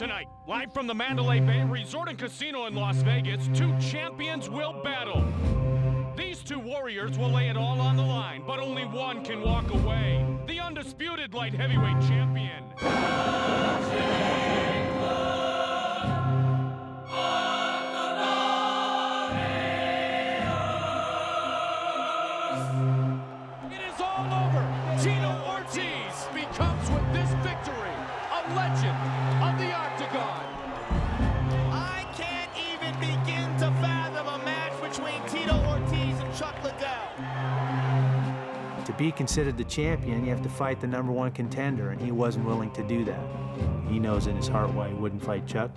Tonight, live from the Mandalay Bay Resort and Casino in Las Vegas, two champions will battle. These two warriors will lay it all on the line, but only one can walk away. The undisputed light heavyweight champion. It is all over. Tito Ortiz becomes with this victory a legend of the Octagon. I can't even begin to fathom a match between Tito Ortiz and Chuck Liddell. To be considered the champion, you have to fight the #1 contender, and he wasn't willing to do that. He knows in his heart why he wouldn't fight Chuck,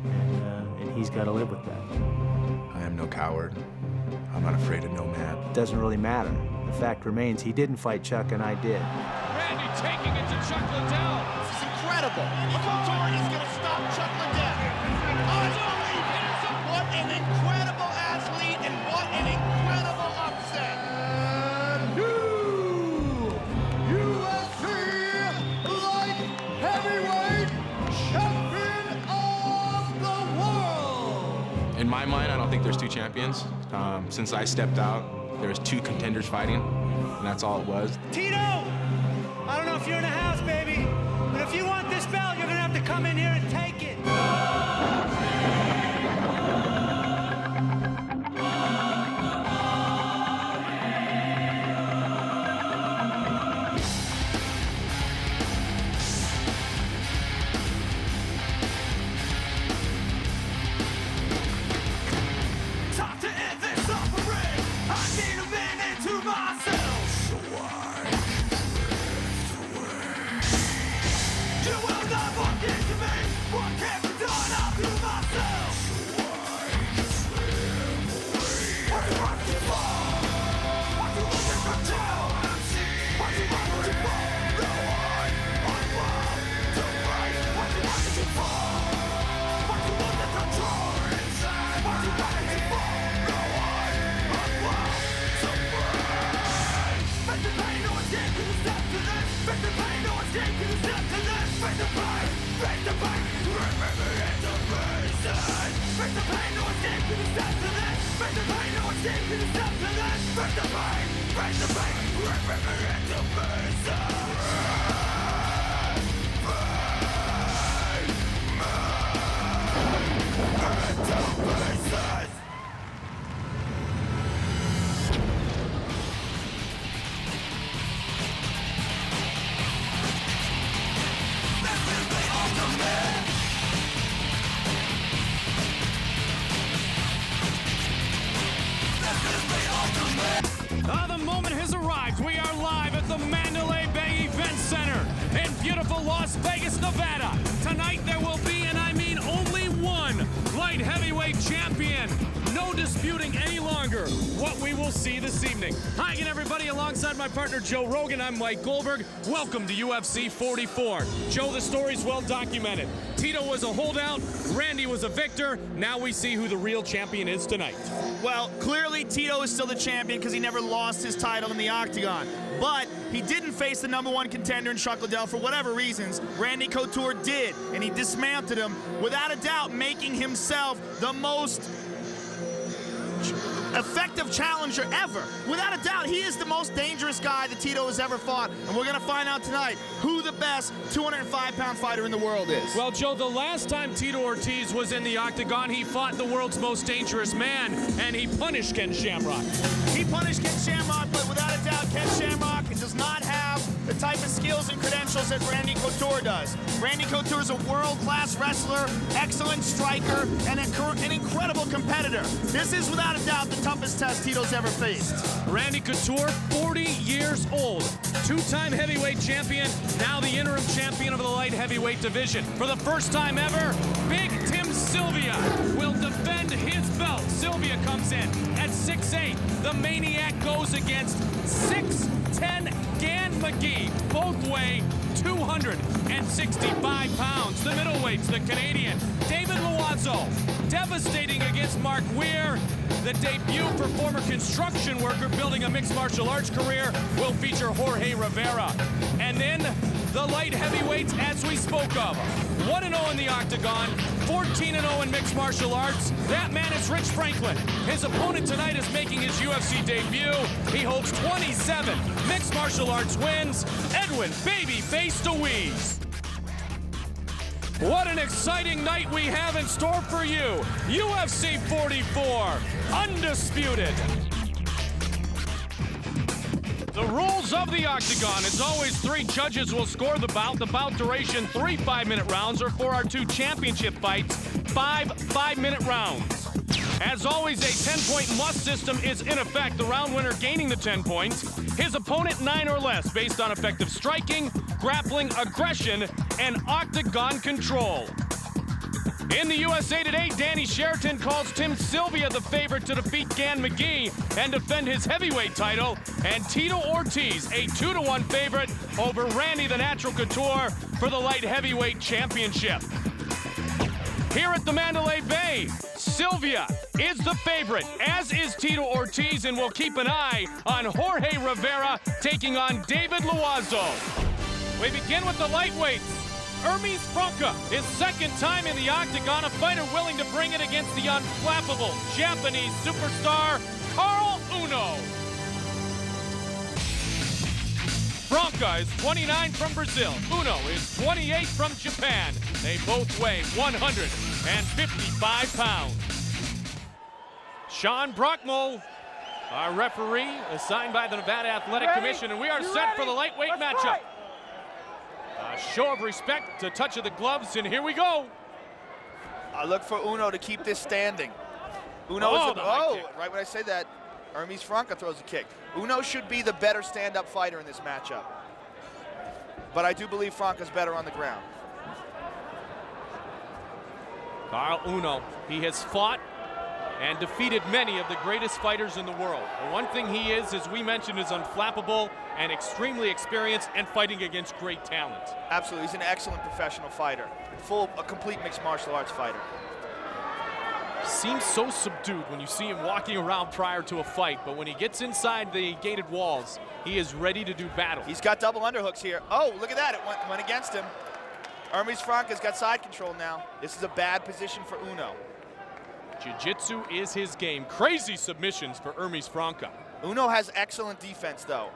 and he's got to live with that. I am no coward. I'm not afraid of no man. It doesn't really matter. The fact remains, he didn't fight Chuck, and I did. Randy taking it to Chuck Liddell. This is incredible. Randy Couture is going to stop Chuck Liddell. Unbelievable. What an incredible athlete and what an incredible upset. New UFC light heavyweight champion of the world. In my mind, I don't think there's two champions. Since I stepped out, there was two contenders fighting, and that's all it was. Tito! I don't know if you're in the house, baby, but if you want this belt, you're gonna have to come in here and take it. Time to end this suffering. I need a minute to myself. So I drift away. You will never get to me. What can't be done, I'll do myself. So I swim away. What do I do for? What do I do for control? What do I do for? No, I'm wild to fight. What do I do for? What do I do control inside? What do I do for? No, I'm wild to fight. Face the pain, no escape to the step to this. Face the pain, no escape to the step to this. Face the pain, remember it's a reason. Face the pain, no escape to the step to this. Face the pain, no escape to the step to this. Face the pain, remember it's a reason. The moment has arrived. We are live at the Mandalay Bay Event Center in beautiful Las Vegas, Nevada. Tonight there will be, and I mean only one, light heavyweight champion. No disputing any longer what we will see this evening. Hi again, everybody. Alongside my partner, Joe Rogan, I'm Mike Goldberg. Welcome to UFC 44. Joe, the story's well documented. Tito was a holdout. Randy was a victor. Now we see who the real champion is tonight. Well, clearly Tito is still the champion because he never lost his title in the Octagon. But he didn't face the #1 contender in Chuck Liddell for whatever reasons. Randy Couture did, and he dismantled him, without a doubt making himself the most effective challenger ever. Without a doubt, he is the most dangerous guy that Tito has ever fought. And we're gonna find out tonight who the best 205-pound fighter in the world is. Well, Joe, the last time Tito Ortiz was in the Octagon, he fought the world's most dangerous man, and he punished Ken Shamrock. He punished Ken Shamrock, but without a doubt, Ken Shamrock does not have the type of skills and credentials that Randy Couture does. Randy Couture is a world-class wrestler, excellent striker, and an incredible competitor. This is without a doubt the toughest test Tito's ever faced. Randy Couture, 40 years old, two-time heavyweight champion, now the interim champion of the light heavyweight division. For the first time ever, Big Tim Sylvia will defend his belt. Sylvia comes in at 6'8". The Maniac goes against 6'10" Gan McGee. Both weigh 265 pounds. The middleweights, the Canadian David Loiseau, devastating against Mark Weir. The debut for former construction worker building a mixed martial arts career will feature Jorge Rivera. And then the light heavyweights as we spoke of. 1-0 in the octagon, 14-0 in mixed martial arts. That man is Rich Franklin. His opponent tonight is making his UFC debut. He holds 27 mixed martial arts wins. Edwin Babyface DeWeese. What an exciting night we have in store for you. UFC 44, undisputed. The rules of the octagon, as always, 3 judges will score the bout. The bout duration, 3 5-minute rounds, or for our 2 championship fights, 5 5-minute rounds. As always, a 10-point must system is in effect, the round winner gaining the 10 points, his opponent 9 or less, based on effective striking, grappling, aggression, and octagon control. In the USA Today, Danny Sheraton calls Tim Sylvia the favorite to defeat Gan McGee and defend his heavyweight title, and Tito Ortiz a 2-1 favorite over Randy the Natural Couture for the light heavyweight championship. Here at the Mandalay Bay, Sylvia is the favorite, as is Tito Ortiz, and we'll keep an eye on Jorge Rivera taking on David Loazo. We begin with the lightweights. Hermes Franca, his 2nd time in the octagon, a fighter willing to bring it against the unflappable Japanese superstar, Carl Uno. Franca is 29 from Brazil. Uno is 28 from Japan. They both weigh 155 pounds. Sean Brockmo, our referee, assigned by the Nevada Athletic Commission, and we are set for the lightweight matchup. A show of respect, a touch of the gloves, and here we go. I look for Uno to keep this standing. Right when I say that, Hermes Franca throws a kick. Uno should be the better stand-up fighter in this matchup. But I do believe Franca's better on the ground. Carl Uno, he has fought and defeated many of the greatest fighters in the world. The one thing he is, as we mentioned, is unflappable and extremely experienced and fighting against great talent. Absolutely, he's an excellent professional fighter. A complete mixed martial arts fighter. Seems so subdued when you see him walking around prior to a fight, but when he gets inside the gated walls, he is ready to do battle. He's got double underhooks here. Oh, look at that, it went against him. Hermes Franca's got side control now. This is a bad position for Uno. Jiu-jitsu is his game. Crazy submissions for Hermes Franca. Uno has excellent defense, though.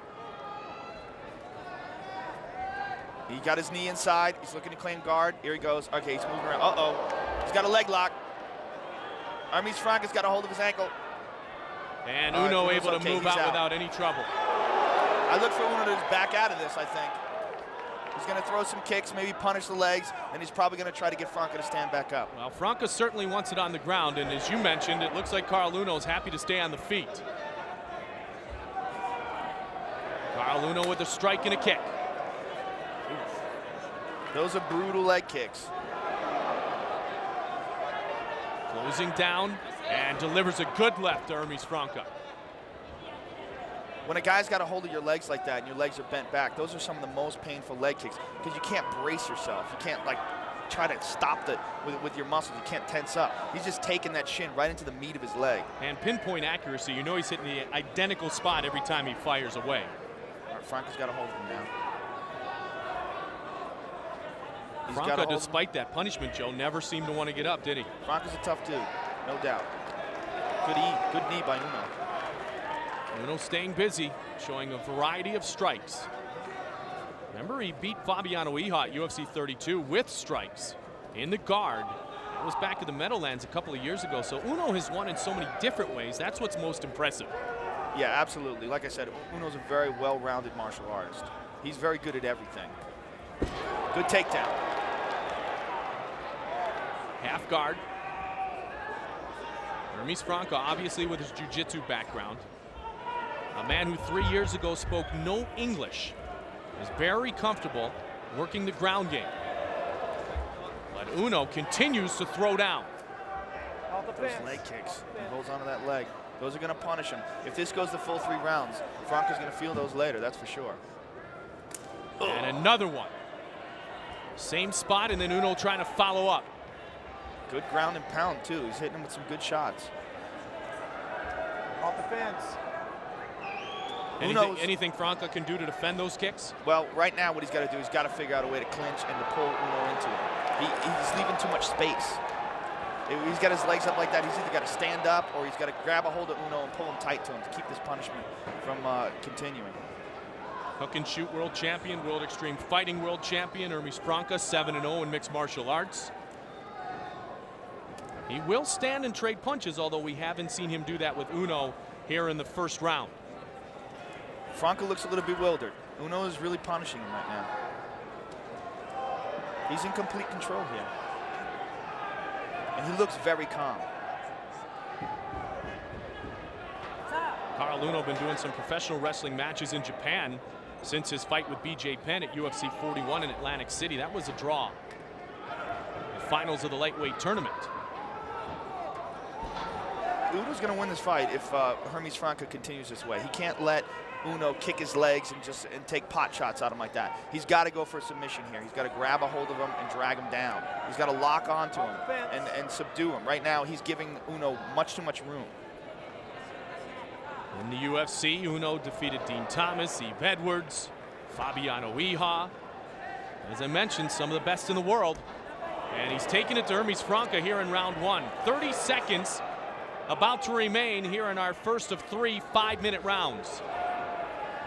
He got his knee inside. He's looking to claim guard. Here he goes. Okay, he's moving around. Uh-oh. He's got a leg lock. Hermes Franca's got a hold of his ankle. And Uno able to move out without any trouble. I look for Uno to just back out of this, I think. He's going to throw some kicks, maybe punish the legs, and he's probably going to try to get Franca to stand back up. Well, Franca certainly wants it on the ground, and as you mentioned, it looks like Carl Uno is happy to stay on the feet. Carl Uno with a strike and a kick. Those are brutal leg kicks. Closing down and delivers a good left to Hermes Franca. When a guy's got a hold of your legs like that and your legs are bent back, those are some of the most painful leg kicks because you can't brace yourself. You can't like try to stop with your muscles. You can't tense up. He's just taking that shin right into the meat of his leg. And pinpoint accuracy, you know he's hitting the identical spot every time he fires away. All right, Franca's got a hold of him now. Franca, despite that punishment, Joe, never seemed to want to get up, did he? Franca's a tough dude, no doubt. Good knee by Uno. Uno staying busy, showing a variety of strikes. Remember, he beat Fabiano Iha at UFC 32 with strikes in the guard. That was back in the Meadowlands a couple of years ago. So Uno has won in so many different ways. That's what's most impressive. Yeah, absolutely. Like I said, Uno's a very well-rounded martial artist. He's very good at everything. Good takedown. Half guard. Hermes Franca, obviously with his jiu-jitsu background. A man who 3 years ago spoke no English, is very comfortable working the ground game. But Uno continues to throw down. Those leg kicks. He holds onto that leg. Those are going to punish him. If this goes the full 3 rounds, Franca's going to feel those later, that's for sure. And another one. Same spot, and then Uno trying to follow up. Good ground and pound, too. He's hitting him with some good shots. Off the fence. Anything Franca can do to defend those kicks? Well, right now what he's got to do is got to figure out a way to clinch and to pull Uno into it. He's leaving too much space. If he's got his legs up like that, he's either got to stand up or he's got to grab a hold of Uno and pull him tight to him to keep this punishment from continuing. Hook and shoot world champion, World Extreme Fighting world champion, Hermes Franca, 7-0 in mixed martial arts. He will stand and trade punches, although we haven't seen him do that with Uno here in the first round. Franca looks a little bewildered. Uno is really punishing him right now. He's in complete control here. And he looks very calm. Carl Uno been doing some professional wrestling matches in Japan since his fight with BJ Penn at UFC 41 in Atlantic City. That was a draw. The finals of the lightweight tournament. Uno's going to win this fight if Hermes Franca continues this way. He can't let Uno kick his legs and take pot shots at him like that. He's got to go for a submission here. He's got to grab a hold of him and drag him down. He's got to lock onto him and subdue him. Right now, he's giving Uno much too much room. In the UFC, Uno defeated Dean Thomas, Eve Edwards, Fabiano Iha. As I mentioned, some of the best in the world. And he's taking it to Hermes Franca here in round one. 30 seconds about to remain here in our first of 3 5-minute rounds.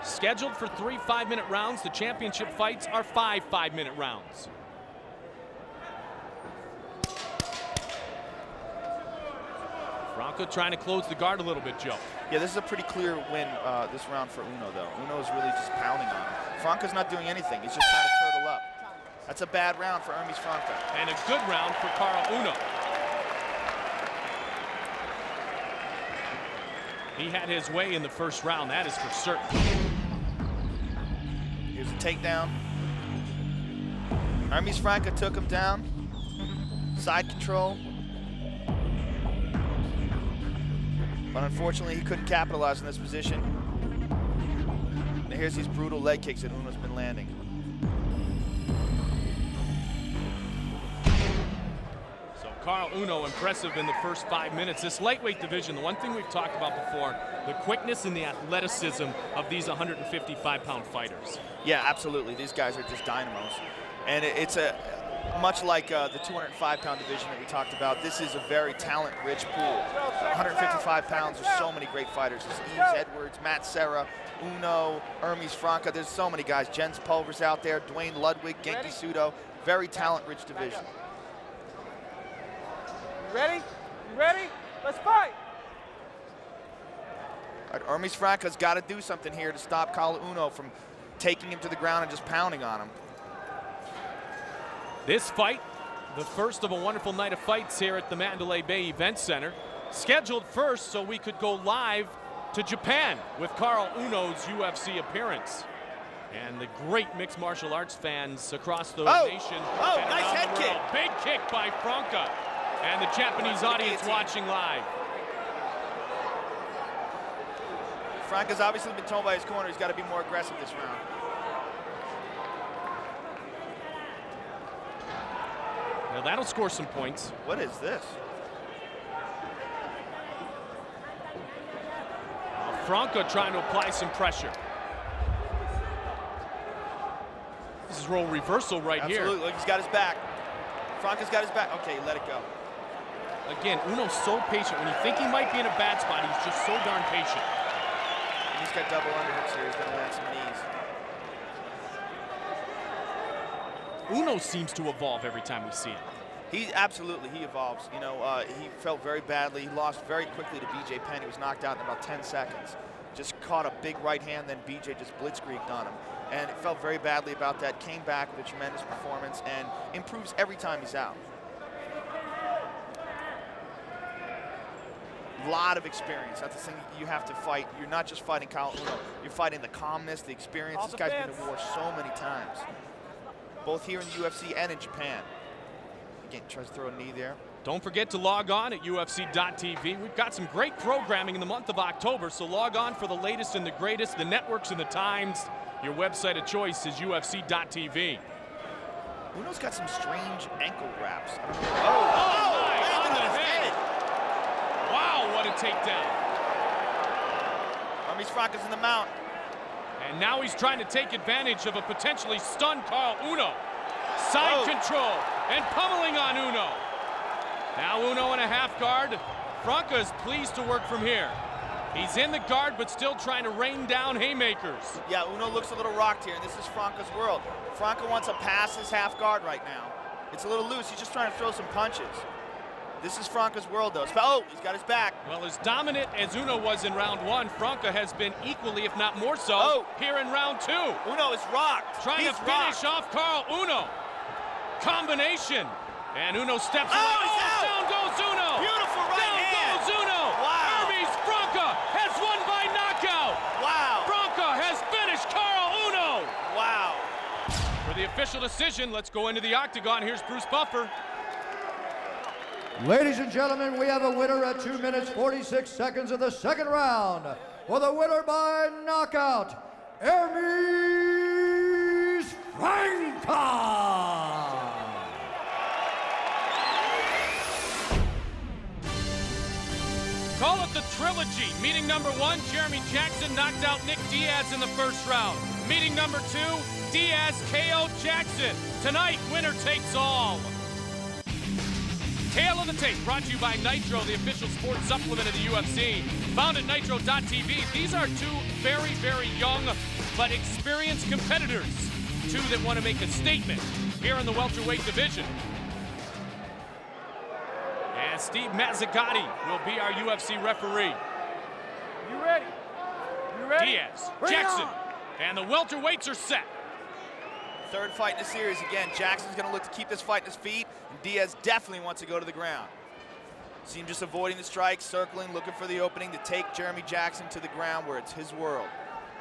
Scheduled for 3 5-minute rounds. The championship fights are 5 5-minute rounds. Franca trying to close the guard a little bit, Joe. Yeah, this is a pretty clear win this round for Uno, though. Uno is really just pounding on him. Franca's not doing anything. He's just trying to turtle up. That's a bad round for Hermes Franca. And a good round for Carl Uno. He had his way in the first round, that is for certain. Here's a takedown. Hermes Franca took him down. Side control. But unfortunately, he couldn't capitalize on this position. And here's these brutal leg kicks that Uno's been landing. So Carl Uno impressive in the first 5 minutes. This lightweight division, the one thing we've talked about before, the quickness and the athleticism of these 155-pound fighters. Yeah, absolutely. These guys are just dynamos. And it's much like the 205-pound division that we talked about, this is a very talent-rich pool. 155 pounds, there's so many great fighters. There's Eve Edwards, Matt Serra, Uno, Hermes Franca. There's so many guys. Jens Pulver's out there, Dwayne Ludwig, Genki Sudo. Very talent-rich division. You ready? You ready? Let's fight! All right, Hermes Franca's got to do something here to stop Carl Uno from taking him to the ground and just pounding on him. This fight, the first of a wonderful night of fights here at the Mandalay Bay Event Center. Scheduled first so we could go live to Japan with Carl Uno's UFC appearance. And the great mixed martial arts fans across the nation. Oh, and nice head the kick. world. Big kick by Franca. And the Japanese audience watching live. Franca's obviously been told by his corner he's got to be more aggressive this round. Now that'll score some points. What is this? Franca trying to apply some pressure. This is role reversal right here. Absolutely, look, he's got his back. Franca's got his back. Okay, let it go. Again, Uno's so patient. When you think he might be in a bad spot, he's just so darn patient. And he's got double underhooks here. He's going to land some knees. Uno seems to evolve every time we see him. He evolves. You know, he felt very badly. He lost very quickly to BJ Penn. He was knocked out in about 10 seconds. Just caught a big right hand, then BJ just blitzkrieged on him. And it felt very badly about that. Came back with a tremendous performance and improves every time he's out. A lot of experience. That's the thing you have to fight. You're not just fighting Carl Uno. You're fighting the calmness, the experience. This guy's been to war so many times, both here in the UFC and in Japan. Again, tries to throw a knee there. Don't forget to log on at UFC.tv. We've got some great programming in the month of October, so log on for the latest and the greatest, the networks and the times. Your website of choice is UFC.tv. Uno's got some strange ankle wraps. I don't know. Oh, on the head. Wow, what a takedown. Hermes Franca's in the mount. And now he's trying to take advantage of a potentially stunned Carl Uno. Side control and pummeling on Uno. Now Uno in a half guard. Franca is pleased to work from here. He's in the guard, but still trying to rain down haymakers. Yeah, Uno looks a little rocked here, and this is Franca's world. Franca wants to pass his half guard right now. It's a little loose. He's just trying to throw some punches. This is Franca's world, though. Oh, he's got his back. Well, as dominant as Uno was in round one, Franca has been equally, if not more so, here in round two. Uno is rocked. Trying to finish off Carl Uno. Combination. And Uno steps away. Down goes Uno. Beautiful right hand. Down goes Uno. Wow. Hermes Franca has won by knockout. Wow. Franca has finished Carl Uno. Wow. For the official decision, let's go into the octagon. Here's Bruce Buffer. Ladies and gentlemen, we have a winner at 2 minutes 46 seconds of the second round. For the winner by knockout, Hermes Franca. Call it the trilogy. Meeting number one, Jeremy Jackson knocked out Nick Diaz in the first round. Meeting number two, Diaz KO Jackson. Tonight, winner takes all. Tale of the Tape, brought to you by Nitro, the official sports supplement of the UFC. Found at nitro.tv. These are two very, very young but experienced competitors. Two that want to make a statement here in the welterweight division. And Steve Mazzagatti will be our UFC referee. You ready? You ready? Diaz, Jackson, and the welterweights are set. Third fight in the series. Again, Jackson's going to look to keep this fight in his feet, and Diaz definitely wants to go to the ground. See him just avoiding the strikes, circling, looking for the opening to take Jeremy Jackson to the ground where it's his world.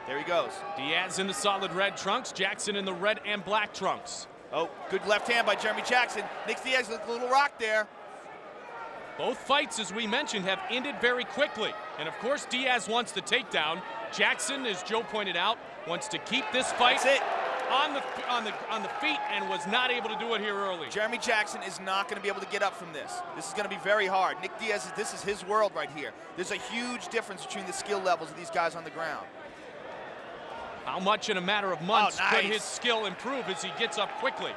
There he goes. Diaz in the solid red trunks, Jackson in the red and black trunks. Oh, good left hand by Jeremy Jackson. Nick Diaz looked a little rocked there. Both fights, as we mentioned, have ended very quickly. And of course, Diaz wants the takedown. Jackson, as Joe pointed out, wants to keep this fight on the feet and was not able to do it here early. Jeremy Jackson is not going to be able to get up from this. This is going to be very hard. Nick Diaz, this is his world right here. There's a huge difference between the skill levels of these guys on the ground. How much in a matter of months could his skill improve as he gets up quickly?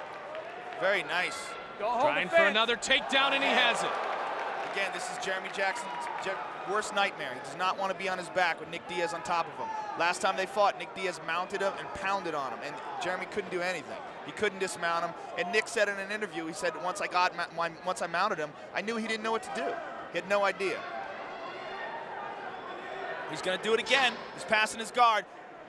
Very nice. Trying for another takedown, and he has it. Again, this is Jeremy Jackson's worst nightmare. He does not want to be on his back with Nick Diaz on top of him. Last time they fought, Nick Diaz mounted him and pounded on him, and Jeremy couldn't do anything. He couldn't dismount him. And Nick said in an interview, he said, once I mounted him, I knew he didn't know what to do. He had no idea. He's going to do it again. He's passing his guard.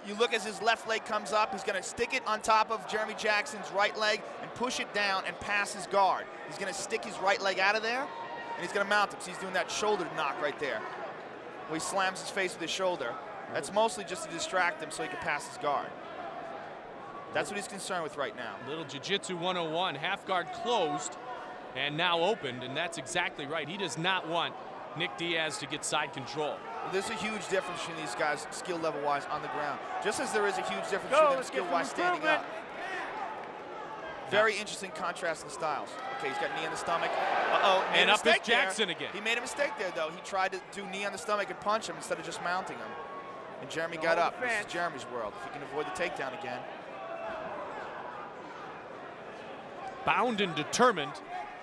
You look as his left leg comes up. He's going to stick it on top of Jeremy Jackson's right leg and push it down and pass his guard. He's going to stick his right leg out of there, and he's going to mount him. So he's doing that shoulder knock right there, where he slams his face with his shoulder. That's mostly just to distract him so he can pass his guard. That's what he's concerned with right now. Little Jiu-Jitsu 101, half guard closed and now opened, and that's exactly right. He does not want Nick Diaz to get side control. Well, there's a huge difference between these guys skill level-wise on the ground, just as there is a huge difference between them skill-wise standing up. Very interesting contrast in styles. Okay, he's got knee in the stomach. Uh-oh, and up is Jackson again. He made a mistake there, though. He tried to do knee on the stomach and punch him instead of just mounting him. And Jeremy got up. This is Jeremy's world. If he can avoid the takedown again. Bound and determined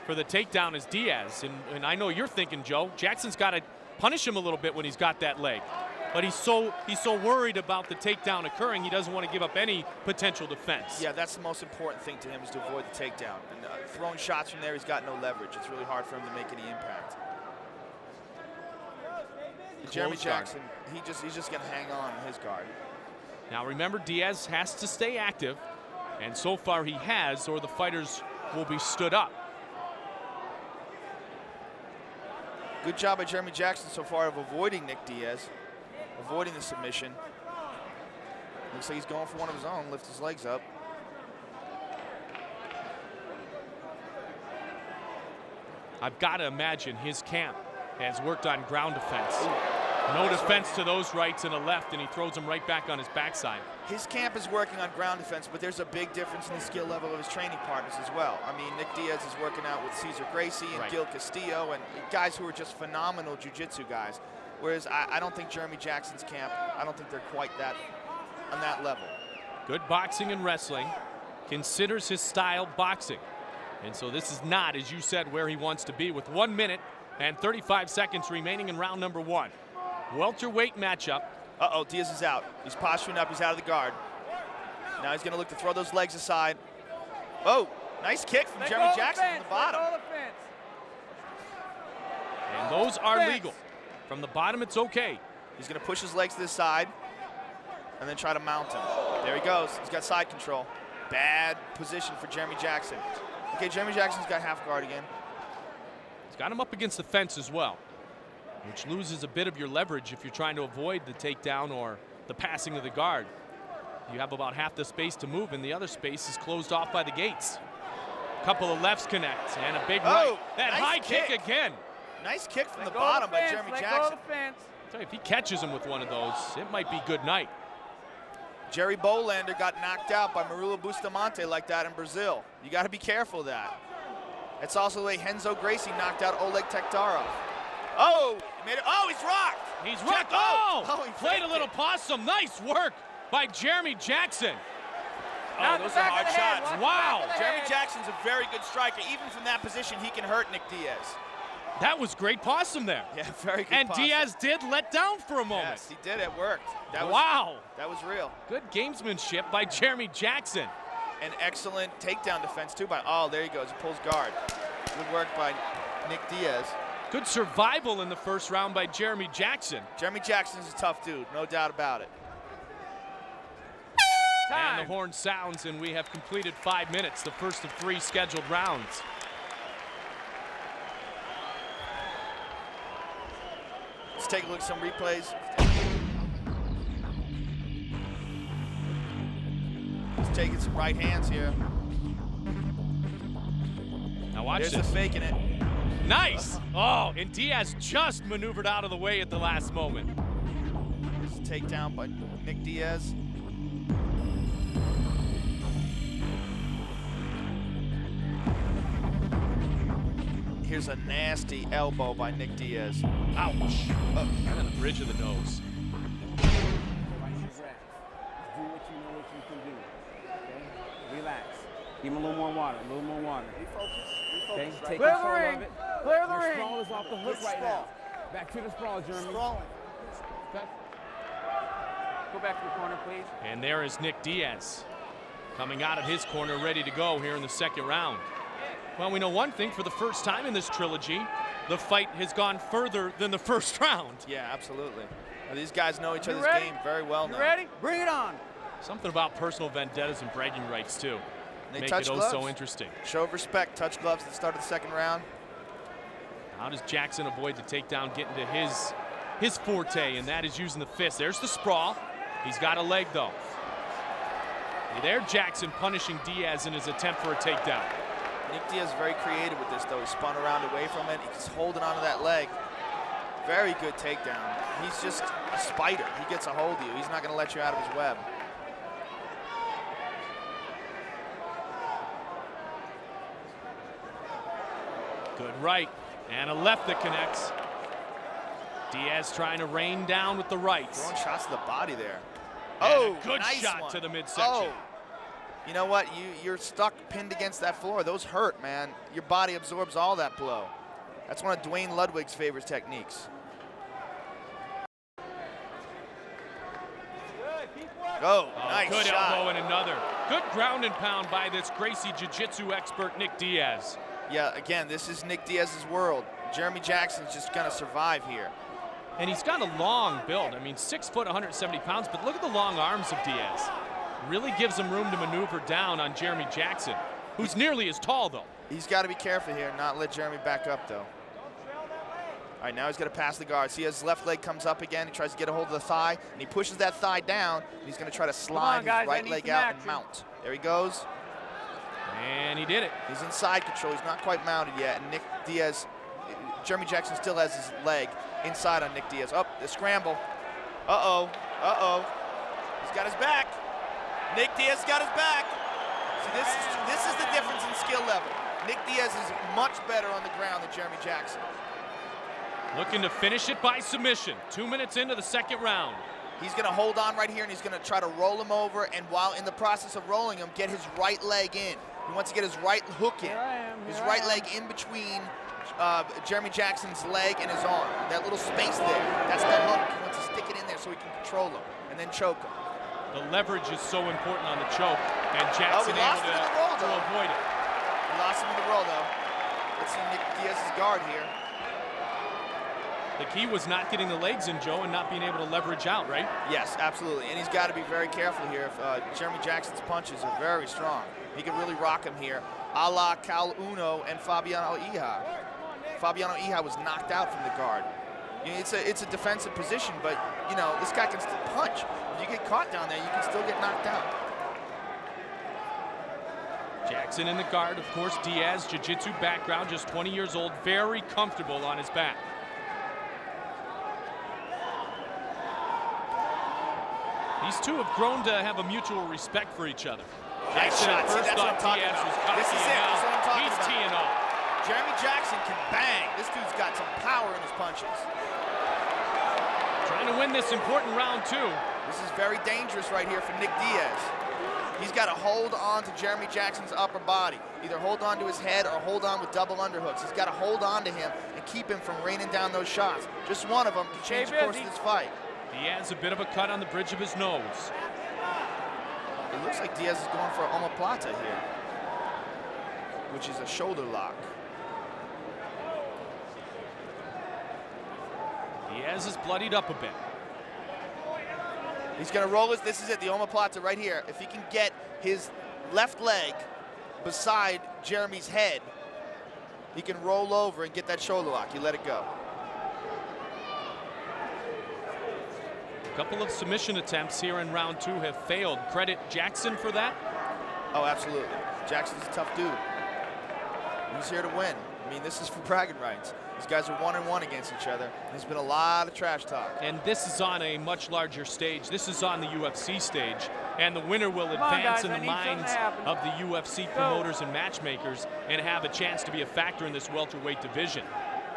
for the takedown is Diaz. And I know you're thinking, Joe, Jackson's got to punish him a little bit when he's got that leg. But he's so worried about the takedown occurring, he doesn't want to give up any potential defense. Yeah, that's the most important thing to him, is to avoid the takedown. And throwing shots from there, he's got no leverage. It's really hard for him to make any impact. Jeremy Jackson, he's just going to hang on his guard. Now remember, Diaz has to stay active, and so far he has, or the fighters will be stood up. Good job by Jeremy Jackson so far of avoiding Nick Diaz, avoiding the submission. Looks like he's going for one of his own, lifts his legs up. I've got to imagine his camp has worked on ground defense. No defense to those rights and a left, and he throws them right back on his backside. His camp is working on ground defense, but there's a big difference in the skill level of his training partners as well. I mean, Nick Diaz is working out with Cesar Gracie and Gil Castillo, and guys who are just phenomenal jiu-jitsu guys. Whereas I don't think Jeremy Jackson's camp, I don't think they're quite that on that level. Good boxing and wrestling. Considers his style boxing. And so this is not, as you said, where he wants to be with 1 minute and 35 seconds remaining in round number 1. Welterweight matchup. Uh-oh, Diaz is out. He's posturing up. He's out of the guard. Now he's going to look to throw those legs aside. Oh, nice kick from Jeremy Jackson from the bottom. And those are legal. From the bottom, it's okay. He's going to push his legs to the side and then try to mount him. There he goes. He's got side control. Bad position for Jeremy Jackson. Okay, Jeremy Jackson's got half guard again. He's got him up against the fence as well, which loses a bit of your leverage if you're trying to avoid the takedown or the passing of the guard. You have about half the space to move, and the other space is closed off by the gates. A couple of lefts connect, and a big right. That nice high kick again. Nice kick from the bottom by Jeremy Jackson. Tell you, if he catches him with one of those, it might be good night. Jerry Bolander got knocked out by Murilo Bustamante like that in Brazil. You got to be careful of that. It's also the way Renzo Gracie knocked out Oleg Tektarov. Oh, he made it. Oh, he's rocked. He's rocked. He Played a little possum. Nice work by Jeremy Jackson. Oh, those are hard shots. Wow. Jeremy Jackson's a very good striker. Even from that position, he can hurt Nick Diaz. That was great possum there. Yeah, very good And possum. Diaz did let down for a moment. Yes, he did. It worked. That was real. Good gamesmanship by Jeremy Jackson. And excellent takedown defense, too. Oh, there he goes. He pulls guard. Good work by Nick Diaz. Good survival in the first round by Jeremy Jackson. Jeremy Jackson's a tough dude, no doubt about it. And the horn sounds, and we have completed 5 minutes, the first of 3 scheduled rounds. Let's take a look at some replays. He's taking some right hands here. Now watch There's this. the faking it. Nice! Oh, and Diaz just maneuvered out of the way at the last moment. There's a takedown by Nick Diaz. Here's a nasty elbow by Nick Diaz. Ouch. Right on the bridge of the nose. Do what you know what you can do. Okay? Relax. Give him a little more water. A little more water. Be focused. Okay? Take Clear the control ring. of it. Clear the Your ring. sprawl is off the hook right now. Back to the sprawl, Jeremy. Okay? Go back to the corner, please. And there is Nick Diaz coming out of his corner, ready to go here in the second round. Well, we know one thing, for the first time in this trilogy, the fight has gone further than the first round. Yeah, absolutely. Now, these guys know each other's ready? game very well now. You ready? Bring it on. Something about personal vendettas and bragging rights, too. They Make touch it gloves. so interesting. Show of respect. Touch gloves at the start of the second round. How does Jackson avoid the takedown, get into his forte, and that is using the fist. There's the sprawl. He's got a leg, though. There, Jackson punishing Diaz in his attempt for a takedown. Nick Diaz is very creative with this, though. He spun around away from it. He's holding onto that leg. Very good takedown. He's just a spider. He gets a hold of you. He's not going to let you out of his web. Good right, and a left that connects. Diaz trying to rain down with the rights. Throwing shots to the body there. And Oh, a good nice shot one. to the midsection. Oh. You know what? You're stuck pinned against that floor. Those hurt, man. Your body absorbs all that blow. That's one of Dwayne Ludwig's favorite techniques. Oh, nice good shot. elbow and another. Good ground and pound by this Gracie Jiu-Jitsu expert, Nick Diaz. Yeah, again, this is Nick Diaz's world. Jeremy Jackson's just going to survive here. And he's got a long build. I mean, 6 foot, 170 pounds, but look at the long arms of Diaz. Really gives him room to maneuver down on Jeremy Jackson, who's nearly as tall, though. He's got to be careful here and not let Jeremy back up, though. All right, now he's going to pass the guard. See, his left leg comes up again. He tries to get a hold of the thigh, and he pushes that thigh down. And he's going to try to slide guys, his I right need leg some out action. and mount. There he goes. And he did it. He's in side control. He's not quite mounted yet. And Nick Diaz, Jeremy Jackson still has his leg inside on Nick Diaz. Up, the scramble. Uh-oh, uh-oh. He's got his back. Nick Diaz got his back. See, this is the difference in skill level. Nick Diaz is much better on the ground than Jeremy Jackson. Looking to finish it by submission. 2 minutes into the second round. He's going to hold on right here, and he's going to try to roll him over, and while in the process of rolling him, get his right leg in. He wants to get his right hook in. His right leg in between Jeremy Jackson's leg and his arm. That little space there, that's the hook. He wants to stick it in there so he can control him, and then choke him. The leverage is so important on the choke, and Jackson able to avoid it. We lost him in the roll, though. Let's see Nick Diaz's guard here. The key was not getting the legs in, Joe, and not being able to leverage out, right? Yes, absolutely. And he's got to be very careful here. If Jeremy Jackson's punches are very strong, he can really rock him here, a la Cal Uno and Fabiano Iha. Fabiano Iha was knocked out from the guard. You know, it's a defensive position, but you know this guy can still punch. If you get caught down there, you can still get knocked out. Jackson in the guard, of course. Diaz, jiu-jitsu background, just 20 years old, very comfortable on his back. These two have grown to have a mutual respect for each other. Jackson at first thought Diaz was cocky. This is it. That's what I'm talking about. He's teeing off. Jeremy Jackson can bang. This dude's got some power in his punches. Trying to win this important round, too. This is very dangerous right here for Nick Diaz. He's got to hold on to Jeremy Jackson's upper body. Either hold on to his head or hold on with double underhooks. He's got to hold on to him and keep him from raining down those shots. Just one of them can change the course of this fight. Diaz a bit of a cut on the bridge of his nose. It looks like Diaz is going for an omoplata here, which is a shoulder lock. Diaz is bloodied up a bit. He's going to roll his, this is it, the omoplata right here. If he can get his left leg beside Jeremy's head, he can roll over and get that shoulder lock. You let it go. A couple of submission attempts here in round 2 have failed. Credit Jackson for that? Oh, absolutely. Jackson's a tough dude. He's here to win. I mean, this is for bragging rights. These guys are 1-1 against each other. There's been a lot of trash talk. And this is on a much larger stage. This is on the UFC stage. And the winner will advance in the minds of the UFC promoters and matchmakers and have a chance to be a factor in this welterweight division.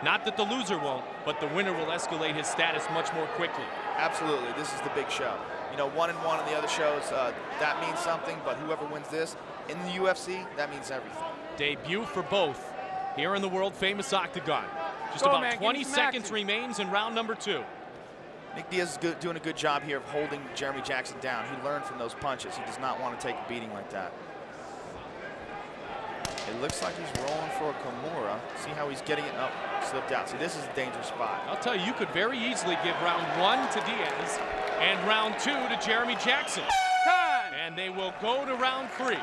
Not that the loser won't, but the winner will escalate his status much more quickly. Absolutely, this is the big show. You know, 1-1 in the other shows, that means something, but whoever wins this in the UFC, that means everything. Debut for both here in the world-famous Octagon. Just about 20 seconds remains in round number 2. Nick Diaz is doing a good job here of holding Jeremy Jackson down. He learned from those punches. He does not want to take a beating like that. It looks like he's rolling for a Kimura. See how he's getting it up, slipped out. See, this is a dangerous spot. I'll tell you, you could very easily give round 1 to Diaz and round 2 to Jeremy Jackson. Time. And they will go to round 3.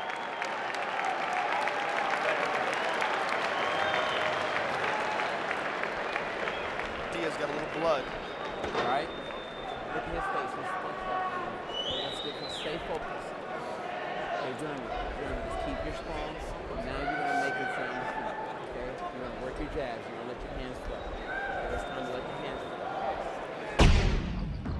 Diaz got a little blood. All right. Look at his face. Let's get him. Stay focused. Okay, Jeremy, just keep your spawns. Now you're going to make it from the feet. Okay? You're going to work your jabs. You're going to let your hands flow. Okay, it's time to let your hands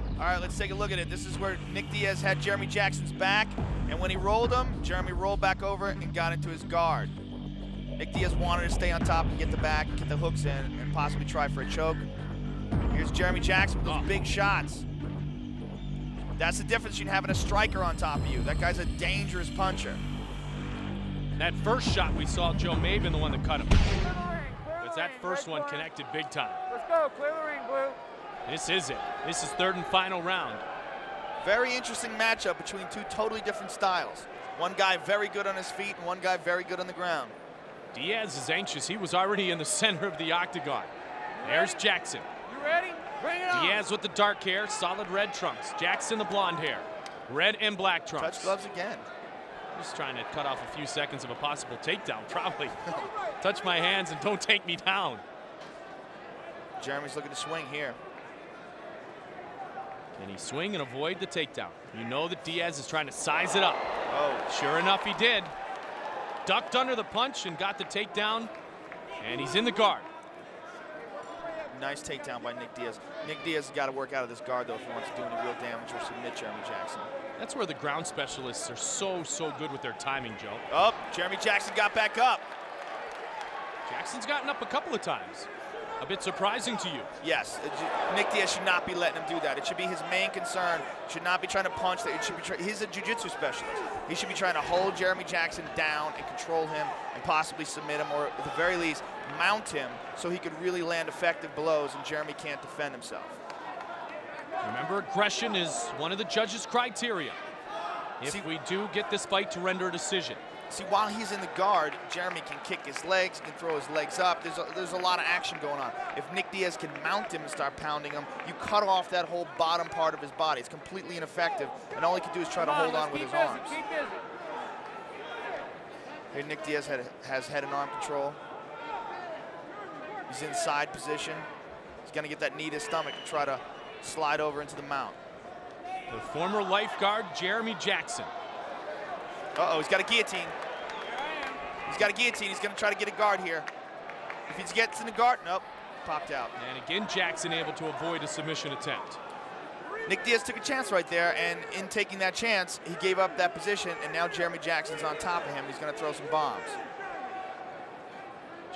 flow. All right, let's take a look at it. This is where Nick Diaz had Jeremy Jackson's back, and when he rolled him, Jeremy rolled back over and got into his guard. Nick Diaz wanted to stay on top and get the back, get the hooks in, and possibly try for a choke. Here's Jeremy Jackson with those big shots. That's the difference between having a striker on top of you. That guy's a dangerous puncher. That first shot we saw, Joe, may have been the one that cut him. Because that first one connected big time. Let's go. Clear the ring, Blue. This is it. This is 3rd and final round. Very interesting matchup between two totally different styles. One guy very good on his feet and one guy very good on the ground. Diaz is anxious. He was already in the center of the octagon. There's Jackson. You ready? Bring it on. Diaz with the dark hair, solid red trunks. Jackson the blonde hair, red and black trunks. Touch gloves again. Just trying to cut off a few seconds of a possible takedown, probably. Touch my hands and don't take me down. Jeremy's looking to swing here. Can he swing and avoid the takedown? You know that Diaz is trying to size it up. Oh. Sure enough, he did. Ducked under the punch and got the takedown, and he's in the guard. Nice takedown by Nick Diaz. Nick Diaz has got to work out of this guard, though, if he wants to do any real damage or submit Jeremy Jackson. That's where the ground specialists are so good with their timing, Joe. Oh, Jeremy Jackson got back up. Jackson's gotten up a couple of times. a bit surprising to you. Yes, Nick Diaz should not be letting him do that. It should be his main concern. Should not be trying to punch. That it should be. He's a jiu-jitsu specialist. He should be trying to hold Jeremy Jackson down and control him and possibly submit him, or at the very least, mount him so he could really land effective blows and Jeremy can't defend himself. Remember, aggression is one of the judges' criteria. If we do get this fight to render a decision. See, while he's in the guard, Jeremy can kick his legs, can throw his legs up. There's a lot of action going on. If Nick Diaz can mount him and start pounding him, you cut off that whole bottom part of his body. It's completely ineffective, and all he can do is try to hold on with his arms. Here, Nick Diaz has head and arm control. He's in side position. He's gonna get that knee to his stomach and try to slide over into the mount. The former lifeguard, Jeremy Jackson. Uh-oh, he's got a guillotine. He's got a guillotine. He's going to try to get a guard here. If he gets in the guard, nope, popped out. And again, Jackson able to avoid a submission attempt. Nick Diaz took a chance right there, and in taking that chance, he gave up that position, and now Jeremy Jackson's on top of him. He's going to throw some bombs.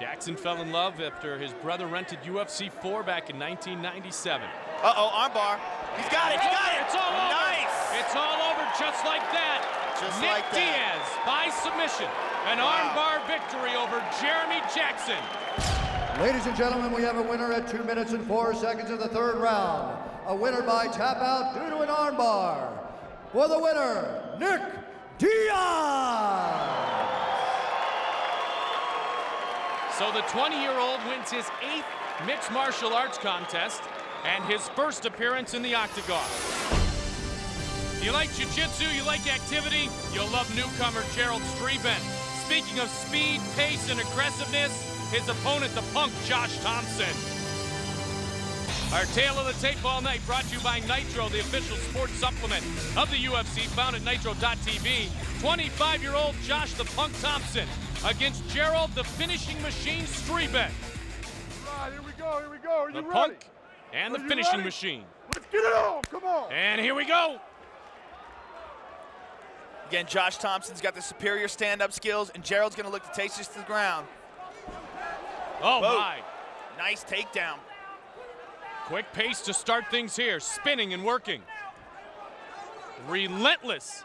Jackson fell in love after his brother rented UFC 4 back in 1997. Uh-oh, armbar. He's got it, he's got it. It's all over. Nice. It's all over just like that. Just Nick like that. Diaz by submission. An armbar victory over Jeremy Jackson. Ladies and gentlemen, we have a winner at 2 minutes and 4 seconds of the third round. A winner by tap out due to an armbar. For the winner, Nick Diaz. So the 20-year-old wins his 8th mixed martial arts contest and his first appearance in the octagon. You like jiu-jitsu, you like activity, you'll love newcomer Gerald Streben. Speaking of speed, pace, and aggressiveness, his opponent, the punk Josh Thompson. Our tale of the tape all night brought to you by Nitro, the official sports supplement of the UFC, found at nitro.tv. 25-year-old Josh the Punk Thompson against Gerald the Finishing Machine Streben. Right, here we go, here we go. Are you The ready? Punk and the Are you Finishing ready? Machine. Let's get it on, come on. And here we go. Again, Josh Thompson's got the superior stand-up skills, and Gerald's going to look to take this to the ground. Oh, Whoa. my. Nice takedown. Quick pace to start things here, spinning and working. Relentless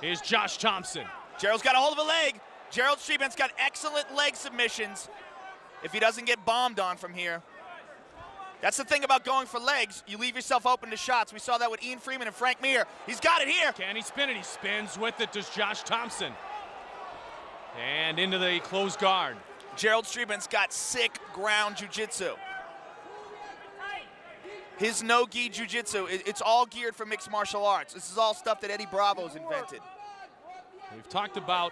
is Josh Thompson. Gerald's got a hold of a leg. Gerald Streben's got excellent leg submissions if he doesn't get bombed on from here. That's the thing about going for legs. You leave yourself open to shots. We saw that with Ian Freeman and Frank Mir. He's got it here. Can he spin it? He spins with it, does Josh Thompson. And into the closed guard. Gerald Streben's got sick ground jiu-jitsu. His no-gi jiu-jitsu, it's all geared for mixed martial arts. This is all stuff that Eddie Bravo's invented. We've talked about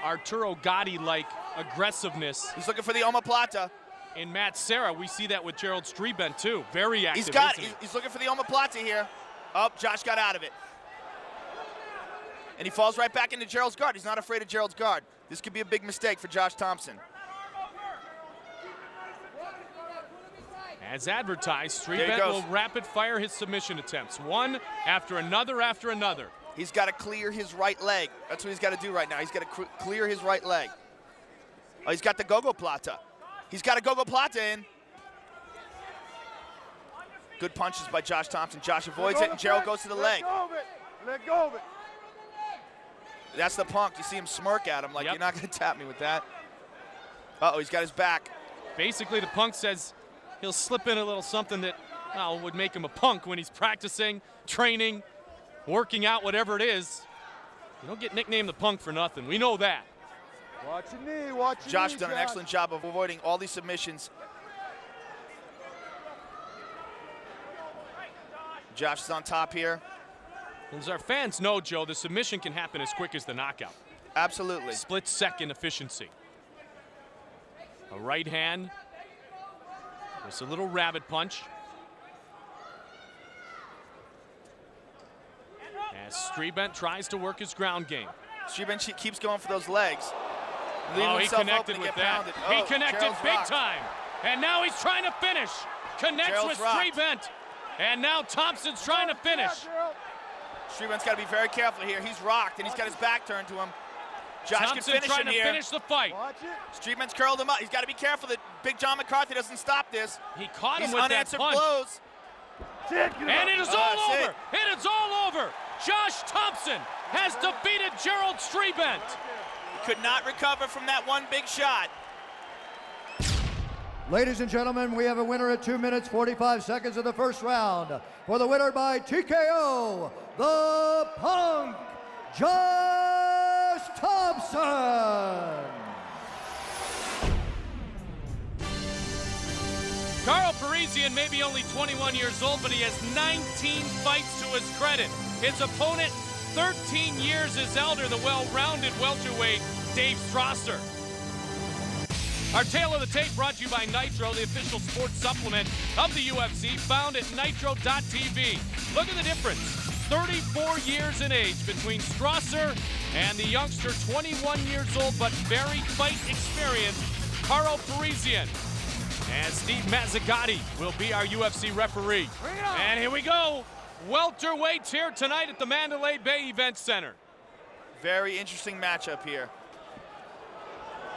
Arturo Gatti-like aggressiveness. He's looking for the omoplata. In Matt Serra, we see that with Gerald Streben too. Very active. He's looking for the omoplata here. Oh, Josh got out of it. And he falls right back into Gerald's guard. He's not afraid of Gerald's guard. This could be a big mistake for Josh Thompson. As advertised, Streben will rapid fire his submission attempts. One after another after another. He's got to clear his right leg. That's what he's got to do right now. He's got to clear his right leg. Oh, he's got the gogoplata. He's got a gogoplata in. Good punches by Josh Thompson. Josh avoids it, and Gerald goes to the leg. Let go of it. Let go of it. That's the Punk. You see him smirk at him like, you're not going to tap me with that. Uh-oh, he's got his back. Basically, the Punk says he'll slip in a little something that would make him a punk when he's practicing, training, working out, whatever it is. You don't get nicknamed the Punk for nothing. We know that. Watch your knee, watch your Josh knee, done an excellent job of avoiding all these submissions. Josh is on top here. As our fans know, Joe, the submission can happen as quick as the knockout. Absolutely. Split-second efficiency. A right hand. Just a little rabbit punch. As Streben tries to work his ground game. Streben keeps going for those legs. Oh, he connected with that. He connected big time. And now he's trying to finish. Connects with Streben. And now Thompson's trying to finish. Streben's got to be very careful here. He's rocked, and he's got his back turned to him. Josh Thompson can finish trying him to here. finish the fight. Streben's curled him up. He's got to be careful that Big John McCarthy doesn't stop this. He caught him These with that unanswered punch. blows. And it is all that's over. It is all over. Josh Thompson has defeated Gerald Strebent. Could not recover from that one big shot. Ladies and gentlemen, we have a winner at 2 minutes, 45 seconds of the first round. For the winner by TKO, the Punk, Josh Thompson. Carl Parisian may be only 21 years old, but he has 19 fights to his credit. His opponent, 13 years his elder, the well-rounded welterweight Dave Strasser. Our tale of the tape brought to you by Nitro, the official sports supplement of the UFC, found at nitro.tv. Look at the difference. 34 years in age between Strasser and the youngster, 21 years old, but very fight experienced, Carl Parisian. And Steve Mazzagatti will be our UFC referee. And here we go. Welterweights here tonight at the Mandalay Bay Event Center. Very interesting matchup here.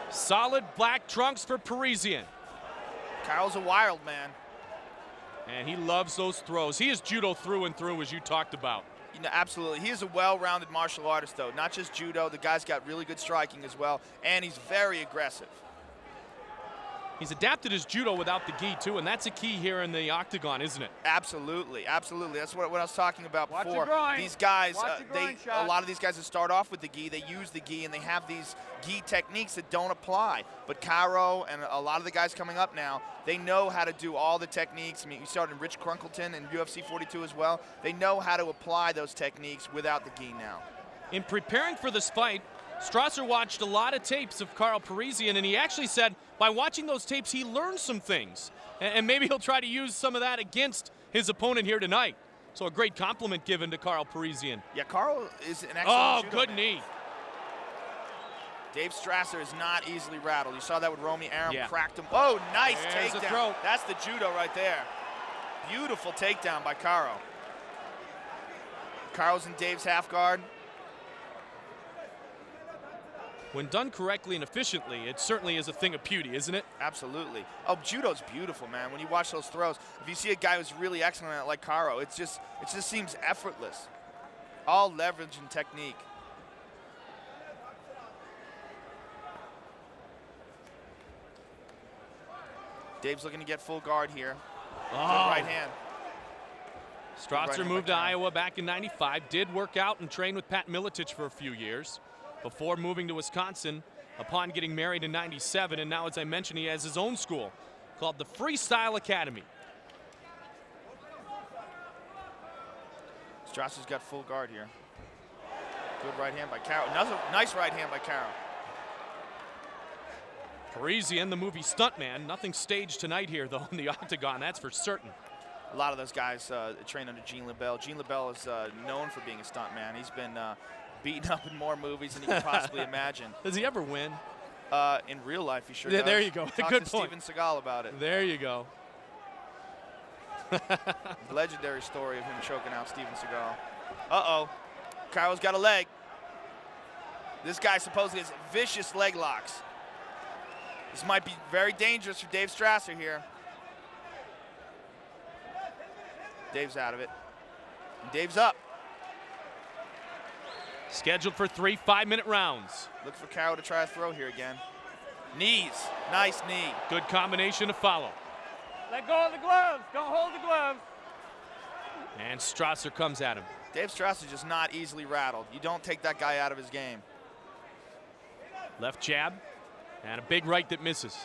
Solid black trunks for Parisian. Carl's a wild man. And he loves those throws. He is judo through and through, as you talked about. You know, absolutely. He is a well-rounded martial artist, though. Not just judo. The guy's got really good striking as well, and he's very aggressive. He's adapted his judo without the gi, too, and that's a key here in the octagon, isn't it? Absolutely, absolutely. That's what I was talking about Watch before. the groin. These guys, Watch the groin shot. a lot of these guys that start off with the gi, they use the gi, and they have these gi techniques that don't apply. But Cairo and a lot of the guys coming up now, they know how to do all the techniques. I mean, you started Rich Crunkleton in UFC 42 as well. They know how to apply those techniques without the gi now. In preparing for this fight, Strasser watched a lot of tapes of Carl Parisian, and he actually said by watching those tapes, he learned some things. And maybe he'll try to use some of that against his opponent here tonight. So a great compliment given to Carl Parisian. Yeah, Carl is an excellent Oh, judo good man. knee. Dave Strasser is not easily rattled. You saw that with Romy Arum, Yeah. cracked him. Oh, nice There's the takedown. throw. That's the judo right there. Beautiful takedown by Caro. Caro's in Dave's half guard. When done correctly and efficiently, it certainly is a thing of beauty, isn't it? Absolutely. Oh, judo's beautiful, man. When you watch those throws, if you see a guy who's really excellent at it like Caro, it just seems effortless. All leverage and technique. Dave's looking to get full guard here. Good right hand. Strasser moved to Iowa back in '95, did work out and train with Pat Miletich for a few years before moving to Wisconsin upon getting married in '97. And now, as I mentioned, he has his own school called the Freestyle Academy. Strasser's got full guard here. Good right hand by Caro. Another nice right hand by Caro. Parisian, the movie stuntman. Nothing staged tonight here, though, in the octagon, that's for certain. A lot of those guys train under Gene LaBelle. Gene LaBelle is known for being a stuntman. He's been beaten up in more movies than you can possibly imagine. Does he ever win? In real life, he sure does. There you go. Talk Good to point. Steven Seagal about it. There you go. Legendary story of him choking out Steven Seagal. Uh-oh. Caro's got a leg. This guy supposedly has vicious leg locks. This might be very dangerous for Dave Strasser here. Dave's out of it. And Dave's up. Scheduled for 3 5-minute rounds. Look for Caro to try a throw here again. Knees. Nice knee. Good combination to follow. Let go of the gloves. Don't hold the gloves. And Strasser comes at him. Dave Strasser just not easily rattled. You don't take that guy out of his game. Left jab and a big right that misses.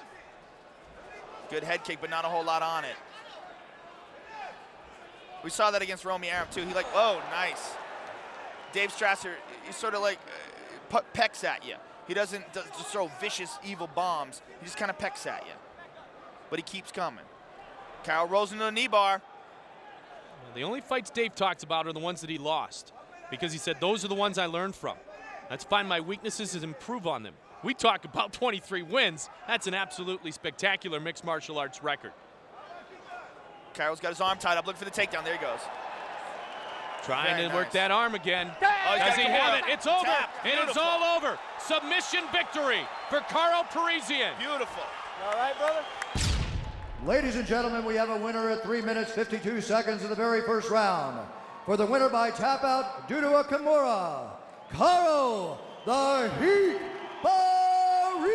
Good head kick, but not a whole lot on it. We saw that against Romy Arum too. He oh, nice. Dave Strasser, he sort of like pecks at you. He doesn't just throw vicious, evil bombs. He just kind of pecks at you. But he keeps coming. Caro rolls into the knee bar. Well, the only fights Dave talks about are the ones that he lost, because he said, those are the ones I learned from. Let's find my weaknesses and improve on them. We talk about 23 wins. That's an absolutely spectacular mixed martial arts record. Caro's got his arm tied up, looking for the takedown. There he goes. Trying Very to work nice. that arm again. Oh, Does he have it? It's over. Tap. And it's Beautiful. all over. Submission victory for Carl Parisian. Beautiful. All right, brother? Ladies and gentlemen, we have a winner at 3 minutes 52 seconds of the very first round. For the winner by tap out due to a Kimura, Carl the Heat Parisian.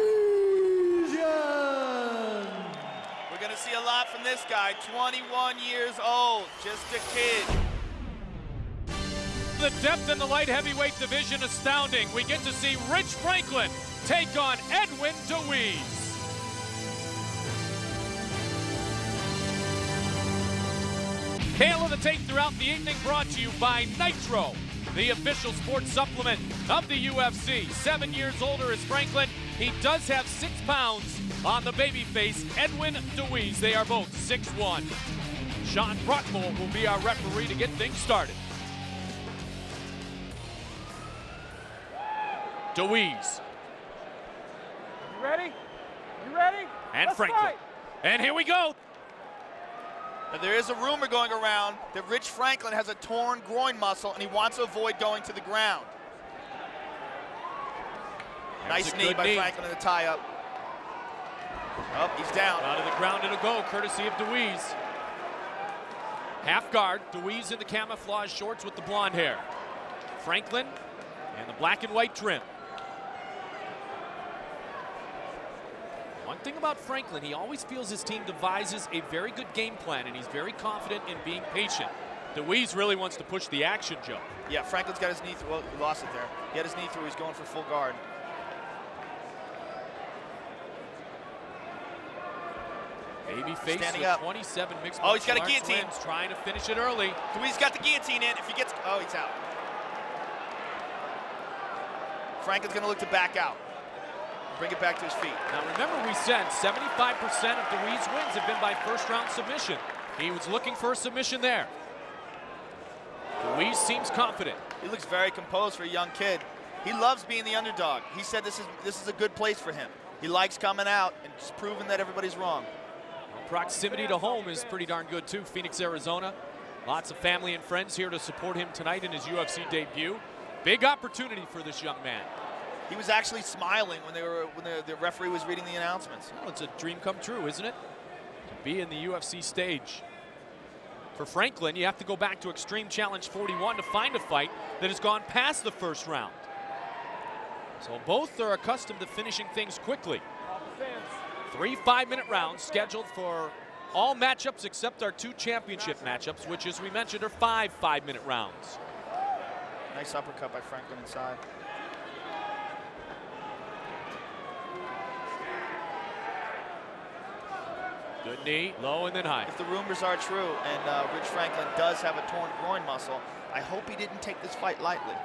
We're going to see a lot from this guy, 21 years old, just a kid. The depth in the light heavyweight division astounding. We get to see Rich Franklin take on Edwin DeWeese. Hail of the tape throughout the evening brought to you by Nitro, the official sports supplement of the UFC. 7 years older is Franklin. He does have 6 pounds on the babyface, Edwin DeWeese. They are both 6'1". Sean Bruckmole will be our referee to get things started. DeWeese. You ready? You ready? And Let's Franklin. fight. And here we go. Now, there is a rumor going around that Rich Franklin has a torn groin muscle and he wants to avoid going to the ground. Nice knee by Franklin in the tie-up. Oh, he's down. Out of the ground it'll go, courtesy of DeWeese. Half guard, DeWeese in the camouflage shorts with the blonde hair. Franklin and the black and white trim. One thing about Franklin, he always feels his team devises a very good game plan, and he's very confident in being patient. DeWeese really wants to push the action, Joe. Yeah, Franklin's got his knee through. Well, he lost it there. He had his knee through. He's going for full guard. Babyface Standing with up. 27 mixed Oh, he's got a martial arts guillotine. wins, trying to finish it early. DeWeese got the guillotine in. If he gets, oh, he's out. Franklin's going to look to back out. Bring it back to his feet. Now remember, we said 75% of DeWeese wins have been by first-round submission. He was looking for a submission there. DeWeese seems confident. He looks very composed for a young kid. He loves being the underdog. He said this is a good place for him. He likes coming out and just proving that everybody's wrong. Proximity to home is pretty darn good too. Phoenix, Arizona. Lots of family and friends here to support him tonight in his UFC debut. Big opportunity for this young man. He was actually smiling when the referee was reading the announcements. Well, it's a dream come true, isn't it? To be in the UFC stage. For Franklin, you have to go back to Extreme Challenge 41 to find a fight that has gone past the first round. So both are accustomed to finishing things quickly. 3 5-minute rounds scheduled for all matchups except our 2 championship matchups, which, as we mentioned, are 5 5-minute rounds. Nice uppercut by Franklin inside. Good knee, low and then high. If the rumors are true and Rich Franklin does have a torn groin muscle, I hope he didn't take this fight lightly.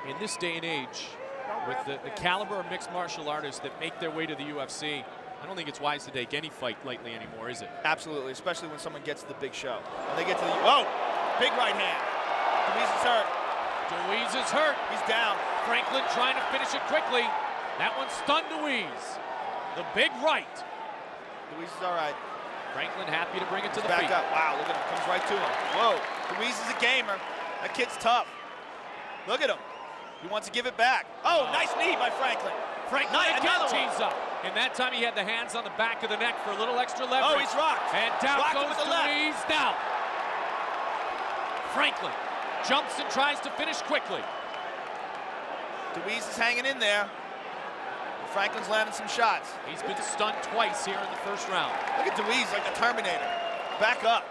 In this day and age, with the caliber of mixed martial artists that make their way to the UFC, I don't think it's wise to take any fight lightly anymore, is it? Absolutely, especially when someone gets to the big show. When they get to the, oh, big right hand. DeWeese is hurt. DeWeese is hurt. He's down. Franklin trying to finish it quickly. That one stunned DeWeese. The big right. DeWeese is all right. Franklin happy to bring it to the Back feet. up. Wow, look at him. Comes right to him. Whoa. DeWeese is a gamer. That kid's tough. Look at him. He wants to give it back. Oh, nice knee by Franklin. Franklin again tees up. And that time he had the hands on the back of the neck for a little extra leverage. Oh, he's rocked. And down Rocked goes with the left. DeWeese. Down. Franklin jumps and tries to finish quickly. DeWeese is hanging in there. Franklin's landing some shots. He's been stunned twice here in the first round. Look at DeWeese like the Terminator. Back up.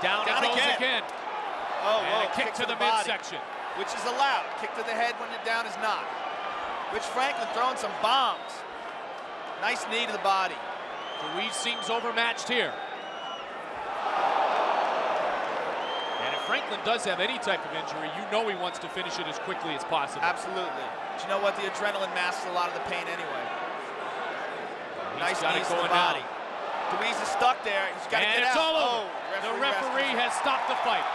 Down it goes again. Oh, And whoa, a kick to the body, midsection. which is allowed. Kick to the head when you're down is not. Rich Franklin throwing some bombs. Nice knee to the body. DeWeese seems overmatched here. And if Franklin does have any type of injury, you know he wants to finish it as quickly as possible. Absolutely. But you know what? The adrenaline masks a lot of the pain anyway. Nice knees to the body. DeWeese is stuck there. He's got to get out. And it's all over. Oh, The referee has stopped the fight.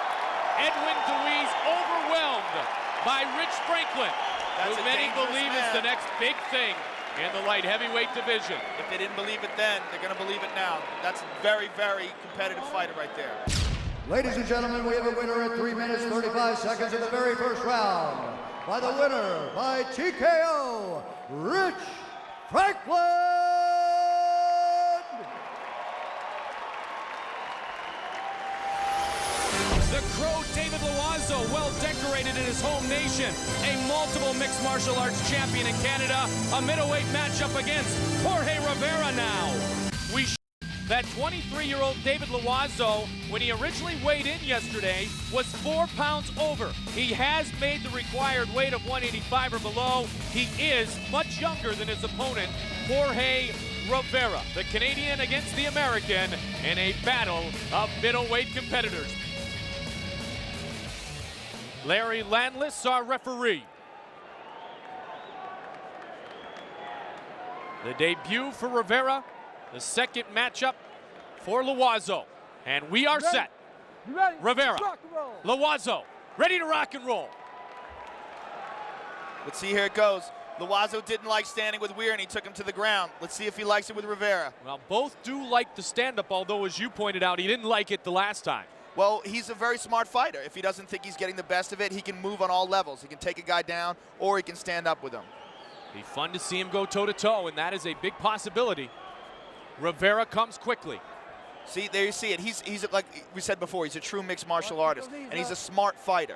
Edwin DeWeese overwhelmed by Rich Franklin, That's who a many dangerous believe is man. the next big thing in the light heavyweight division. If they didn't believe it then, they're going to believe it now. That's a very, very competitive fighter right there. Ladies and gentlemen, we have a winner at 3 minutes 35 seconds of the very first round. By the winner, by TKO, Rich Franklin. The Crow David Loiseau, well decorated in his home nation, a multiple mixed martial arts champion in Canada, a middleweight matchup against Jorge Rivera now. That 23-year-old David Loiseau, when he originally weighed in yesterday, was 4 pounds over. He has made the required weight of 185 or below. He is much younger than his opponent, Jorge Rivera, the Canadian against the American, in a battle of middleweight competitors. Larry Landless, our referee. The debut for Rivera, the second matchup for Loiseau. And we are set. Rivera, Loiseau, ready to rock and roll. Let's see, here it goes. Loiseau didn't like standing with Weir, and he took him to the ground. Let's see if he likes it with Rivera. Well, both do like the stand-up, although, as you pointed out, he didn't like it the last time. Well, he's a very smart fighter. If he doesn't think he's getting the best of it, he can move on all levels. He can take a guy down, or he can stand up with him. Be fun to see him go toe-to-toe, and that is a big possibility. Rivera comes quickly. See, there you see it. He's like we said before, he's a true mixed martial artist, and he's a smart fighter.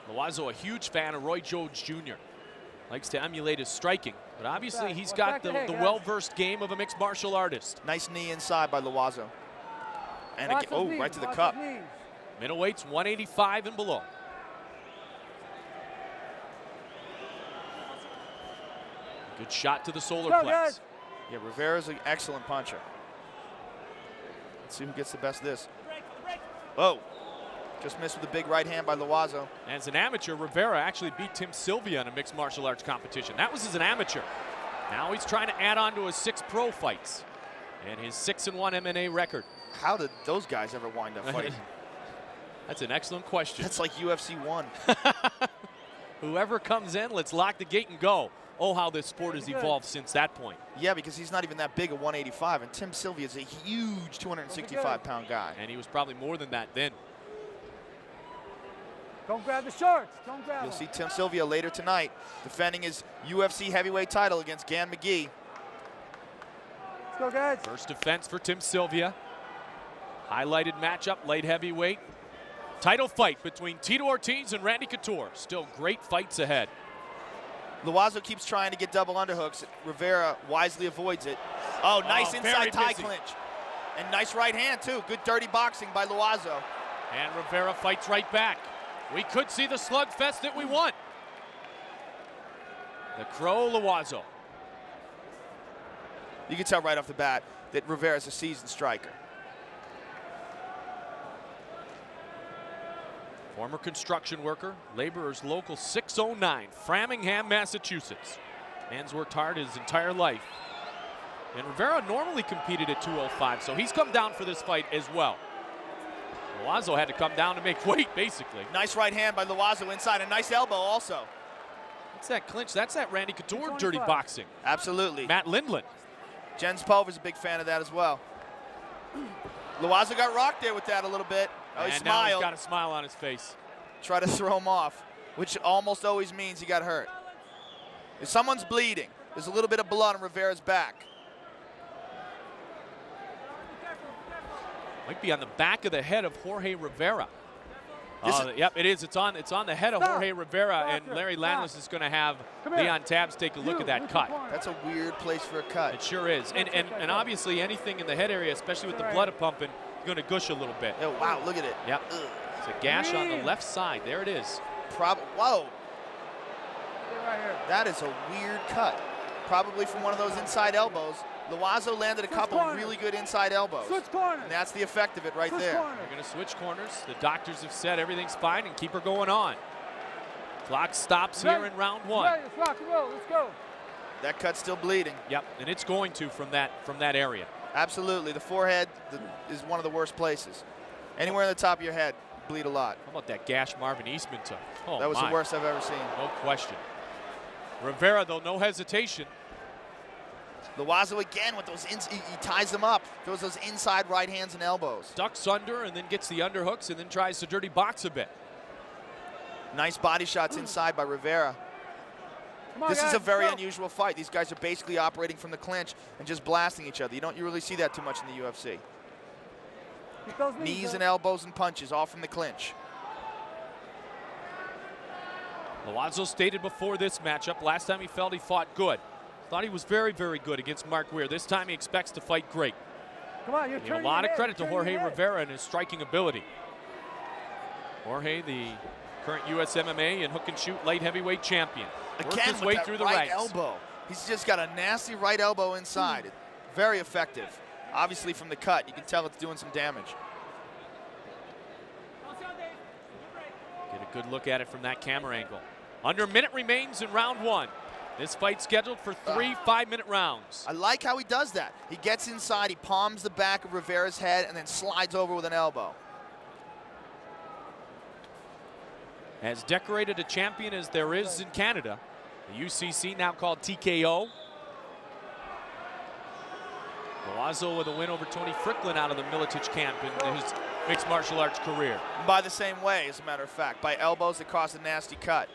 Loiseau, a huge fan of Roy Jones Jr. Likes to emulate his striking, but obviously he's got the well-versed game of a mixed martial artist. Nice knee inside by Loiseau. And again, oh, right to the cup. Middleweights 185 and below. Good shot to the solar plex. Yeah, Rivera's an excellent puncher. Let's see who gets the best of this. Oh, just missed with a big right hand by Loiseau. As an amateur, Rivera actually beat Tim Sylvia in a mixed martial arts competition. That was as an amateur. Now he's trying to add on to his 6 pro fights and his 6-1 MMA record. How did those guys ever wind up fighting? That's an excellent question. That's like UFC 1. Whoever comes in, let's lock the gate and go. Oh, how this sport has evolved since that point. Yeah, because he's not even that big at 185, and Tim Sylvia is a huge 265-pound guy. And he was probably more than that then. Don't grab the shorts. Don't grab You'll them. see Tim Sylvia later tonight defending his UFC heavyweight title against Gan McGee. Let's go, guys. First defense for Tim Sylvia. Highlighted matchup, light heavyweight. Title fight between Tito Ortiz and Randy Couture. Still great fights ahead. Loiseau keeps trying to get double underhooks. Rivera wisely avoids it. Oh, nice inside tie clinch. And nice right hand, too. Good dirty boxing by Loiseau. And Rivera fights right back. We could see the slugfest that we want. The Crow Loiseau. You can tell right off the bat that Rivera's a seasoned striker. Former construction worker, Laborers Local 609, Framingham, Massachusetts. Man's worked hard his entire life. And Rivera normally competed at 205, so he's come down for this fight as well. Loiseau had to come down to make weight, basically. Nice right hand by Loiseau inside, a nice elbow also. What's that clinch? That's that Randy Couture dirty boxing. Absolutely. Matt Lindland. Jens Pulver's a big fan of that as well. Loiseau got rocked there with that a little bit. Oh, he and smiled. now he's got a smile on his face. Try to throw him off, which almost always means he got hurt. If someone's bleeding, there's a little bit of blood on Rivera's back. Might be on the back of the head of Jorge Rivera. Yep, it is. It's on the head of Jorge Rivera, and Larry Landless is going to have Leon Tabbs take a look at that cut. That's a weird place for a cut. It sure is. And obviously anything in the head area, especially with the blood pumping, going to gush a little bit. Oh, wow, look at it. Yep. Ugh. It's a gash on the left side. There it is. Whoa. That is a weird cut. Probably from one of those inside elbows. Loiseau landed a couple really good inside elbows. Switch corners. And that's the effect of it right there. They're going to switch corners. The doctors have said everything's fine and keep her going on. Clock stops here in round 1. Let's rock and roll. Let's go. That cut's still bleeding. Yep, and it's going to from that area. Absolutely. The forehead is one of the worst places. Anywhere on the top of your head, bleed a lot. How about that gash Marvin Eastman took? Oh, that was the worst I've ever seen. No question. Rivera, though, no hesitation. Loiseau again with those, he ties them up. Throws those inside right hands and elbows. Ducks under and then gets the underhooks and then tries to dirty box a bit. Nice body shots inside by Rivera. Come on, This is guys, a very go. unusual fight. These guys are basically operating from the clinch and just blasting each other. You don't really see that too much in the UFC. Keep those Knees up. and elbows and punches, all from the clinch. Loazo stated before this matchup, last time he felt he fought good. Thought he was very, very good against Mark Weir. This time he expects to fight great. Come on, you're Give a turning lot your of head, credit to turn Jorge your head. Rivera and his striking ability. Jorge, the current US MMA and hook and shoot light heavyweight champion. Worked Again, his with way that through the right ranks. elbow. He's just got a nasty right elbow inside. Very effective. Obviously from the cut, you can tell it's doing some damage. Get a good look at it from that camera angle. Under a minute remains in round one. This fight scheduled for 3 5-minute rounds. I like how he does that. He gets inside, he palms the back of Rivera's head, and then slides over with an elbow. As decorated a champion as there is in Canada, the UCC, now called TKO. Loazo with a win over Tony Fricklin out of the Militich camp in his mixed martial arts career. By the same way, as a matter of fact, by elbows that caused a nasty cut.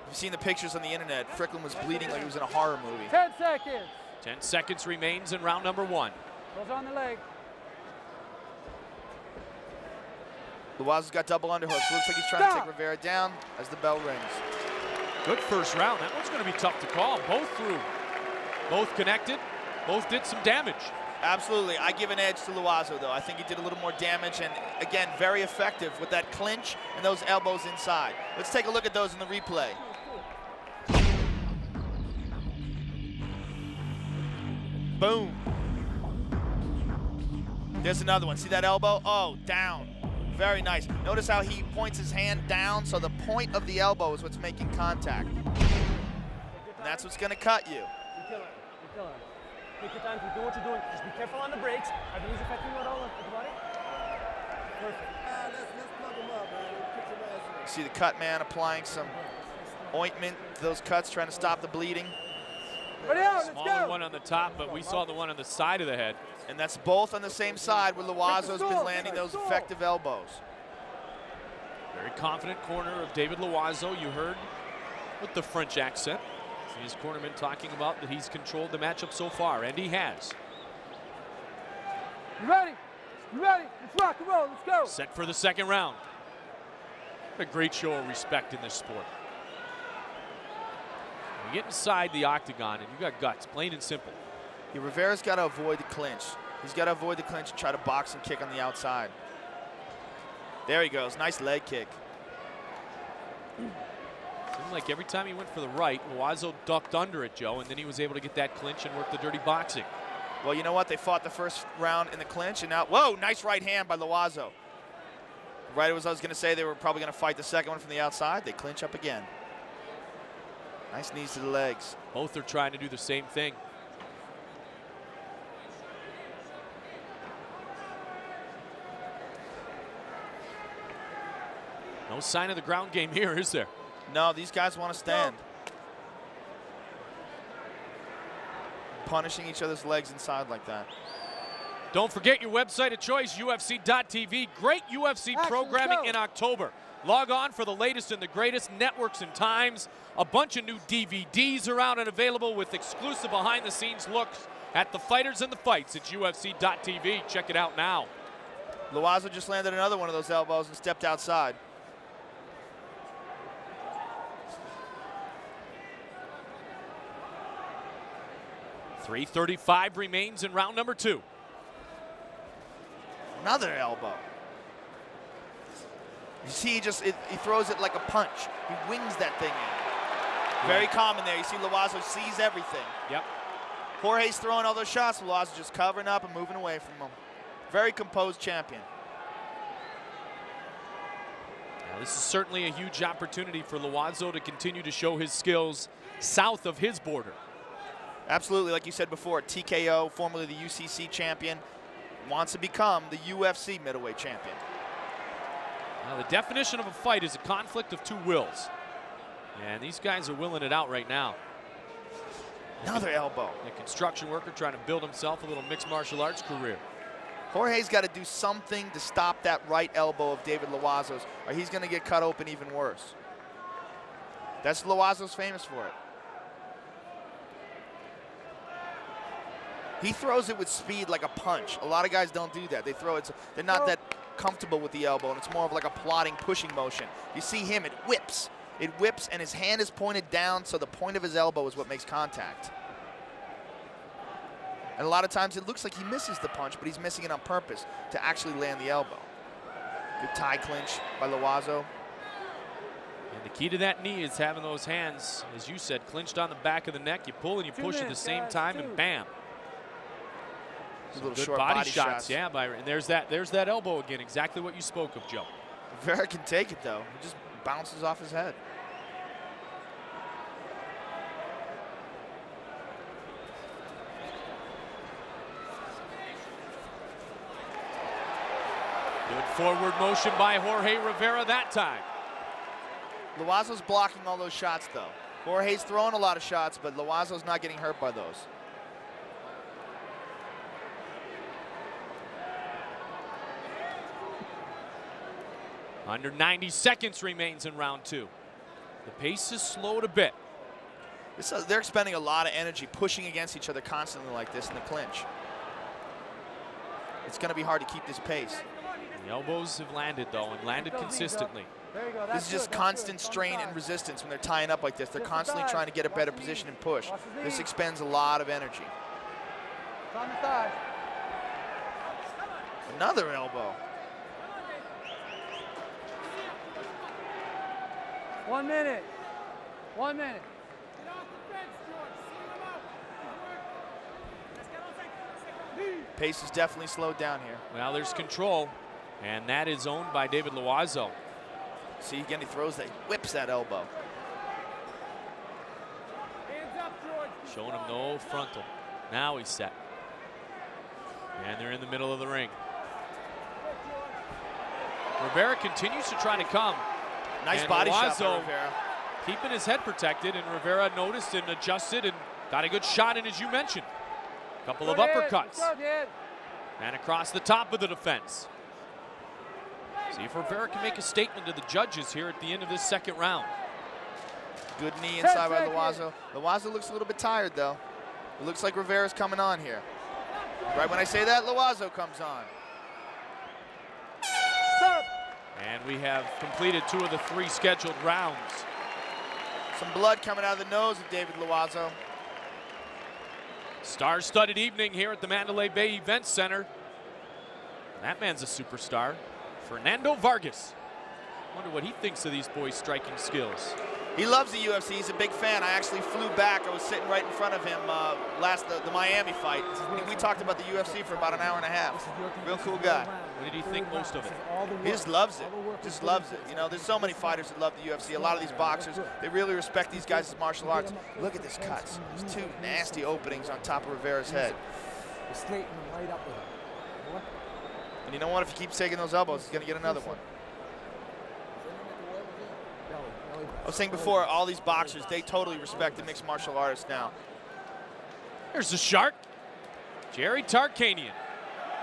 You've seen the pictures on the internet. Fricklin was bleeding like he was in a horror movie. 10 seconds. 10 seconds remains in round number one. Goes on the leg. Loazo's got double underhooks. Looks like he's trying to take Rivera down as the bell rings. Good first round. That one's going to be tough to call. Both through. Both connected. Both did some damage. Absolutely. I give an edge to Loazo, though. I think he did a little more damage and, again, very effective with that clinch and those elbows inside. Let's take a look at those in the replay. Boom. There's another one. See that elbow? Oh, down. Very nice. Notice how he points his hand down, so the point of the elbow is what's making contact. And that's what's going to cut you. You kill her. You kill her. Take your time to do what you're doing. Just be careful on the brakes. Are these affecting you at all with the body? Perfect. Let's plug them up, man. Kick your ass in. See the cut man applying some ointment to those cuts, trying to stop the bleeding. Ready out, let's Smaller go. one on the top, but we saw the one on the side of the head. And that's both on the same side where Loazo's been landing those effective elbows. Very confident corner of David Loazo. You heard with the French accent. See his cornerman talking about that he's controlled the matchup so far, and he has. You ready? You ready? Let's rock and roll. Let's go. Set for the second round. A great show of respect in this sport. You get inside the octagon and you got guts, plain and simple. Yeah, Rivera's got to avoid the clinch. He's got to avoid the clinch and try to box and kick on the outside. There he goes. Nice leg kick. Seemed like every time he went for the right, Loazo ducked under it, Joe, and then he was able to get that clinch and work the dirty boxing. Well, you know what? They fought the first round in the clinch, and now, whoa, nice right hand by Loazo. Right as I was going to say, they were probably going to fight the second one from the outside. They clinch up again. Nice knees to the legs. Both are trying to do the same thing. No sign of the ground game here, is there? No, these guys want to stand. Punishing each other's legs inside like that. Don't forget your website of choice, UFC.tv. Great UFC programming in October. Log on for the latest and the greatest networks and times. A bunch of new DVDs are out and available with exclusive behind-the-scenes looks at the fighters and the fights at UFC.tv. Check it out now. Loazo just landed another one of those elbows and stepped outside. .335 remains in round number two. Another elbow. You see, he throws it like a punch. He wings that thing in. Very common there. You see Loazo sees everything. Yep. Jorge's throwing all those shots. Loazo just covering up and moving away from him. Very composed champion. Now, this is certainly a huge opportunity for Loazo to continue to show his skills south of his border. Absolutely, like you said before, TKO, formerly the UCC champion, wants to become the UFC middleweight champion. Now, the definition of a fight is a conflict of two wills. And these guys are willing it out right now. Another elbow. A construction worker trying to build himself a little mixed martial arts career. Jorge's got to do something to stop that right elbow of David Loazo's, or he's going to get cut open even worse. That's Loazo's famous for it. He throws it with speed like a punch. A lot of guys don't do that. They throw it, they're not that comfortable with the elbow, and it's more of like a plodding, pushing motion. You see him, it whips. It whips, and his hand is pointed down, so the point of his elbow is what makes contact. And a lot of times it looks like he misses the punch, but he's missing it on purpose to actually land the elbow. Good tie clinch by Loiseau. And the key to that knee is having those hands, as you said, clinched on the back of the neck. You pull and you push at the same time, and bam. Little Good short body shots. Yeah, Byron. And there's that elbow again, exactly what you spoke of, Joe. Rivera can take it, though. He just bounces off his head. Good forward motion by Jorge Rivera that time. Loiseau's blocking all those shots, though. Jorge's throwing a lot of shots, but Loiseau's not getting hurt by those. Under 90 seconds remains in round 2. The pace is slowed a bit. They're expending a lot of energy pushing against each other constantly like this in the clinch. It's going to be hard to keep this pace. The elbows have landed, though, and landed consistently. This is just constant strain and resistance when they're tying up like this. They're constantly trying to get a better position and push. This expends a lot of energy. Another elbow. 1 minute. 1 minute. Pace is definitely slowed down here. Well, there's control, and that is owned by David Loiseau. See, again, he throws that, whips that elbow. Showing him no frontal. Now he's set. And they're in the middle of the ring. Rivera continues to try to come. Nice and body shot by Loiseau Rivera. keeping his head protected, and Rivera noticed and adjusted and got a good shot in, as you mentioned. A couple of uppercuts. And across the top of the defense. See if Rivera can make a statement to the judges here at the end of this second round. Good knee inside by Loiseau. Loiseau looks a little bit tired, though. It looks like Rivera's coming on here. Right when I say that, Loiseau comes on. And we have completed 2 of the 3 scheduled rounds. Some blood coming out of the nose of David Loiseau. Star-studded evening here at the Mandalay Bay Event Center. That man's a superstar. Fernando Vargas. Wonder what he thinks of these boys' striking skills. He loves the UFC. He's a big fan. I actually flew back. I was sitting right in front of him the Miami fight. We talked about the UFC for about an hour and a half. Real cool guy. What did he think most of it? He just loves it. Just loves it. You know, there's so many fighters that love the UFC. A lot of these boxers, they really respect these guys as martial arts. Look at this cuts. There's 2 nasty openings on top of Rivera's head. And you know what? If he keeps taking those elbows, he's going to get another one. I was saying before, all these boxers, they totally respect the mixed martial artists now. There's the shark, Jerry Tarkanian,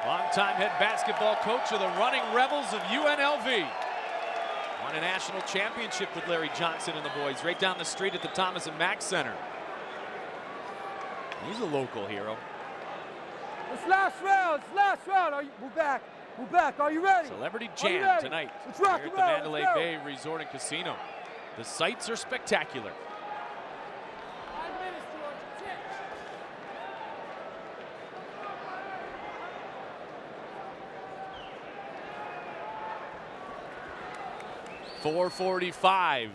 longtime head basketball coach of the Running Rebels of UNLV. Won a national championship with Larry Johnson and the boys right down the street at the Thomas and Mack Center. He's a local hero. It's last round. It's last round. We're back. We're back. Are you ready? Celebrity Jam tonight here at the Mandalay Bay Resort and Casino. The sights are spectacular. 5 minutes, George. .445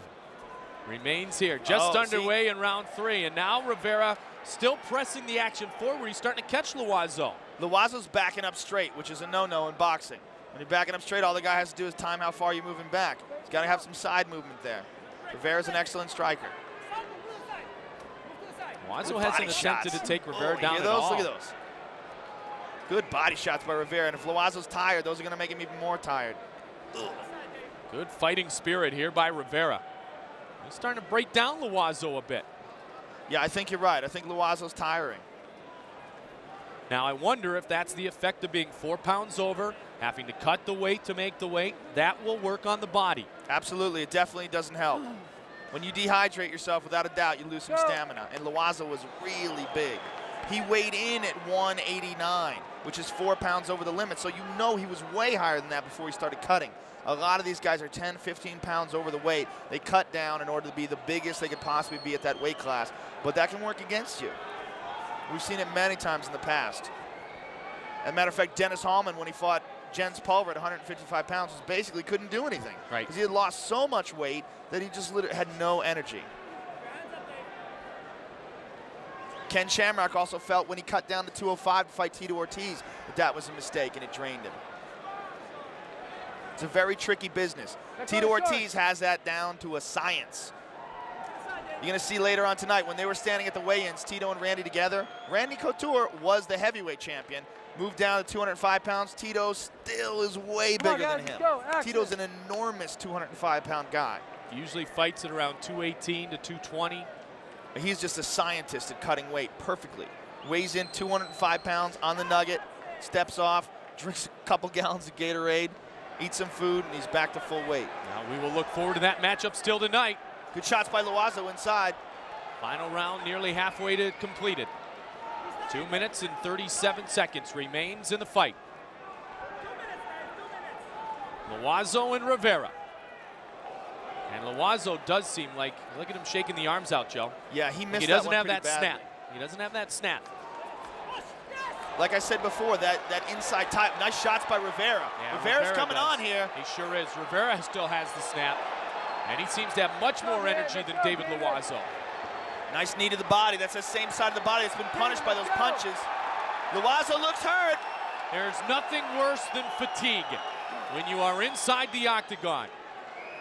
remains here. Just underway in round 3. And now Rivera still pressing the action forward. He's starting to catch Loiseau. Loiseau's backing up straight, which is a no-no in boxing. When you're backing up straight, all the guy has to do is time how far you're moving back. He's got to have some side movement there. Rivera's an excellent striker. Loiseau hasn't attempted to take Rivera down at all. Look at those. Good body shots by Rivera. And if Loiseau's tired, those are going to make him even more tired. Ugh. Good fighting spirit here by Rivera. He's starting to break down Loiseau a bit. Yeah, I think you're right. I think Loiseau's tiring. Now, I wonder if that's the effect of being 4 pounds over, having to cut the weight to make the weight. That will work on the body. Absolutely. It definitely doesn't help. When you dehydrate yourself, without a doubt, you lose some stamina. And Loiseau was really big. He weighed in at 189, which is 4 pounds over the limit. So you know he was way higher than that before he started cutting. A lot of these guys are 10, 15 pounds over the weight. They cut down in order to be the biggest they could possibly be at that weight class. But that can work against you. We've seen it many times in the past. As a matter of fact, Dennis Hallman, when he fought Jens Pulver at 155 pounds, was basically couldn't do anything. Right. Because he had lost so much weight that he just literally had no energy. Ken Shamrock also felt when he cut down to 205 to fight Tito Ortiz that was a mistake and it drained him. It's a very tricky business. Tito Ortiz has that down to a science. You're gonna see later on tonight when they were standing at the weigh-ins, Tito and Randy together. Randy Couture was the heavyweight champion, moved down to 205 pounds. Tito still is way bigger than him. Tito's an enormous 205-pound guy. He usually fights at around 218 to 220. He's just a scientist at cutting weight perfectly. Weighs in 205 pounds on the nugget, steps off, drinks a couple gallons of Gatorade, eats some food, and he's back to full weight. Now we will look forward to that matchup still tonight. Good shots by Loazo inside. Final round nearly halfway to completed. 2 minutes and 37 seconds remains in the fight. Loazo and Rivera. And Loazo does seem like, look at him shaking the arms out, Joe. Yeah, he missed He that doesn't one have pretty that badly. snap. He doesn't have that snap. Like I said before, that inside type, nice shots by Rivera. Yeah, Rivera's Rivera coming does. on here. He sure is. Rivera still has the snap. And he seems to have much more energy than David Loazo. Nice knee to the body. That's the same side of the body that's been punished by those punches. Loazo looks hurt. There's nothing worse than fatigue when you are inside the octagon.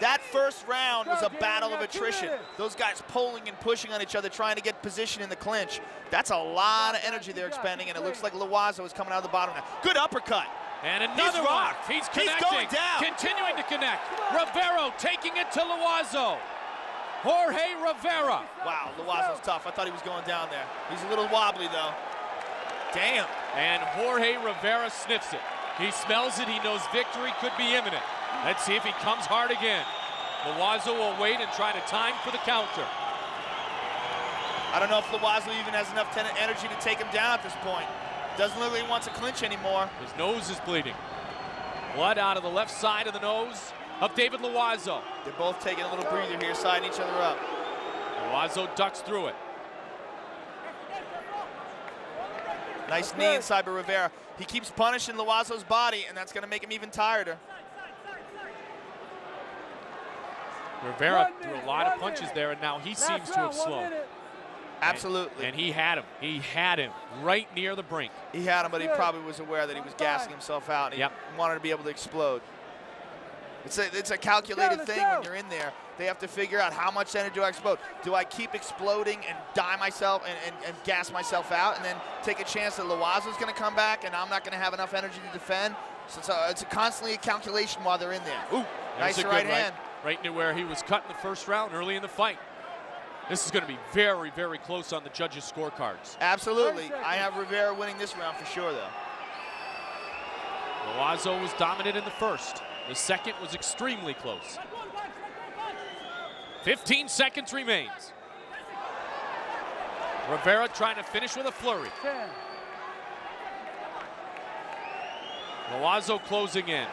That first round was a battle of attrition. Those guys pulling and pushing on each other, trying to get position in the clinch. That's a lot of energy they're expending, and it looks like Loazo is coming out of the bottom now. Good uppercut. And another one. rocked. He's He's connecting. going down. Continuing to connect. Rivera taking it to Loazo. Jorge Rivera. Wow, Loazo's tough. I thought he was going down there. He's a little wobbly, though. Damn. And Jorge Rivera sniffs it. He smells it. He knows victory could be imminent. Let's see if he comes hard again. Loazo will wait and try to time for the counter. I don't know if Loazo even has enough energy to take him down at this point. Doesn't look like he wants to clinch anymore. His nose is bleeding. Blood out of the left side of the nose of David Loazo. They're both taking a little breather here, siding each other up. Loazo ducks through it. Nice knee inside by Rivera. He keeps punishing Loazo's body, and that's going to make him even tireder. Rivera threw a lot of punches there, and now he seems to have slowed. Absolutely. And he had him. He had him right near the brink. He had him, but he probably was aware that he was gassing himself out, and he wanted to be able to explode. It's a calculated thing when you're in there. They have to figure out how much energy do I explode. Do I keep exploding and die myself and gas myself out and then take a chance that Loazo's going to come back and I'm not going to have enough energy to defend? So it's constantly a calculation while they're in there. Ooh, nice right hand. Right into where he was cut in the first round early in the fight. This is going to be very, very close on the judges' scorecards. Absolutely. I have Rivera winning this round for sure, though. Loazo was dominant in the first. The second was extremely close. 15 seconds remains. Rivera trying to finish with a flurry. Loazo closing in.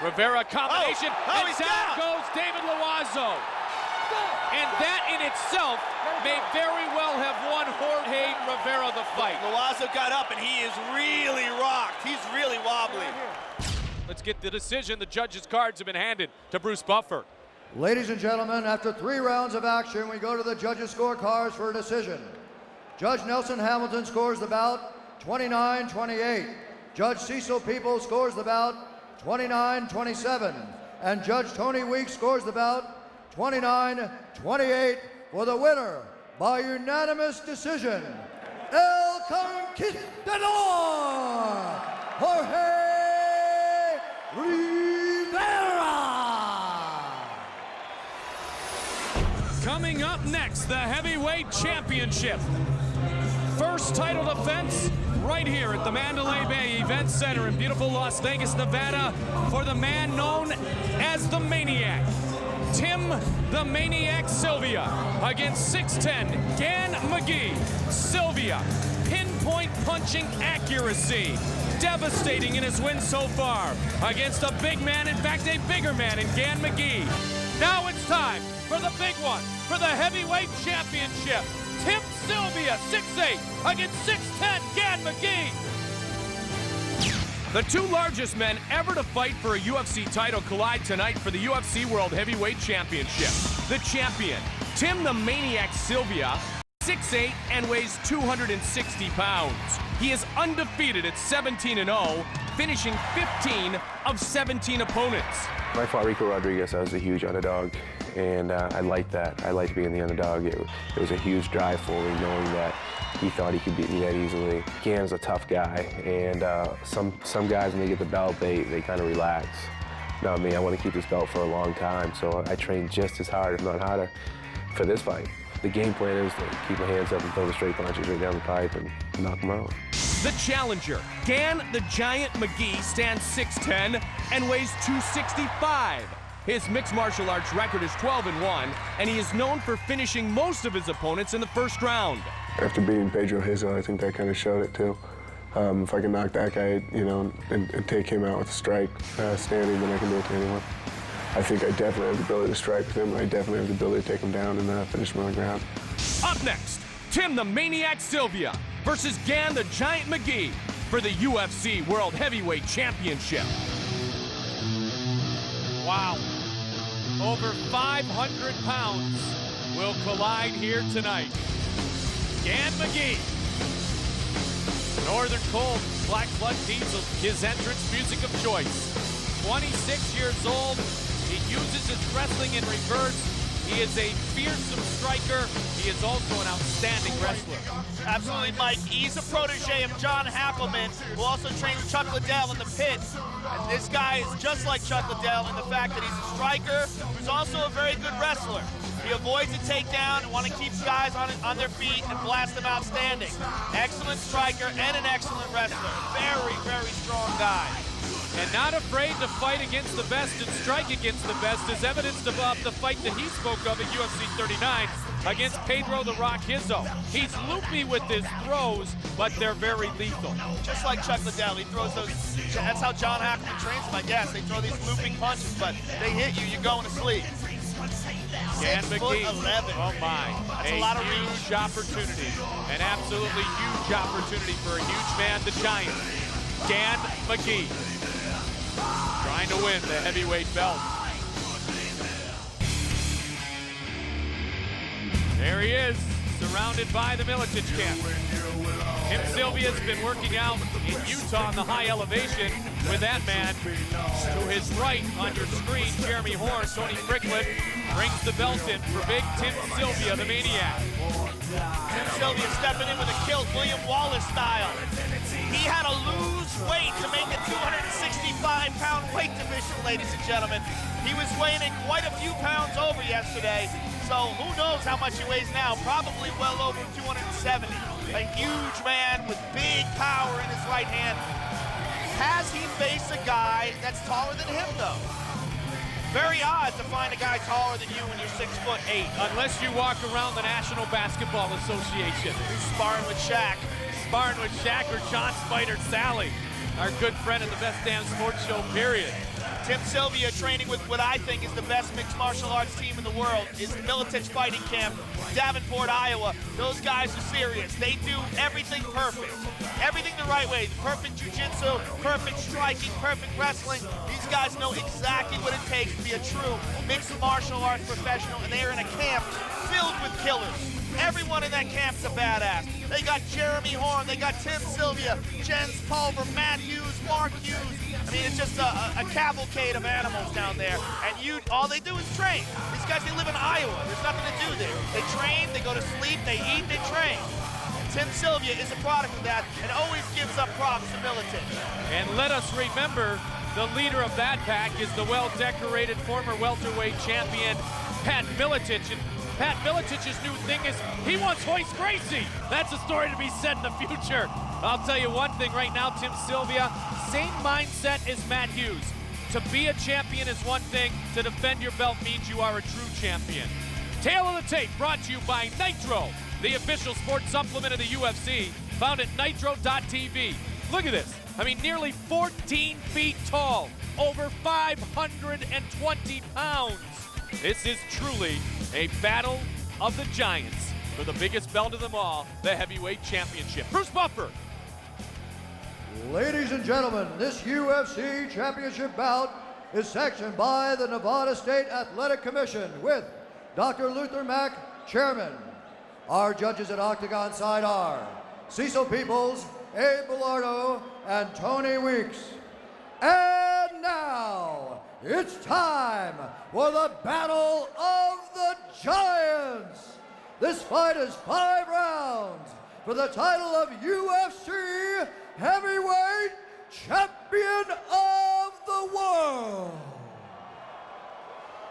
Rivera combination, and down goes David Loazo. And that in itself may very well have won Jorge Rivera the fight. Loazo got up and he is really rocked. He's really wobbly. Let's get the decision. The judges' cards have been handed to Bruce Buffer. Ladies and gentlemen, after 3 rounds of action, we go to the judges' scorecards for a decision. Judge Nelson Hamilton scores the bout 29-28. Judge Cecil Peoples scores the bout 29-27. And Judge Tony Weeks scores the bout 29-28 for the winner by unanimous decision, El Conquistador, Jorge Rivera. Coming up next, the heavyweight championship. First title defense right here at the Mandalay Bay Event Center in beautiful Las Vegas, Nevada, for the man known as the Maniac. Tim the Maniac Sylvia against 6'10" Gan McGee. Sylvia pinpoint punching accuracy. Devastating in his win so far against a big man, in fact, a bigger man in Gan McGee. Now it's time for the big one, for the heavyweight championship. Tim Sylvia, 6'8", against 6'10", Gan McGee. The two largest men ever to fight for a UFC title collide tonight for the UFC World Heavyweight Championship. The champion, Tim the Maniac Sylvia, 6'8" and weighs 260 pounds. He is undefeated at 17-0, finishing 15 of 17 opponents. When I fought Rico Rodriguez, I was a huge underdog, and I liked that. I liked being the underdog. It was a huge drive for me, knowing that he thought he could beat me that easily. Gan's a tough guy, and some guys, when they get the belt, they kind of relax. Not me, I want to keep this belt for a long time, so I trained just as hard, if not harder, for this fight. The game plan is to keep my hands up and throw the straight punches right down the pipe and knock them out. The challenger, Gan the Giant McGee, stands 6'10" and weighs 265. His mixed martial arts record is 12-1, and he is known for finishing most of his opponents in the first round. After beating Pedro Hizo, I think that kind of showed it too. If I can knock that guy, you know, and take him out with a strike standing, then I can do it to anyone. I think I definitely have the ability to strike with him. I definitely have the ability to take him down and finish him on the ground. Up next, Tim the Maniac Sylvia versus Gan the Giant McGee for the UFC World Heavyweight Championship. Wow. Over 500 pounds will collide here tonight. Gan McGee. Northern Cold, Black Flood Diesel, his entrance music of choice. 26 years old. He uses his wrestling in reverse. He is a fearsome striker. He is also an outstanding wrestler. Absolutely, Mike. He's a protege of John Hackleman, who also trains Chuck Liddell in the pit. And this guy is just like Chuck Liddell in the fact that he's a striker who's also a very good wrestler. He avoids a takedown and wants to keep guys on their feet and blast them outstanding. Excellent striker and an excellent wrestler. Very, very strong guy. And not afraid to fight against the best and strike against the best, is evidenced above the fight that he spoke of at UFC 39 against Pedro the Rock Hizo. He's loopy with his throws, but they're very lethal. Just like Chuck Liddell, he throws those, that's how John Hackleman trains them, I guess. They throw these looping punches, but they hit you, you're going to sleep. Gan 6'11". Oh my, That's a lot of huge opportunity. An absolutely huge opportunity for a huge man, the Giant. Gan McGee. Trying to win the heavyweight belt. There he is, surrounded by the Miletich camp. Tim Sylvia's been working out in Utah on the high elevation with that man. To his right on your screen, Jeremy Horn, Tony Fricklett brings the belt in for big Tim Sylvia, the Maniac. Tim Sylvia stepping in with a kilt, William Wallace style. He had to lose weight to make the 265-pound weight division, ladies and gentlemen. He was weighing in quite a few pounds over yesterday, so who knows how much he weighs now? Probably well over 270. A huge man with big power in his right hand. Has he faced a guy that's taller than him, though? Very odd to find a guy taller than you when you're 6'8". Unless you walk around the National Basketball Association. Who's sparring with Shaq. Sparring with Shaq or John Spider Sally, our good friend at the Best Damn Sports Show, period. Tim Sylvia training with what I think is the best mixed martial arts team in the world is the Miletich Fighting Camp, Davenport, Iowa. Those guys are serious. They do everything perfect. Everything the right way. Perfect jiu-jitsu, perfect striking, perfect wrestling. These guys know exactly what it takes to be a true mixed martial arts professional, and they are in a camp filled with killers. Everyone in that camp's a badass. They got Jeremy Horn, they got Tim Sylvia, Jens Pulver, Matt Hughes, Mark Hughes. I mean, it's just a cavalcade of animals down there. And all they do is train. These guys, they live in Iowa. There's nothing to do there. They train, they go to sleep, they eat, they train. Tim Sylvia is a product of that and always gives up props to Miletich. And let us remember, the leader of that pack is the well-decorated former welterweight champion, Pat Miletich. And Pat Miletich's new thing is he wants Royce Gracie. That's a story to be said in the future. I'll tell you one thing right now, Tim Sylvia, same mindset as Matt Hughes. To be a champion is one thing, to defend your belt means you are a true champion. Tail of the tape brought to you by Nitro, the official sports supplement of the UFC. found at nitro.tv. Look at this. I mean, nearly 14 feet tall, over 520 pounds. This is truly a battle of the giants for the biggest belt of them all, the heavyweight championship. Bruce Buffer. Ladies and gentlemen, this UFC championship bout is sanctioned by the Nevada State Athletic Commission with Dr. Luther Mack, chairman. Our judges at Octagon side are Cecil Peoples, Abe Bellardo, and Tony Weeks. And now, it's time for the Battle of the Giants. This fight is 5 rounds for the title of UFC Heavyweight Champion of the World.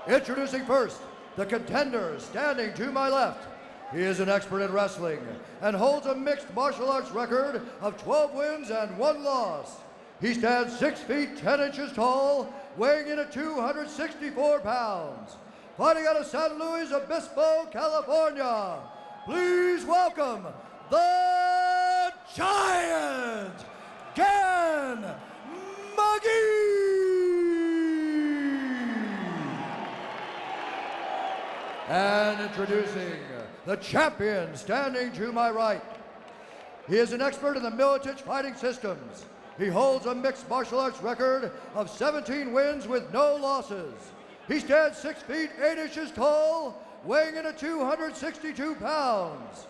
Introducing first, the contender standing to my left. He is an expert in wrestling and holds a mixed martial arts record of 12 wins and 1 loss. He stands 6 feet 10 inches tall, weighing in at 264 pounds. Fighting out of San Luis Obispo, California, please welcome the Giant, Gan McGee. And introducing the champion standing to my right. He is an expert in the Militich fighting systems. He holds a mixed martial arts record of 17 wins with no losses. He stands 6 feet 8 inches tall, weighing in at 262 pounds.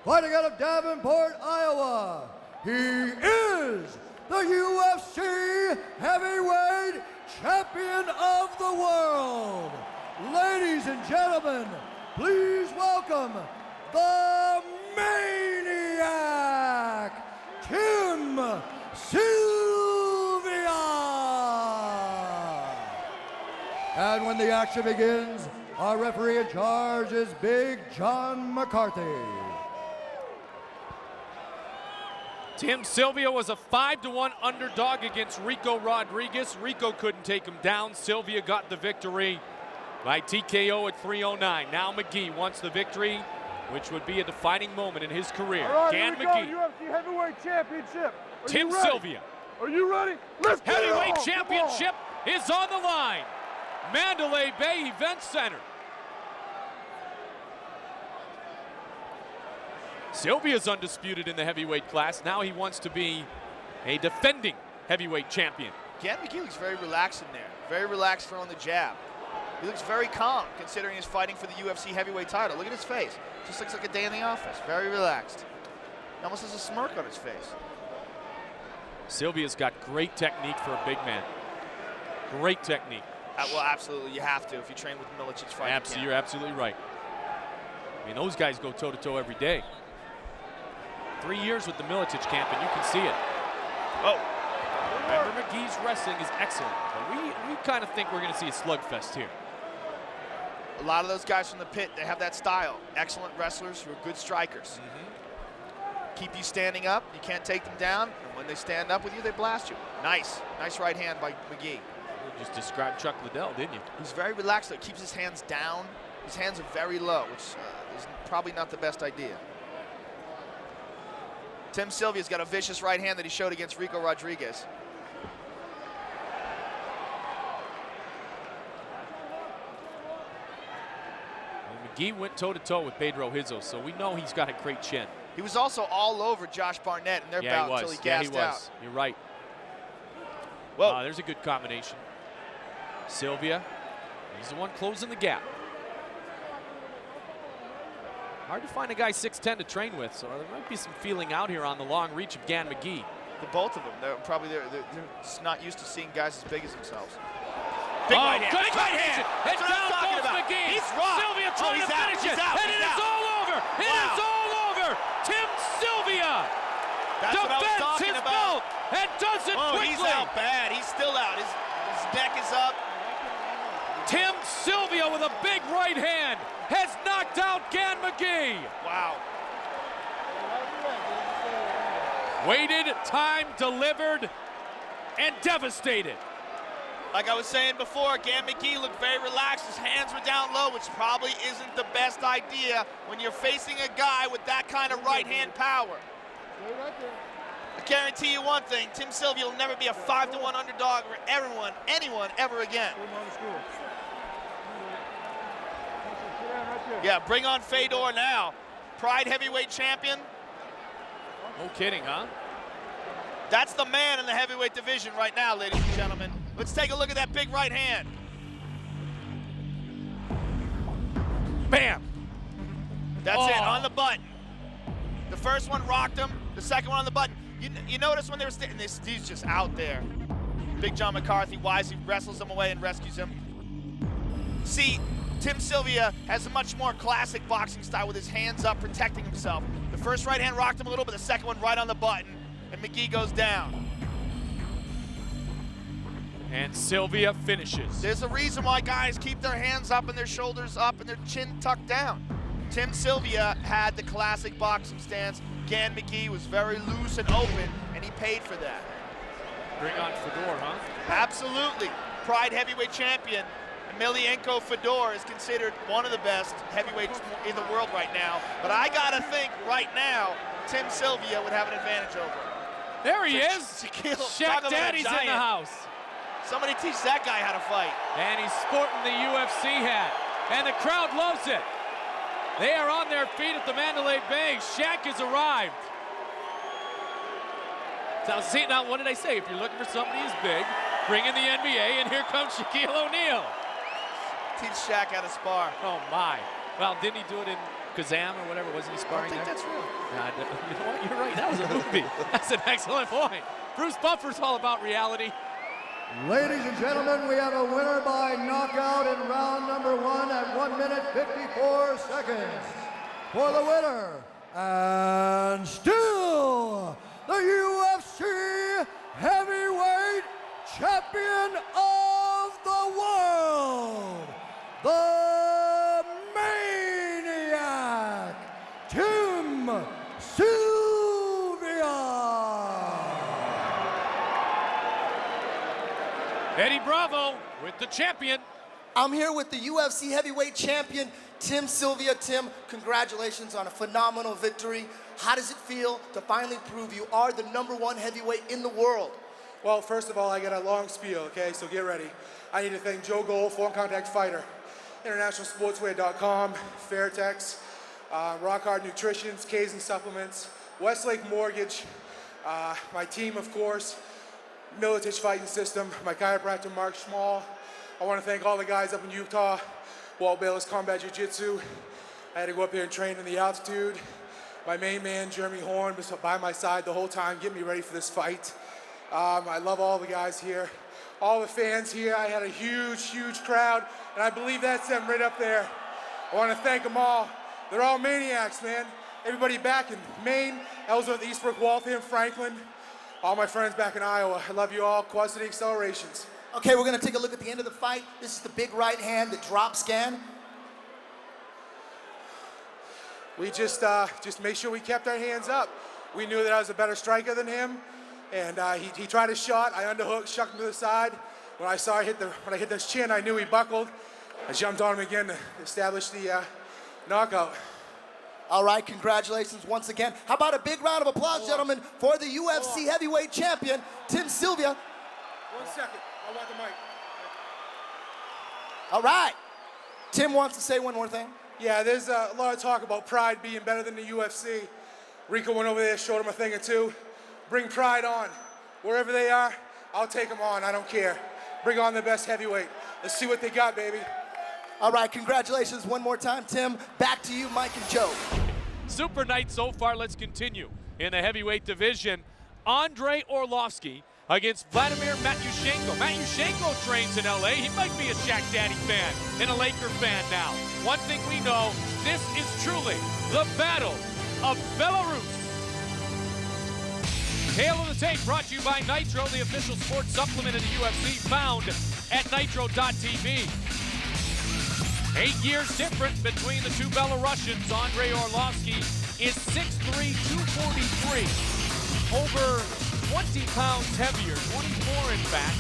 Fighting out of Davenport, Iowa, he is the UFC Heavyweight Champion of the World. Ladies and gentlemen, please welcome the Maniac, Tim Sylvia. And when the action begins, our referee in charge is Big John McCarthy. Tim Sylvia was a 5-1 underdog against Rico Rodriguez. Rico couldn't take him down. Sylvia got the victory by TKO at 309. Now McGee wants the victory, which would be a defining moment in his career. All right, Gan here we McGee. go. UFC Heavyweight Championship. Are Tim you ready? Sylvia. Are you ready? Let's get it Heavyweight on. Championship is on the line. Mandalay Bay Event Center. Sylvia's undisputed in the heavyweight class. Now he wants to be a defending heavyweight champion. Gan McGee looks very relaxed in there. Very relaxed throwing the jab. He looks very calm considering he's fighting for the UFC heavyweight title. Look at his face. Just looks like a day in the office. Very relaxed. He almost has a smirk on his face. Sylvia's got great technique for a big man. Great technique. Well, absolutely, you have to if you train with Milicic fighting camp. You're absolutely right. I mean, those guys go toe-to-toe every day. 3 years with the Milicic camp, and you can see it. Oh. Remember, McGee's wrestling is excellent, but we kind of think we're going to see a slugfest here. A lot of those guys from the pit, they have that style. Excellent wrestlers who are good strikers. Keep you standing up. You can't take them down. And when they stand up with you, they blast you. Nice. Nice right hand by McGee. You just described Chuck Liddell, didn't you? He's very relaxed. He keeps his hands down. His hands are very low, which is probably not the best idea. Tim Sylvia's got a vicious right hand that he showed against Rico Rodriguez. McGee went toe-to-toe with Pedro Hizzo, so we know he's got a great chin. He was also all over Josh Barnett in their bout until he gassed out. You're right. Whoa. There's a good combination. Sylvia, he's the one closing the gap. Hard to find a guy 6'10" to train with, so there might be some feeling out here on the long reach of Gan McGee. The both of them, they're just not used to seeing guys as big as themselves. Big right hand. Big right hand. That's what I'm talking about. McGee. He's rocked. Sylvia trying to finish it. And it is all over. It is all over. Tim Sylvia defends his belt and does it quickly. He's out bad. He's still out. His neck is up. Tim Sylvia with a big right hand has knocked out Gan McGee. Wow. Waited, time delivered, and devastated. Like I was saying before, Gan McGee looked very relaxed. His hands were down low, which probably isn't the best idea when you're facing a guy with that kind of right hand power. I guarantee you one thing, Tim Sylvia will never be a 5-to-1 underdog for anyone ever again. Yeah, bring on Fedor now. Pride heavyweight champion. No kidding, huh? That's the man in the heavyweight division right now, ladies and gentlemen. Let's take a look at that big right hand. Bam! That's it, on the button. The first one rocked him, the second one on the button. You notice when they were standing, he's just out there. Big John McCarthy wisely wrestles him away and rescues him. See, Tim Sylvia has a much more classic boxing style with his hands up, protecting himself. The first right hand rocked him a little, but the second one right on the button, and McGee goes down. And Sylvia finishes. There's a reason why guys keep their hands up and their shoulders up and their chin tucked down. Tim Sylvia had the classic boxing stance. Gan McGee was very loose and open, and he paid for that. Bring on Fedor, huh? Absolutely. Pride heavyweight champion Emelianenko Fedor is considered one of the best heavyweights in the world right now. But I gotta think right now, Tim Sylvia would have an advantage over him. There he is. Shaq Daddy's in the house. Somebody teach that guy how to fight. And he's sporting the UFC hat. And the crowd loves it. They are on their feet at the Mandalay Bay. Shaq has arrived. So see, now what did I say? If you're looking for somebody who's big, bring in the NBA, and here comes Shaquille O'Neal. Teach Shaq how to spar. Oh my. Well, didn't he do it in Kazam or whatever? Wasn't he sparring there? I think that's real. You know what? You're right. That was a movie. That's an excellent point. Bruce Buffer's all about reality. Ladies and gentlemen, we have a winner by knockout in round number 1 at 1 minute 54 seconds. For the winner, and still the UFC heavyweight champion of the world, the Maniac, Tim Sylvia. Eddie Bravo with the champion. I'm here with the UFC heavyweight champion, Tim Sylvia. Tim, congratulations on a phenomenal victory. How does it feel to finally prove you are the #1 heavyweight in the world? Well, first of all, I got a long spiel, okay, so get ready. I need to thank Joe Gold, Foreign Contact Fighter, InternationalSportswear.com, Fairtex, Rock Hard Nutrition, K's and Supplements, Westlake Mortgage, my team, of course, Militich Fighting System, my chiropractor, Mark Schmall. I want to thank all the guys up in Utah, Walt Bayless Combat Jiu-Jitsu. I had to go up here and train in the altitude. My main man, Jeremy Horn, was by my side the whole time, getting me ready for this fight. I love all the guys here. All the fans here, I had a huge, huge crowd, and I believe that's them right up there. I want to thank them all. They're all maniacs, man. Everybody back in Maine, Ellsworth, Eastbrook, Waltham, Franklin, all my friends back in Iowa. I love you all. Quad City Accelerations. Okay, we're gonna take a look at the end of the fight. This is the big right hand, the drop scan. We just made sure we kept our hands up. We knew that I was a better striker than him, and he tried a shot. I underhooked, shucked him to the side. When I saw when I hit his chin, I knew he buckled. I jumped on him again to establish the knockout. All right, congratulations once again. How about a big round of applause, gentlemen, for the UFC heavyweight champion, Tim Sylvia. 1 second, I want the mic. All right. Tim wants to say one more thing. Yeah, there's a lot of talk about Pride being better than the UFC. Rico went over there, showed him a thing or two. Bring Pride on. Wherever they are, I'll take them on, I don't care. Bring on the best heavyweight. Let's see what they got, baby. All right, congratulations one more time, Tim. Back to you, Mike and Joe. Super night so far. Let's continue in the heavyweight division. Andrei Arlovski against Vladimir Matyushenko. Matyushenko trains in LA. He might be a Shaq Daddy fan and a Laker fan now. One thing we know, this is truly the battle of Belarus. Hail of the Tape brought to you by Nitro, the official sports supplement of the UFC, found at nitro.tv. 8 years difference between the two Belarusians. Andrei Arlovski is 6'3", 243. Over 20 pounds heavier, 24 in fact,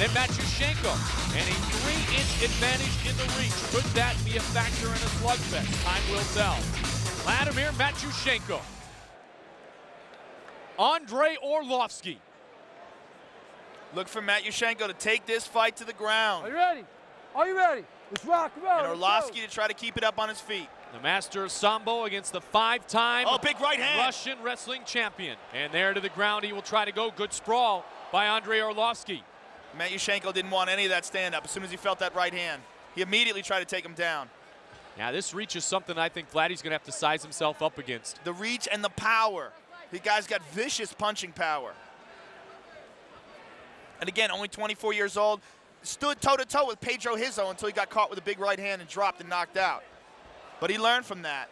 than Matyushenko. And a 3-inch advantage in the reach. Could that be a factor in a slugfest? Time will tell. Vladimir Matyushenko. Andrei Arlovski. Look for Matt Yushchenko to take this fight to the ground. Are you ready? Are you ready? Let's rock and roll. And Arlovski to try to keep it up on his feet. The master of Sambo against the 5-time big right hand. Russian wrestling champion. And there to the ground he will try to go. Good sprawl by Andrei Arlovski. Matt Yushchenko didn't want any of that stand-up as soon as he felt that right hand. He immediately tried to take him down. Now this reach is something I think Vladdy's going to have to size himself up against. The reach and the power. The guy's got vicious punching power. And again, only 24 years old. Stood toe-to-toe with Pedro Hizzo until he got caught with a big right hand and dropped and knocked out. But he learned from that.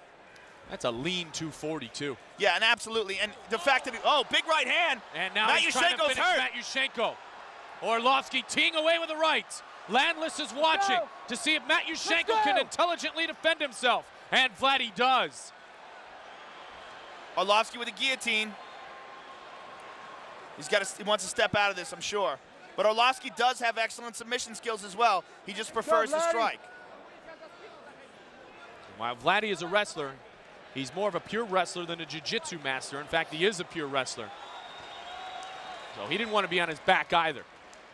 That's a lean 240 too. Yeah, and absolutely. And the fact that big right hand. And now Matt he's trying to finish hurt. Matt Yushchenko. Arlovski teeing away with the rights. Landless is watching to see if Matt Yushchenko can intelligently defend himself. And Vladdy does. Arlovski with a guillotine. He wants to step out of this, I'm sure. But Arlovski does have excellent submission skills as well. He just prefers to strike. While Vladdy is a wrestler, he's more of a pure wrestler than a jiu-jitsu master. In fact, he is a pure wrestler. So he didn't want to be on his back either.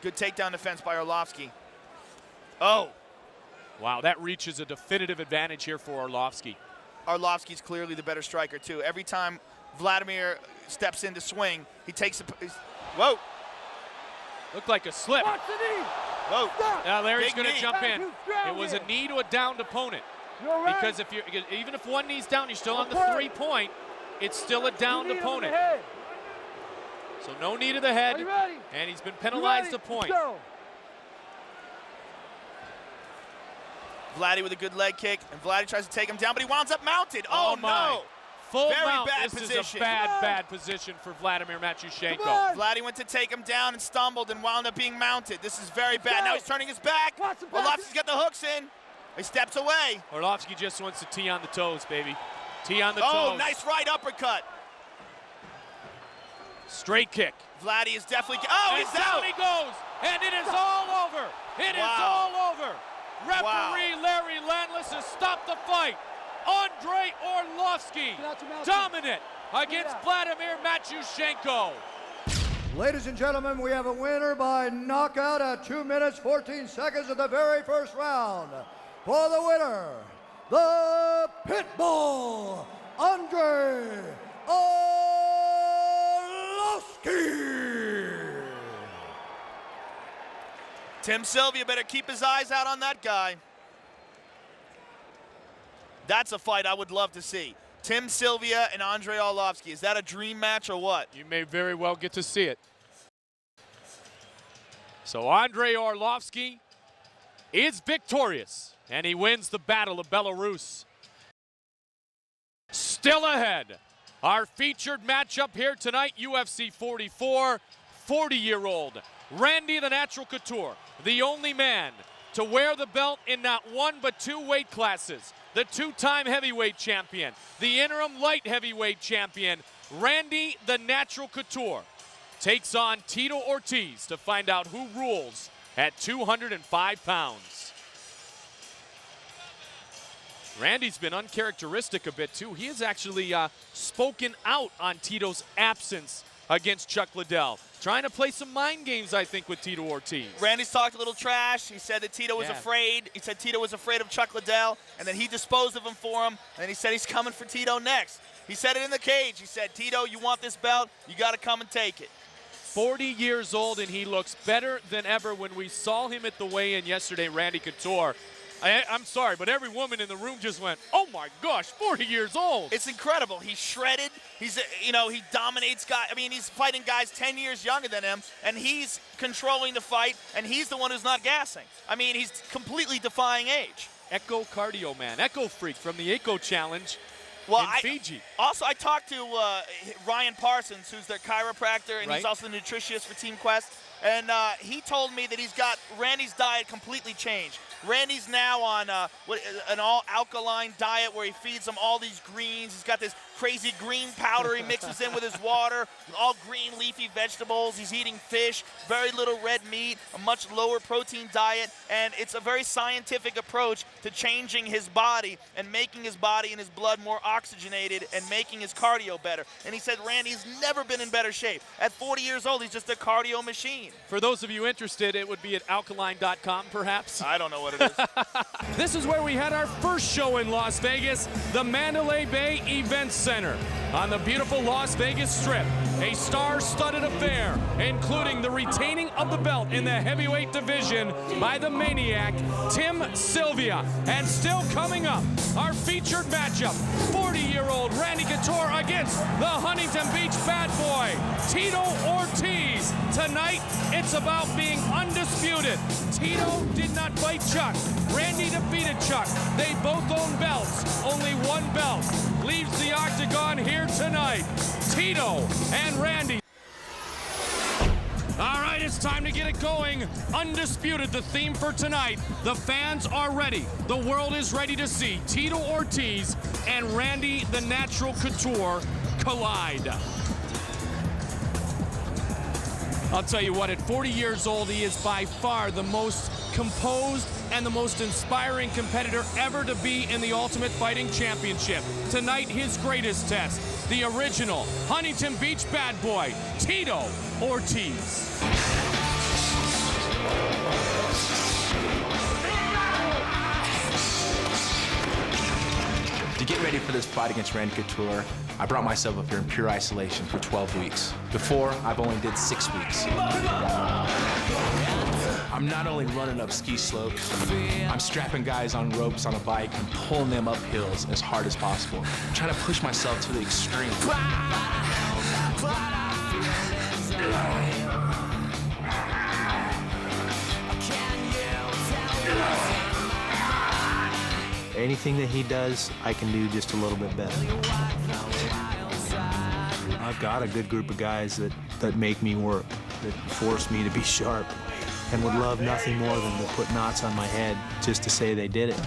Good takedown defense by Arlovski. Oh. Wow, that reach is a definitive advantage here for Arlovski. Arlovski's clearly the better striker, too. Every time Vladimir steps in to swing, he takes a... Whoa. Looked like a slip. Whoa. Now Larry's going to jump in. It was a knee to a downed opponent. Because even if one knee's down, you're still on the 3-point. It's still a downed opponent. So no knee to the head, and he's been penalized a point. Vladdy with a good leg kick, and Vladdy tries to take him down, but he winds up mounted. Oh my. No. Full Very mount. bad This position. is a bad position for Vladimir Matyushenko. Vladdy went to take him down and stumbled and wound up being mounted. This is very bad. Now he's turning his back. Arlovski's got the hooks in. He steps away. Arlovski just wants to tee on the toes, baby. Tee on the toes. Oh, nice right uppercut. Straight kick. Vladdy is definitely... Oh, he's down out. he goes. And it is all over. It is all over. Referee Larry Landless has stopped the fight. Andrei Arlovski dominant against Vladimir Matyushenko. Ladies and gentlemen, we have a winner by knockout at 2 minutes, 14 seconds of the very first round. For the winner, the Pitbull, Andrei Arlovski. Tim Sylvia better keep his eyes out on that guy. That's a fight I would love to see. Tim Sylvia and Andrei Arlovski. Is that a dream match or what? You may very well get to see it. So Andrei Arlovski is victorious, and he wins the Battle of Belarus. Still ahead, our featured matchup here tonight, UFC 44, 40-year-old Randy the Natural Couture, the only man to wear the belt in not one but two weight classes. The two-time heavyweight champion, the interim light heavyweight champion, Randy the Natural Couture, takes on Tito Ortiz to find out who rules at 205 pounds. Randy's been uncharacteristic a bit too. He has actually spoken out on Tito's absence against Chuck Liddell. Trying to play some mind games, I think, with Tito Ortiz. Randy's talked a little trash. He said that Tito was afraid. He said Tito was afraid of Chuck Liddell, and then he disposed of him for him, and then he said he's coming for Tito next. He said it in the cage. He said, Tito, you want this belt? You got to come and take it. 40 years old, and he looks better than ever. When we saw him at the weigh-in yesterday, Randy Couture, I'm sorry, but every woman in the room just went, oh my gosh, 40 years old. It's incredible. He's shredded. He's, he dominates guys. I mean, he's fighting guys 10 years younger than him, and he's controlling the fight, and he's the one who's not gassing. I mean, he's completely defying age. Echo Cardio Man, Echo Freak from the Echo Challenge in Fiji. Also, I talked to Ryan Parsons, who's their chiropractor, and he's also the nutritionist for Team Quest, and he told me that he's got Randy's diet completely changed. Randy's now on an all-alkaline diet where he feeds him all these greens. He's got this crazy green powder he mixes in with his water, all green leafy vegetables. He's eating fish, very little red meat, a much lower protein diet, and it's a very scientific approach to changing his body and making his body and his blood more oxygenated and making his cardio better. And he said Randy's never been in better shape. At 40 years old, he's just a cardio machine. For those of you interested, it would be at alkaline.com, perhaps. I don't know what it is. This is where we had our first show in Las Vegas, the Mandalay Bay Event Center on the beautiful Las Vegas Strip. A star-studded affair, including the retaining of the belt in the heavyweight division by the Maniac, Tim Sylvia. And still coming up, our featured matchup, 40-year-old Randy Couture against the Huntington Beach bad boy, Tito Ortiz. Tonight, it's about being undisputed. Tito did not fight Chuck. Randy defeated Chuck. They both own belts. Only one belt leaves the octagon here tonight. Tito and Randy. All right, it's time to get it going. Undisputed, the theme for tonight. The fans are ready. The world is ready to see Tito Ortiz and Randy the Natural Couture collide. I'll tell you what, at 40 years old, he is by far the most composed and the most inspiring competitor ever to be in the Ultimate Fighting Championship. Tonight, his greatest test, the original Huntington Beach bad boy, Tito Ortiz. To get ready for this fight against Randy Couture, I brought myself up here in pure isolation for 12 weeks. Before, I've only did 6 weeks. I'm not only running up ski slopes, I'm strapping guys on ropes on a bike and pulling them up hills as hard as possible. I'm trying to push myself to the extreme. Anything that he does, I can do just a little bit better. I've got a good group of guys that make me work, that force me to be sharp, and would love nothing more than to put knots on my head just to say they did it.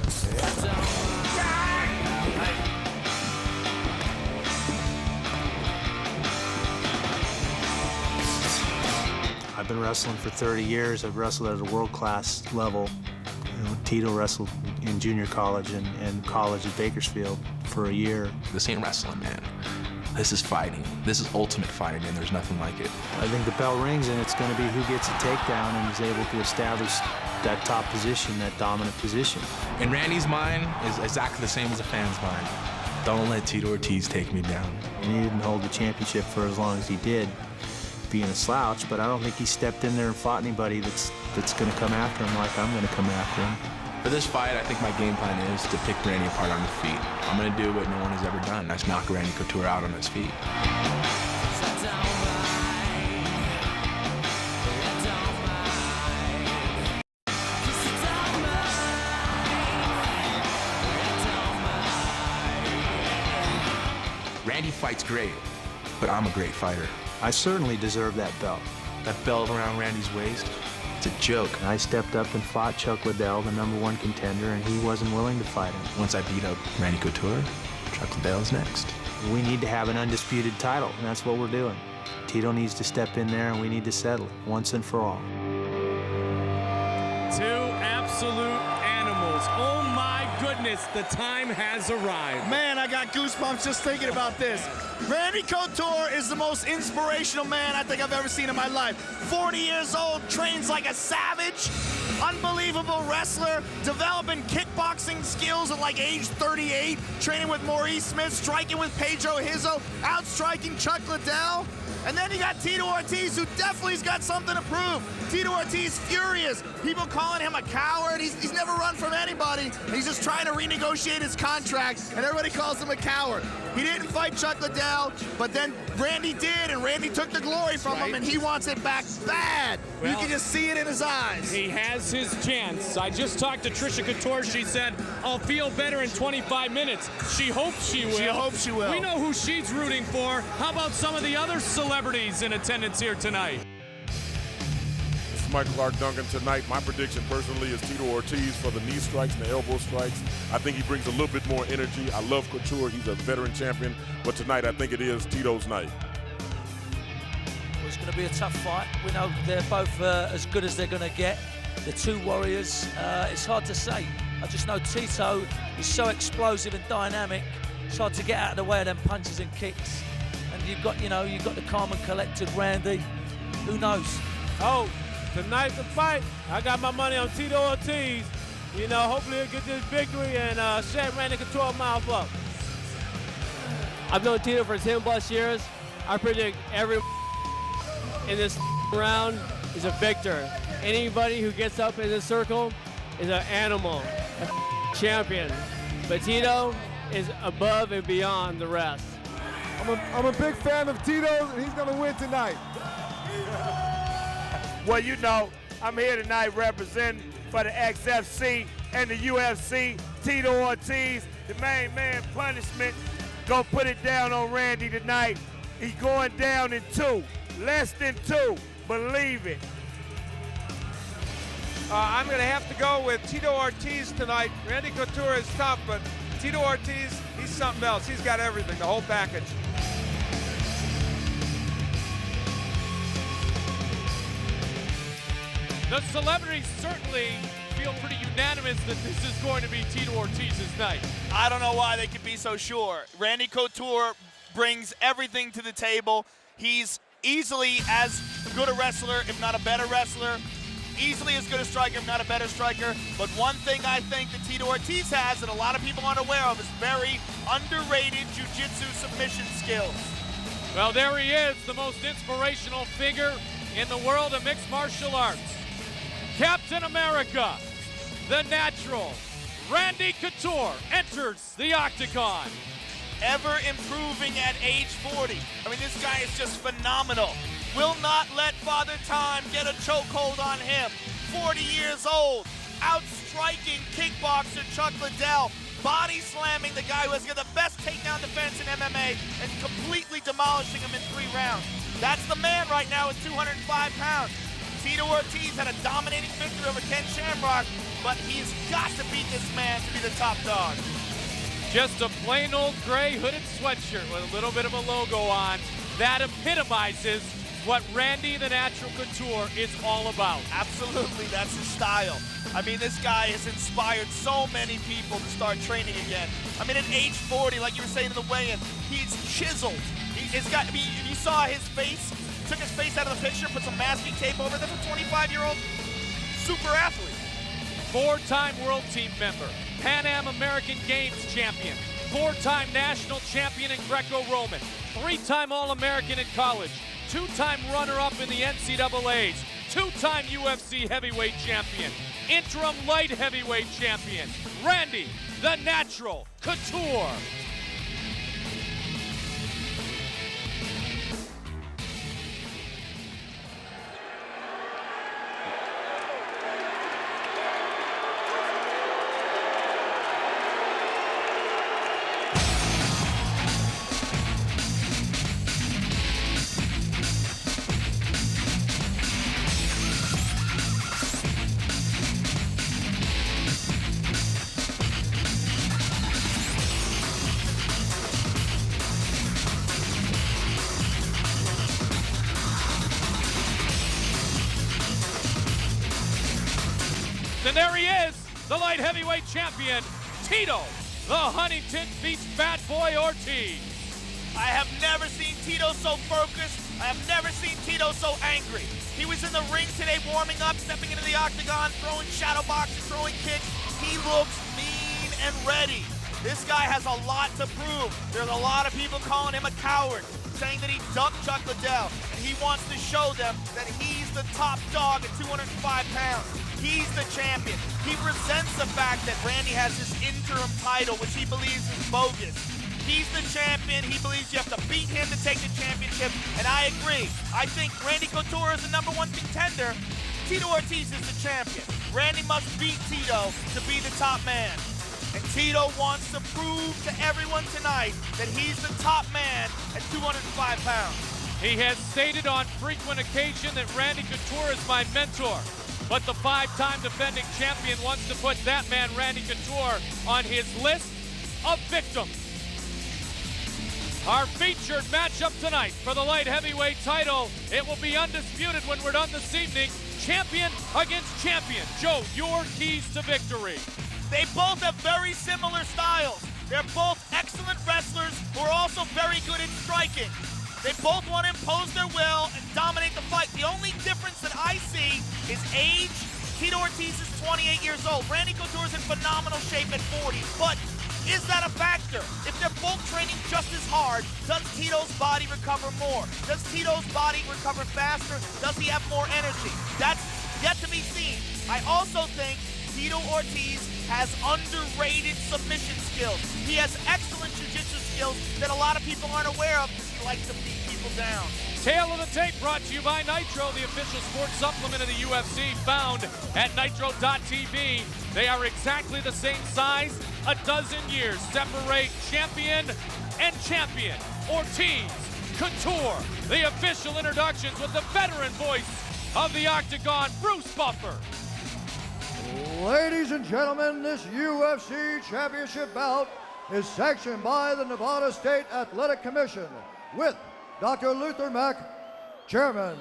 I've been wrestling for 30 years. I've wrestled at a world-class level. You know, Tito wrestled in junior college and college at Bakersfield for a year. This ain't wrestling, man. This is fighting. This is ultimate fighting, and there's nothing like it. I think the bell rings, and it's going to be who gets a takedown and is able to establish that top position, that dominant position. In Randy's mind is exactly the same as a fan's mind. Don't let Tito Ortiz take me down. And he didn't hold the championship for as long as he did, being a slouch, but I don't think he stepped in there and fought anybody that's going to come after him like I'm going to come after him. For this fight, I think my game plan is to pick Randy apart on the feet. I'm going to do what no one has ever done. That's knock Randy Couture out on his feet. Randy fights great, but I'm a great fighter. I certainly deserve that belt. That belt around Randy's waist, it's a joke. I stepped up and fought Chuck Liddell, the #1 contender, and he wasn't willing to fight him. Once I beat up Randy Couture, Chuck Liddell's next. We need to have an undisputed title, and that's what we're doing. Tito needs to step in there, and we need to settle it once and for all. Two absolute animals. Oh my goodness, the time has arrived. Man, I got goosebumps just thinking about this. Randy Couture is the most inspirational man I think I've ever seen in my life. 40 years old, trains like a savage, unbelievable wrestler, developing kickboxing skills at like age 38, training with Maurice Smith, striking with Pedro Hizzo, outstriking Chuck Liddell. And then you got Tito Ortiz, who definitely's got something to prove. Tito Ortiz furious. People calling him a coward. He's never run from anybody. He's just trying to renegotiate his contract, and everybody calls him a coward. He didn't fight Chuck Liddell, but then Randy did, and Randy took the glory from him, and he wants it back bad. Well, you can just see it in his eyes. He has his chance. I just talked to Trisha Couture. She said, I'll feel better in 25 minutes. She hopes she will. She hopes she will. We know who she's rooting for. How about some of the other celebrities in attendance here tonight? Mike Clark Duncan. Tonight, my prediction personally is Tito Ortiz for the knee strikes and the elbow strikes. I think he brings a little bit more energy. I love Couture. He's a veteran champion. But tonight, I think it is Tito's night. Well, it's going to be a tough fight. We know they're both as good as they're going to get. The two warriors, it's hard to say. I just know Tito is so explosive and dynamic. It's hard to get out of the way of them punches and kicks. And you've got the calm and collected Randy. Who knows? Oh, tonight's the fight. I got my money on Tito Ortiz. You know, hopefully he'll get this victory and shut Randy Couture mouth up. I've known Tito for 10+ years. I predict every in this round is a victor. Anybody who gets up in this circle is an animal, a champion. But Tito is above and beyond the rest. I'm a big fan of Tito's, and he's going to win tonight. Well, you know, I'm here tonight representing for the XFC and the UFC. Tito Ortiz, the main man, punishment. Go put it down on Randy tonight. He's going down in 2, less than 2. Believe it. I'm going to have to go with Tito Ortiz tonight. Randy Couture is tough, but Tito Ortiz, he's something else. He's got everything, the whole package. The celebrities certainly feel pretty unanimous that this is going to be Tito Ortiz's night. I don't know why they could be so sure. Randy Couture brings everything to the table. He's easily as good a wrestler, if not a better wrestler. Easily as good a striker, if not a better striker. But one thing I think that Tito Ortiz has that a lot of people aren't aware of is very underrated jiu-jitsu submission skills. Well, there he is, the most inspirational figure in the world of mixed martial arts. Captain America, the natural, Randy Couture enters the octagon. Ever improving at age 40. I mean, this guy is just phenomenal. Will not let Father Time get a chokehold on him. 40 years old, outstriking kickboxer Chuck Liddell, body slamming the guy who has got the best takedown defense in MMA and completely demolishing him in 3 rounds. That's the man right now at 205 pounds. Tito Ortiz had a dominating victory over Ken Shamrock, but he's got to beat this man to be the top dog. Just a plain old gray hooded sweatshirt with a little bit of a logo on. That epitomizes what Randy the Natural Couture is all about. Absolutely, that's his style. I mean, this guy has inspired so many people to start training again. I mean, at age 40, like you were saying in the weigh-in, he's chiseled. He's got, you saw his face, took his face out of the picture, put some masking tape over. That's a 25-year-old super athlete. 4-time world team member, Pan Am American Games champion, 4-time national champion in Greco-Roman, 3-time All-American in college, 2-time runner-up in the NCAAs, 2-time UFC heavyweight champion, interim light heavyweight champion, Randy the Natural Couture. And there he is, the light heavyweight champion, Tito, the Huntington Beach Bad Boy Ortiz. I have never seen Tito so focused. I have never seen Tito so angry. He was in the ring today warming up, stepping into the octagon, throwing shadow boxes, throwing kicks. He looks mean and ready. This guy has a lot to prove. There's a lot of people calling him a coward, saying that he ducked Chuck Liddell, and he wants to show them that he's the top dog at 205 pounds. He's the champion. He resents the fact that Randy has this interim title, which he believes is bogus. He's the champion. He believes you have to beat him to take the championship, and I agree. I think Randy Couture is the #1 contender. Tito Ortiz is the champion. Randy must beat Tito to be the top man. And Tito wants to prove to everyone tonight that he's the top man at 205 pounds. He has stated on frequent occasion that Randy Couture is my mentor, but the 5-time defending champion wants to put that man, Randy Couture, on his list of victims. Our featured matchup tonight for the light heavyweight title, it will be undisputed when we're done this evening. Champion against champion. Joe, your keys to victory. They both have very similar styles. They're both excellent wrestlers who are also very good at striking. They both want to impose their will and dominate the fight. The only difference that I see is age. Tito Ortiz is 28 years old. Randy Couture is in phenomenal shape at 40. But is that a factor? If they're both training just as hard, does Tito's body recover more? Does Tito's body recover faster? Does he have more energy? That's yet to be seen. I also think Tito Ortiz has underrated submission skills. He has excellent jiu-jitsu skills that a lot of people aren't aware of because he likes to beat people down. Tail of the tape brought to you by Nitro, the official sports supplement of the UFC, found at nitro.tv. They are exactly the same size. A dozen years separate champion and champion. Ortiz, Couture, the official introductions with the veteran voice of the Octagon, Bruce Buffer. Ladies and gentlemen, this UFC championship bout is sanctioned by the Nevada State Athletic Commission with Dr. Luther Mack, Chairman,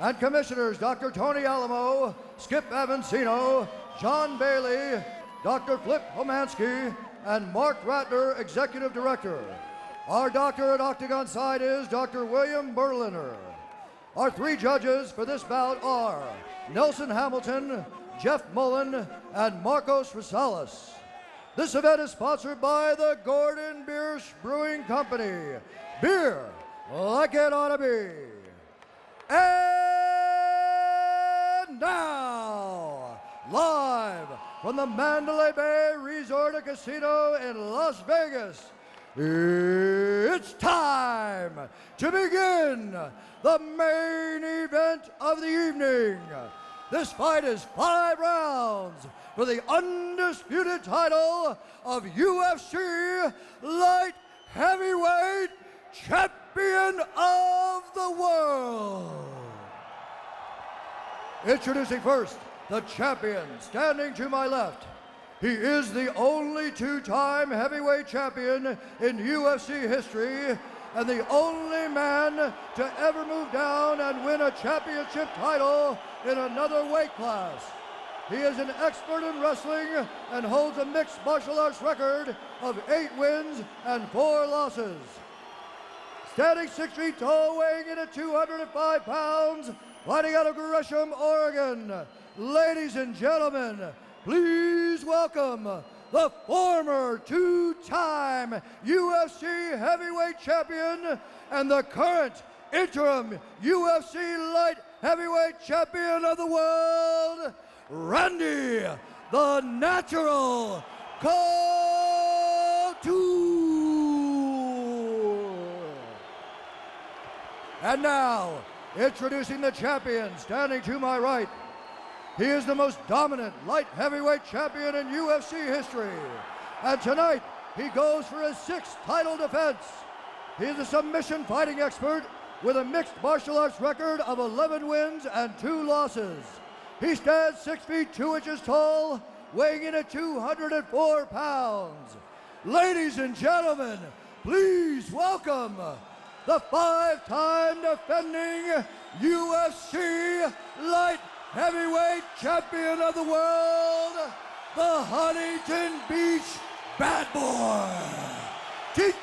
and Commissioners Dr. Tony Alamo, Skip Avancino, John Bailey, Dr. Flip Homansky, and Mark Ratner, Executive Director. Our doctor at Octagon side is Dr. William Berliner. Our 3 judges for this bout are Nelson Hamilton, Jeff Mullen, and Marcos Rosales. This event is sponsored by the Gordon Biersch Brewing Company. Beer like it ought to be. And now, live from the Mandalay Bay Resort and Casino in Las Vegas, it's time to begin the main event of the evening. This fight is 5 rounds for the undisputed title of UFC Light Heavyweight Champion of the World. Introducing first, the champion, standing to my left. He is the only 2-time heavyweight champion in UFC history and the only man to ever move down and win a championship title in another weight class. He is an expert in wrestling and holds a mixed martial arts record of 8 wins and 4 losses. Standing 6 feet tall, weighing in at 205 pounds, fighting out of Gresham, Oregon. Ladies and gentlemen, please welcome the former 2-time UFC heavyweight champion and the current interim UFC light heavyweight champion of the world, Randy the Natural Couture. And now, introducing the champion, standing to my right. He is the most dominant light heavyweight champion in UFC history. And tonight, he goes for his 6th title defense. He is a submission fighting expert with a mixed martial arts record of 11 wins and 2 losses. He stands 6 feet 2 inches tall, weighing in at 204 pounds. Ladies and gentlemen, please welcome the 5-time defending UFC light heavyweight champion of the world, the Huntington Beach Bad Boy, Tito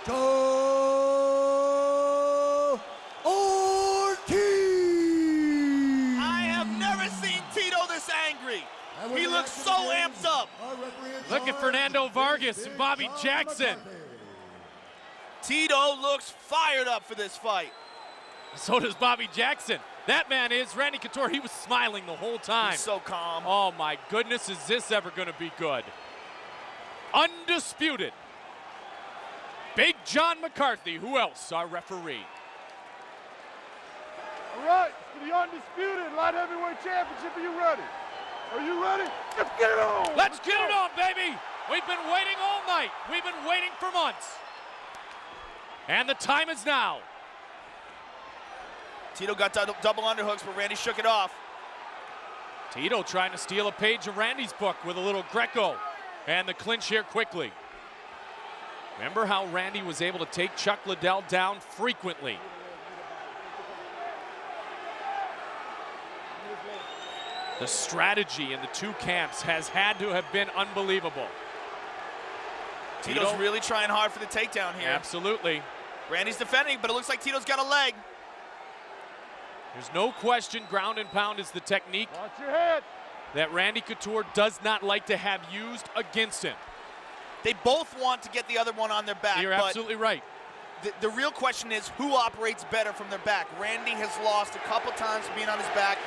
Ortiz. I have never seen Tito this angry. He looks so amped up. Look at Fernando Vargas and Bobby Jackson. Tito looks fired up for this fight. So does Bobby Jackson. That man is Randy Couture. He was smiling the whole time. He's so calm. Oh my goodness, is this ever going to be good? Undisputed. Big John McCarthy. Who else? Our referee. All right, for the undisputed light heavyweight championship, are you ready? Are you ready? Let's get it on! Let's get it on, baby! We've been waiting all night. We've been waiting for months. And the time is now. Tito got double underhooks, but Randy shook it off. Tito trying to steal a page of Randy's book with a little Greco. And the clinch here quickly. Remember how Randy was able to take Chuck Liddell down frequently. The strategy in the two camps has had to have been unbelievable. Tito's really trying hard for the takedown here. Absolutely. Randy's defending, but it looks like Tito's got a leg. There's no question ground and pound is the technique Watch your head. that Randy Couture does not like to have used against him. They both want to get the other one on their back. You're absolutely right. The real question is who operates better from their back. Randy has lost a couple times being on his back.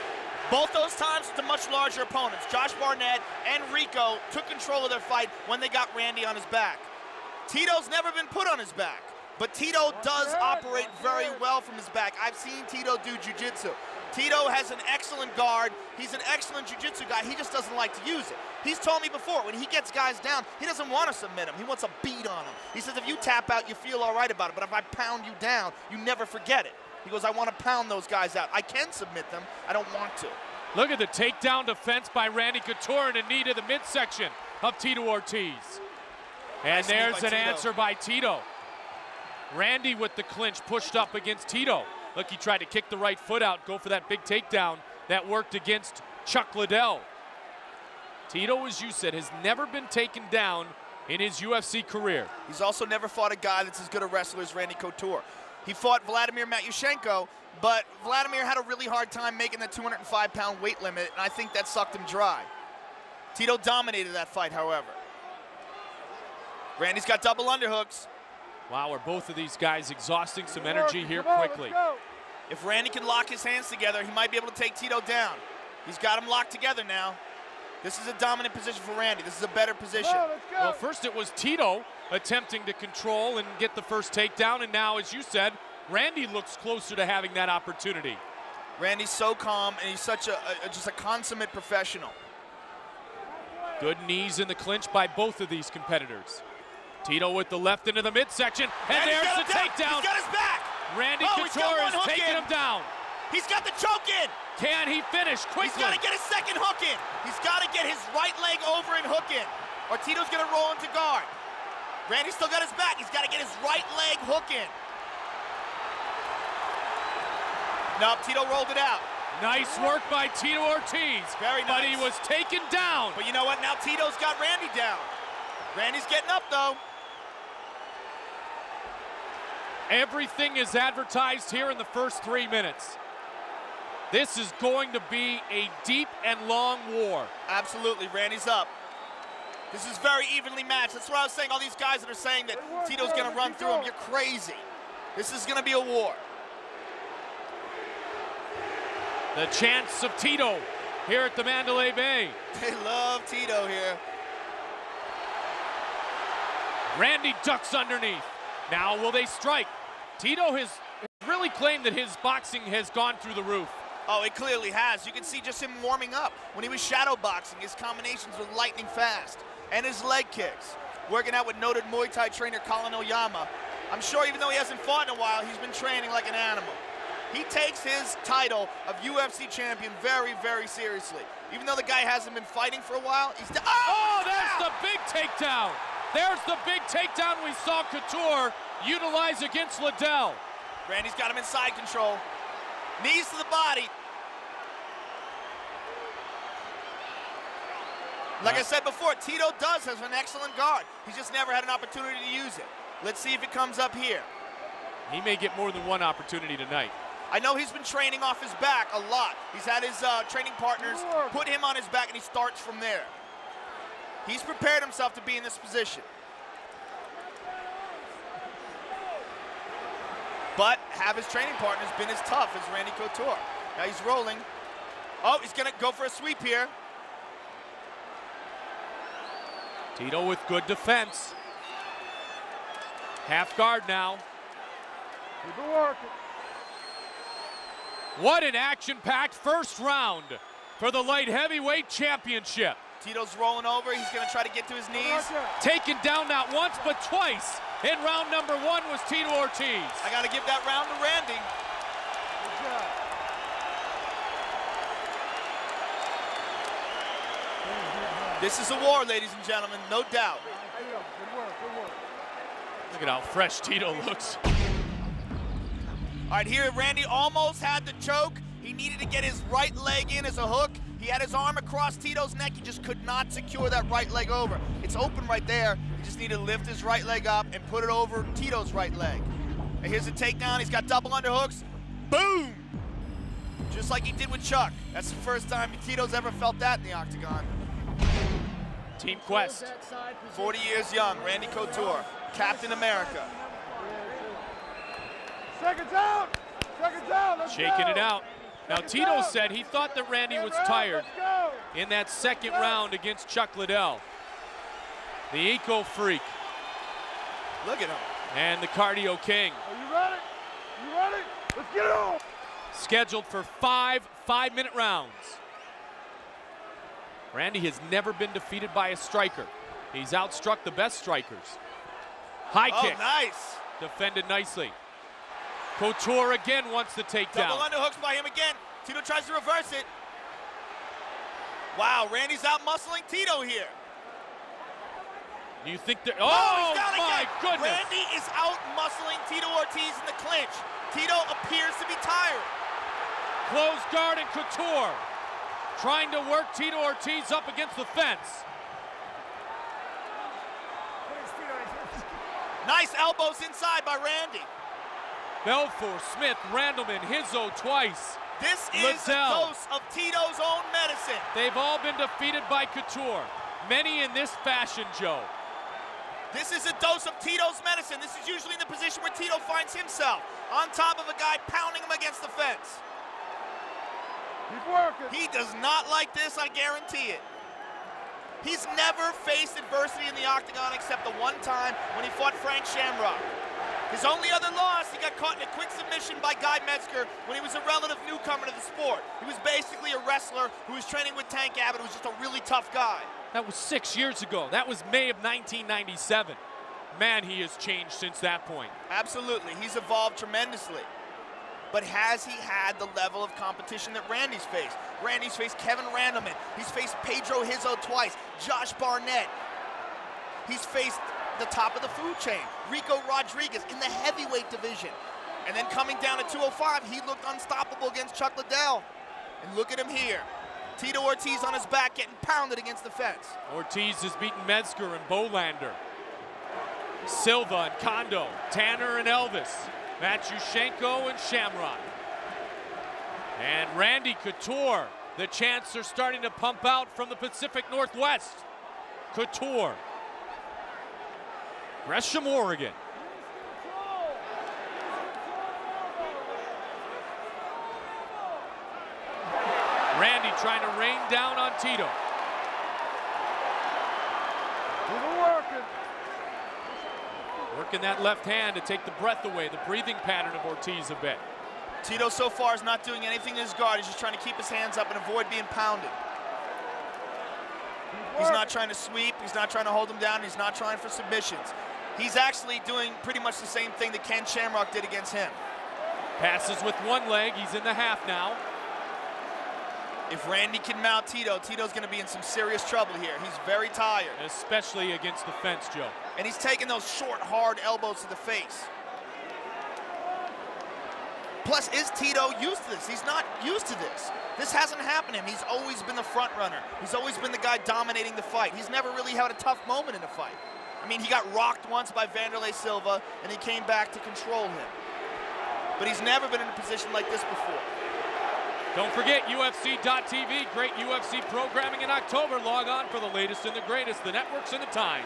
Both those times to much larger opponents. Josh Barnett and Rico took control of their fight when they got Randy on his back. Tito's never been put on his back, but Tito does operate very well from his back. I've seen Tito do jiu-jitsu. Tito has an excellent guard. He's an excellent jiu-jitsu guy. He just doesn't like to use it. He's told me before, when he gets guys down, he doesn't want to submit them. He wants a beat on them. He says, if you tap out, you feel all right about it, but if I pound you down, you never forget it. He goes, I want to pound those guys out. I can submit them. I don't want to. Look at the takedown defense by Randy Couture and a knee to the midsection of Tito Ortiz. And Nice knee there's by an Tito. answer by Tito. Randy with the clinch pushed up against Tito. Look, he tried to kick the right foot out, go for that big takedown that worked against Chuck Liddell. Tito, as you said, has never been taken down in his UFC career. He's also never fought a guy that's as good a wrestler as Randy Couture. He fought Vladimir Matyushenko, but Vladimir had a really hard time making the 205-pound weight limit, and I think that sucked him dry. Tito dominated that fight, however. Randy's got double underhooks. Wow, are both of these guys exhausting some energy here quickly. If Randy can lock his hands together, he might be able to take Tito down. He's got them locked together now. This is a dominant position for Randy. This is a better position. Well, first it was Tito attempting to control and get the first takedown, and now, as you said, Randy looks closer to having that opportunity. Randy's so calm, and he's such just a consummate professional. Good knees in the clinch by both of these competitors. Tito with the left into the midsection, and there's the takedown. He's got his back. Randy Couture is taking him down. He's got the choke in. Can he finish quickly? He's got to get his second hook in. He's got to get his right leg over and hook in, or Tito's going to roll into guard. Randy's still got his back. He's got to get his right leg hook in. Nope, Tito rolled it out. Nice work by Tito Ortiz. Very nice. But he was taken down. But you know what? Now Tito's got Randy down. Randy's getting up, though. Everything is advertised here in the first 3 minutes. This is going to be a deep and long war. Absolutely, Randy's up. This is very evenly matched. That's what I was saying. All these guys that are saying that Tito's going to run through him, you're crazy. This is going to be a war. The chance of Tito here at the Mandalay Bay. They love Tito here. Randy ducks underneath. Now will they strike? Tito has really claimed that his boxing has gone through the roof. Oh, it clearly has. You can see just him warming up. When he was shadow boxing, his combinations were lightning fast. And his leg kicks. Working out with noted Muay Thai trainer Colin Oyama. I'm sure even though he hasn't fought in a while, he's been training like an animal. He takes his title of UFC champion very, very seriously. Even though the guy hasn't been fighting for a while, he's... Oh, there's the big takedown. There's the big takedown we saw Couture utilize against Liddell. Randy's got him in side control. Knees to the body. Like I said before, Tito does have an excellent guard. He's just never had an opportunity to use it. Let's see if it comes up here. He may get more than one opportunity tonight. I know he's been training off his back a lot. He's had his training partners put him on his back, and he starts from there. He's prepared himself to be in this position. But have his training partners been as tough as Randy Couture? Now he's rolling. Oh, he's going to go for a sweep here. Tito with good defense. Half guard now. Keep it working. What an action-packed first round for the light heavyweight championship. Tito's rolling over. He's going to try to get to his knees. Taken down not once, but twice. In round number one was Tito Ortiz. I got to give that round to Randy. Good job. This is a war, ladies and gentlemen, no doubt. Look at how fresh Tito looks. All right, here Randy almost had the choke. He needed to get his right leg in as a hook. He had his arm across Tito's neck. He just could not secure that right leg over. It's open right there. He just needed to lift his right leg up and put it over Tito's right leg. And here's a takedown. He's got double underhooks. Boom! Just like he did with Chuck. That's the first time Tito's ever felt that in the octagon. Team Quest. 40 years young, Randy Couture, Captain America. Seconds out! Seconds out! Let's Shaking go. it out. Now, Tito said he thought that Randy was tired in that second round against Chuck Liddell. The Eco Freak. Look at him. And the Cardio King. Are you ready? You ready? Let's get it on! Scheduled for 5 5-minute rounds. Randy has never been defeated by a striker. He's outstruck the best strikers. High kick. Nice. Defended nicely. Couture again wants the takedown. Double underhooks by him again. Tito tries to reverse it. Wow, Randy's out muscling Tito here. You think that? Oh, Oh, he's down my again. goodness. Randy is out muscling Tito Ortiz in the clinch. Tito appears to be tired. Close guard and Couture trying to work Tito Ortiz up against the fence. Nice elbows inside by Randy. Belfort, Smith, Randleman, Hizzo twice. This is a Liddell. dose of Tito's own medicine. They've all been defeated by Couture. Many in this fashion, Joe. This is a dose of Tito's medicine. This is usually the position where Tito finds himself, on top of a guy pounding him against the fence. Keep working. He does not like this, I guarantee it. He's never faced adversity in the octagon except the one time when he fought Frank Shamrock. His only other loss, he got caught in a quick submission by Guy Metzger when he was a relative newcomer to the sport. He was basically a wrestler who was training with Tank Abbott, who was just a really tough guy. That was 6 years ago. That was May of 1997. Man, he has changed since that point. Absolutely, he's evolved tremendously. But has he had the level of competition that Randy's faced? Randy's faced Kevin Randleman. He's faced Pedro Hizzo twice. Josh Barnett. He's faced the top of the food chain, Rico Rodriguez in the heavyweight division. And then coming down to 205, he looked unstoppable against Chuck Liddell. And look at him here. Tito Ortiz on his back getting pounded against the fence. Ortiz has beaten Metzger and Bolander. Silva and Kondo, Tanner and Elvis, Matyushenko and Shamrock. And Randy Couture. The chants are starting to pump out from the Pacific Northwest. Couture. Gresham, Oregon. Randy trying to rain down on Tito. Working that left hand to take the breath away, the breathing pattern of Ortiz a bit. Tito so far is not doing anything in his guard. He's just trying to keep his hands up and avoid being pounded. He's not trying to sweep. He's not trying to hold him down. He's not trying for submissions. He's actually doing pretty much the same thing that Ken Shamrock did against him. Passes with one leg. He's in the half now. If Randy can mount Tito, Tito's going to be in some serious trouble here. He's very tired. Especially against the fence, Joe. And he's taking those short, hard elbows to the face. Plus, is Tito used to this? He's not used to this. This hasn't happened to him. He's always been the front runner. He's always been the guy dominating the fight. He's never really had a tough moment in a fight. I mean, he got rocked once by Vanderlei Silva, and he came back to control him. But he's never been in a position like this before. Don't forget UFC.tv, great UFC programming in October. Log on for the latest and the greatest, the networks and the times.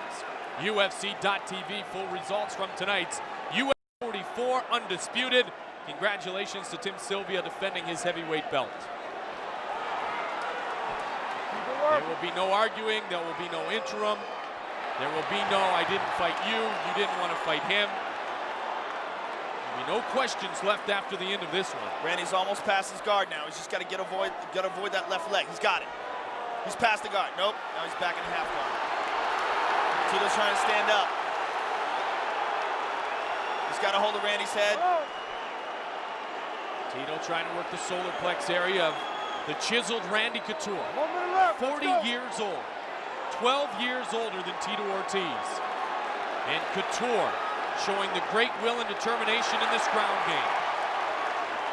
UFC.tv, full results from tonight's UFC 44 Undisputed. Congratulations to Tim Sylvia defending his heavyweight belt. There will be no arguing, there will be no interim. There will be no, I didn't fight you, you didn't want to fight him. There'll be no questions left after the end of this one. Randy's almost past his guard now. He's just got to avoid that left leg. He's got it. He's past the guard. Nope. Now he's back in half guard. Tito's trying to stand up. He's got a hold of Randy's head. Tito trying to work the solar plex area of the chiseled Randy Couture. 40 years old. 12 years older than Tito Ortiz. And Couture showing the great will and determination in this ground game.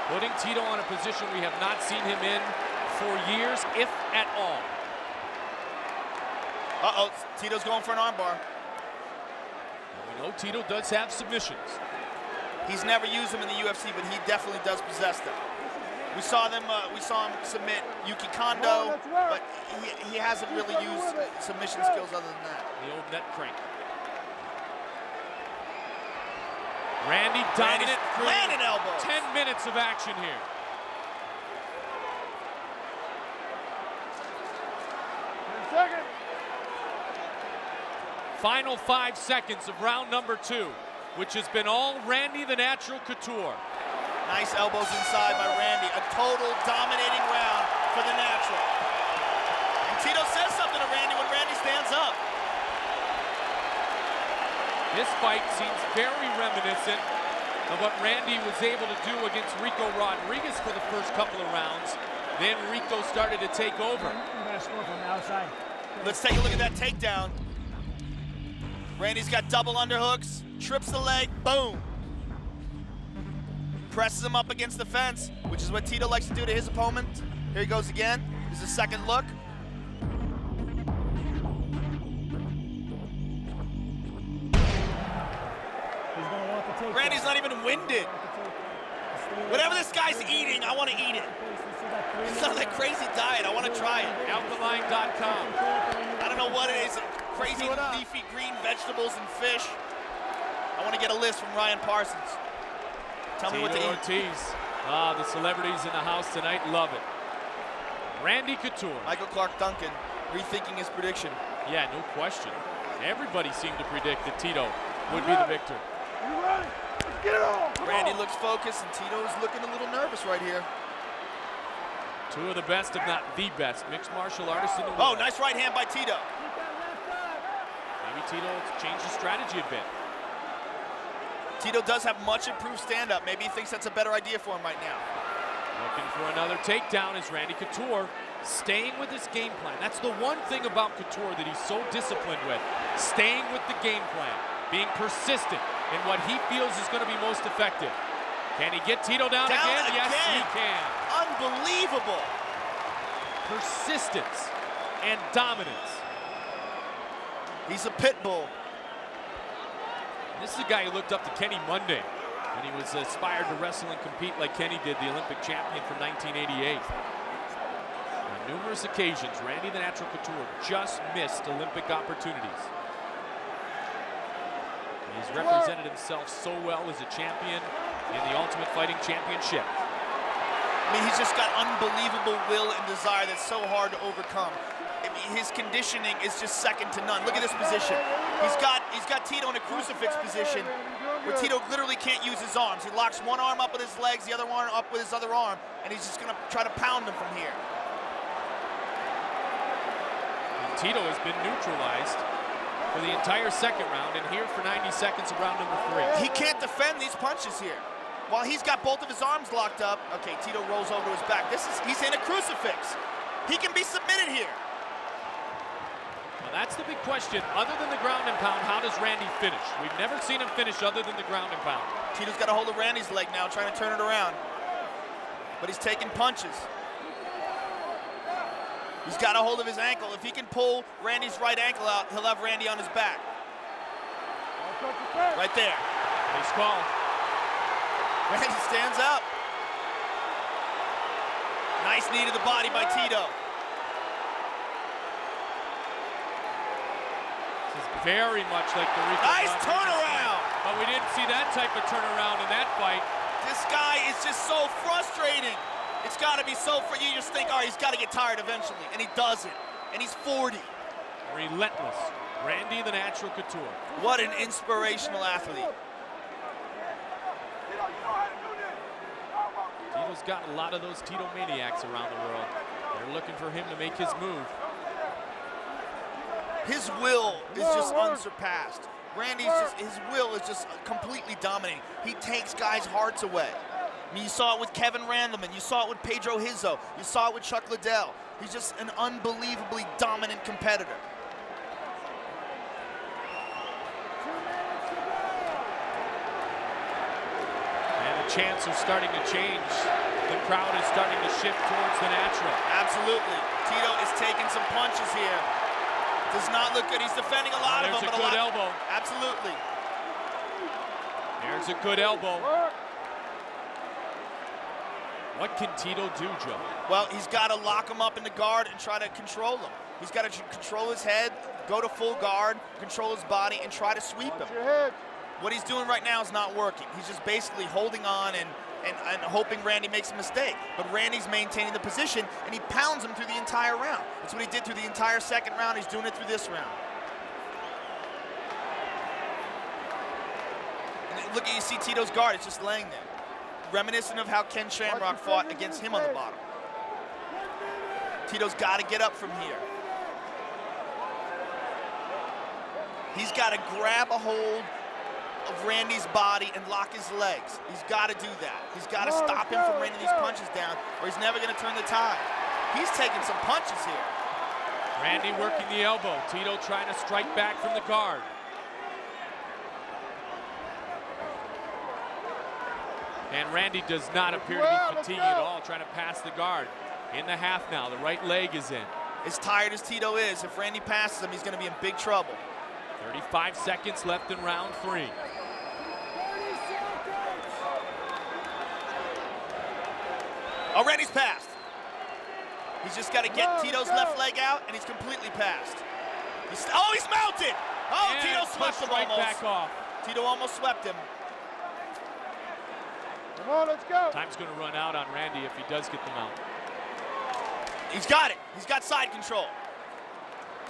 Putting Tito on a position we have not seen him in for years, if at all. Uh-oh, Tito's going for an armbar. We know Tito does have submissions. He's never used them in the UFC, but he definitely does possess them. We saw him submit Yuki Kondo, but he hasn't really used submission skills other than that. The old net crank. Randy dominant for landing elbows. 10 minutes of action here. Second. Final 5 seconds of round number 2, which has been all Randy the Natural Couture. Nice elbows inside by Randy. A total dominating round for the Natural. And Tito says something to Randy when Randy stands up. This fight seems very reminiscent of what Randy was able to do against Rico Rodriguez for the first couple of rounds. Then Rico started to take over. Let's take a look at that takedown. Randy's got double underhooks, trips the leg, boom. Presses him up against the fence, which is what Tito likes to do to his opponent. Here he goes again. This is a second look. Randy's not even winded. Whatever this guy's eating, I want to eat it. It's not that crazy diet. I want to try it. Alkaline.com. I don't know what it is. Crazy leafy green vegetables and fish. I want to get a list from Ryan Parsons. Tell me what to eat. Ortiz. The celebrities in the house tonight love it. Randy Couture. Michael Clark Duncan rethinking his prediction. Yeah, no question. Everybody seemed to predict that Tito would be the victor. You ready? Let's get it on. Randy looks focused, and Tito's looking a little nervous right here. Two of the best, if not the best, mixed martial artists in the world. Oh, nice right hand by Tito. Maybe Tito changed his strategy a bit. Tito does have much improved stand-up. Maybe he thinks that's a better idea for him right now. Looking for another takedown is Randy Couture, staying with his game plan. That's the one thing about Couture that he's so disciplined with. Staying with the game plan, being persistent in what he feels is going to be most effective. Can he get Tito down again? Yes, he can. Unbelievable. Persistence and dominance. He's a pit bull. This is a guy who looked up to Kenny Monday when he was aspired to wrestle and compete like Kenny did, the Olympic champion from 1988. On numerous occasions, Randy the Natural Couture just missed Olympic opportunities. He's represented himself so well as a champion in the Ultimate Fighting Championship. I mean, he's just got unbelievable will and desire that's so hard to overcome. I mean, his conditioning is just second to none. Look at this position. He's got Tito in a crucifix position where Tito literally can't use his arms. He locks one arm up with his legs, the other one up with his other arm, and he's just gonna try to pound him from here. And Tito has been neutralized for the entire second round, and here for 90 seconds of round number 3. He can't defend these punches here. While he's got both of his arms locked up, okay, Tito rolls over to his back. He's in a crucifix. He can be submitted here. Well, that's the big question. Other than the ground and pound, how does Randy finish? We've never seen him finish other than the ground and pound. Tito's got a hold of Randy's leg now, trying to turn it around. But he's taking punches. He's got a hold of his ankle. If he can pull Randy's right ankle out, he'll have Randy on his back. Right there. Nice call. Randy stands up. Nice knee to the body by Tito. This is very much like the Rico. Nice turnaround. But we didn't see that type of turnaround in that fight. This guy is just so frustrating. It's got to be so you just think, all right, he's got to get tired eventually, and he doesn't. And he's 40. Relentless. Randy the Natural Couture. What an inspirational athlete. Tito's got a lot of those Tito maniacs around the world. They're looking for him to make his move. His will is just unsurpassed. His will is just completely dominating. He takes guys' hearts away. I mean, you saw it with Kevin Randleman. You saw it with Pedro Hizzo. You saw it with Chuck Liddell. He's just an unbelievably dominant competitor. chants are starting to change. The crowd is starting to shift towards the natural. Absolutely. Tito is taking some punches here. Does not look good. He's defending a lot of them. There's a good elbow. Absolutely. There's a good elbow. What can Tito do, Joe? Well, he's got to lock him up in the guard and try to control him. He's got to control his head, go to full guard, control his body, and try to sweep him. What he's doing right now is not working. He's just basically holding on and hoping Randy makes a mistake. But Randy's maintaining the position, and he pounds him through the entire round. That's what he did through the entire second round. He's doing it through this round. And look, you see Tito's guard. It's just laying there. Reminiscent of how Ken Shamrock fought against him on the bottom. Tito's got to get up from here. He's got to grab a hold of Randy's body and lock his legs. He's got to do that. He's got to stop him from raining these punches down, or he's never going to turn the tide. He's taking some punches here. Randy working the elbow. Tito trying to strike back from the guard. And Randy does not appear to be fatigued at all, trying to pass the guard. In the half now, the right leg is in. As tired as Tito is, if Randy passes him, he's going to be in big trouble. 35 seconds left in round 3. Oh, Randy's passed. He's just got to get Tito's left leg out, and he's completely passed. He's mounted! Oh, and Tito swept him right almost. Back off. Tito almost swept him. Come on, let's go. Time's going to run out on Randy if he does get the mount. He's got it. He's got side control.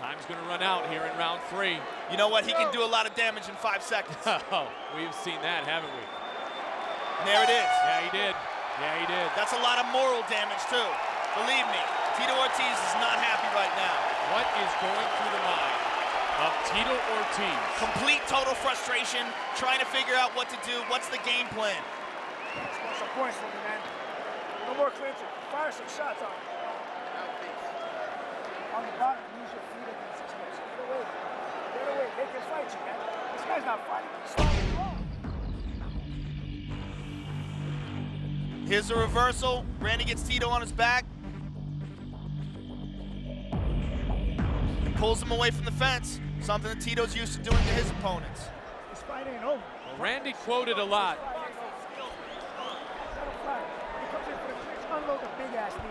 Time's going to run out here in round 3. You know what? He can do a lot of damage in 5 seconds. Oh, we've seen that, haven't we? And there it is. Yeah, he did. Yeah, he did. That's a lot of moral damage, too. Believe me, Tito Ortiz is not happy right now. What is going through the mind of Tito Ortiz? Complete, total frustration, trying to figure out what to do. What's the game plan? Score some points for me, man. No more clinching. Fire some shots on him. On the bottom, use your feet against his hips. Get away. Get away. They can fight you, man. This guy's not fighting. He's fighting wrong. Here's a reversal. Randy gets Tito on his back. And pulls him away from the fence. Something that Tito's used to doing to his opponents. This fight ain't over. Well, Randy quoted a lot. Unload the big ass knee.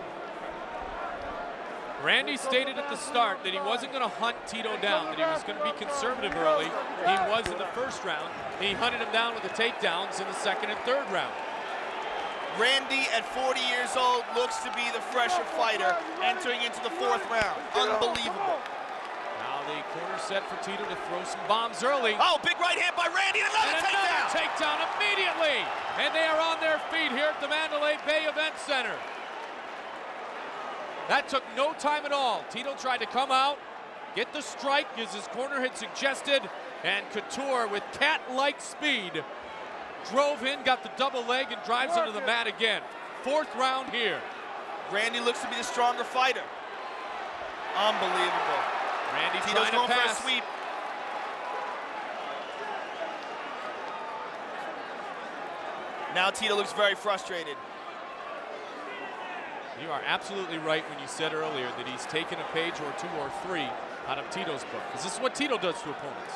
Randy stated at the start that he wasn't going to hunt Tito down, that he was going to be conservative early. He was in the first round. He hunted him down with the takedowns in the second and third round. Randy, at 40 years old, looks to be the fresher fighter entering into the 4th round. Unbelievable. Now the corner set for Tito to throw some bombs early. Oh, big right hand by Randy, and another takedown immediately. And they are on their feet here at the Mandalay Bay Event Center. That took no time at all. Tito tried to come out, get the strike as his corner had suggested, and Couture with cat-like speed drove in, got the double leg, and drives into the mat again. 4th round here. Randy looks to be the stronger fighter. Unbelievable. Randy Tito's trying to going pass. for a sweep. Now Tito looks very frustrated. You are absolutely right when you said earlier that he's taken a page or 2 or 3 out of Tito's book, because this is what Tito does to opponents.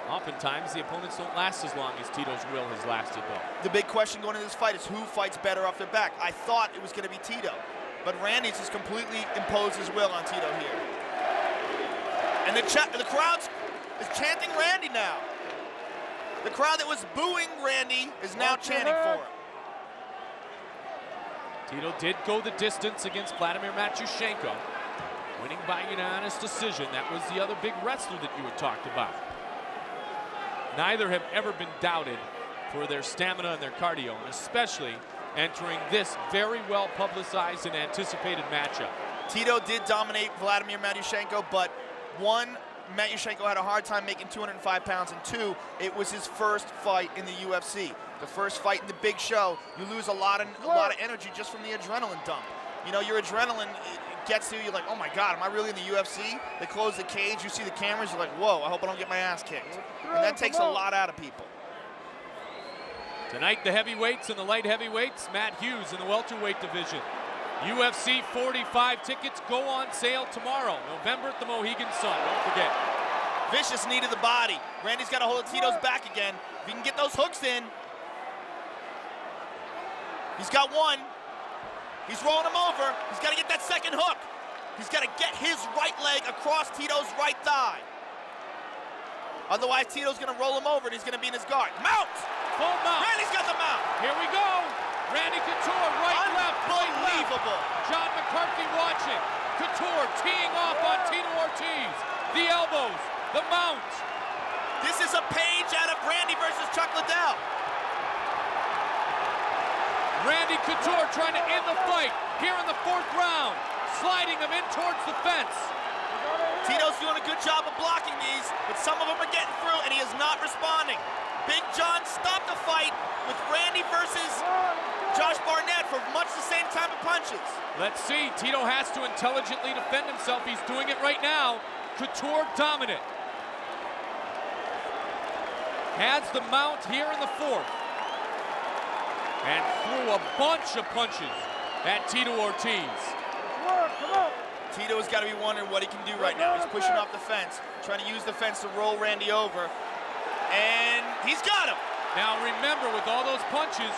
Oftentimes, the opponents don't last as long as Tito's will has lasted, though. The big question going into this fight is who fights better off their back. I thought it was going to be Tito, but Randy's just completely imposed his will on Tito here. And the crowd is chanting Randy now. The crowd that was booing Randy is now chanting for him. Tito did go the distance against Vladimir Matyushenko, winning by unanimous decision. That was the other big wrestler that you had talked about. Neither have ever been doubted for their stamina and their cardio, and especially entering this very well publicized and anticipated matchup. Tito did dominate Vladimir Matyushenko, but 1, Matyushenko had a hard time making 205 pounds, and 2, it was his first fight in the UFC. The first fight in the big show, you lose a lot of energy just from the adrenaline dump. You know, your adrenaline gets to you, you're like, oh my God, am I really in the UFC? They close the cage, you see the cameras, you're like, whoa, I hope I don't get my ass kicked. And that takes a lot out of people. Tonight, the heavyweights and the light heavyweights, Matt Hughes in the welterweight division. UFC 45 tickets go on sale tomorrow, November at the Mohegan Sun. Don't forget. Vicious knee to the body. Randy's got a hold of Tito's back again. If he can get those hooks in. He's got one. He's rolling him over. He's got to get that second hook. He's got to get his right leg across Tito's right thigh. Otherwise, Tito's going to roll him over and he's going to be in his guard. Mount! Full mount. Randy's got the mount. Here we go. Randy Couture, right, left, right, left. Unbelievable. John McCarthy watching. Couture teeing off on Tito Ortiz. The elbows, the mount. This is a page out of Randy versus Chuck Liddell. Randy Couture trying to end the fight here in the 4th round. Sliding him in towards the fence. Tito's doing a good job of blocking these, but some of them are getting through and he is not responding. Big John stopped the fight with Randy versus Josh Barnett for much the same type of punches. Let's see, Tito has to intelligently defend himself. He's doing it right now. Couture dominant. Has the mount here in the 4th. And threw a bunch of punches at Tito Ortiz. Tito's got to be wondering what he can do right now. He's pushing off the fence, trying to use the fence to roll Randy over. And he's got him. Now remember, with all those punches,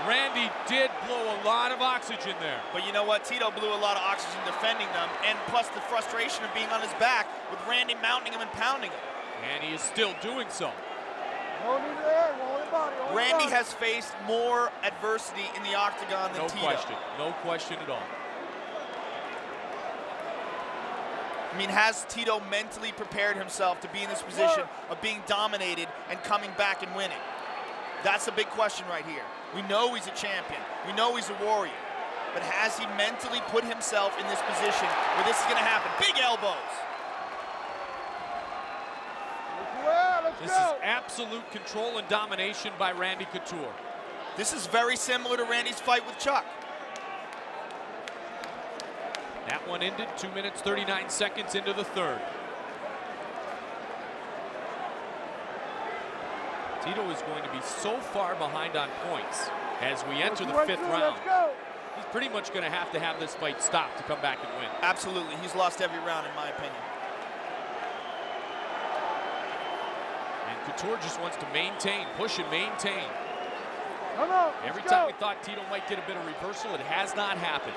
Randy did blow a lot of oxygen there. But you know what? Tito blew a lot of oxygen defending them, and plus the frustration of being on his back with Randy mounting him and pounding him. And he is still doing so. Randy has faced more adversity in the octagon than Tito. No question. No question at all. I mean, has Tito mentally prepared himself to be in this position of being dominated and coming back and winning? That's the big question right here. We know he's a champion. We know he's a warrior. But has he mentally put himself in this position where this is going to happen? Big elbows. This is absolute control and domination by Randy Couture. This is very similar to Randy's fight with Chuck. That one ended 2 minutes, 39 seconds into the 3rd. Tito is going to be so far behind on points as we enter the 5th round. He's pretty much going to have this fight stopped to come back and win. Absolutely. He's lost every round, in my opinion. And Couture just wants to maintain, push and maintain. Every Let's time go. we thought Tito might get a bit of reversal, it has not happened.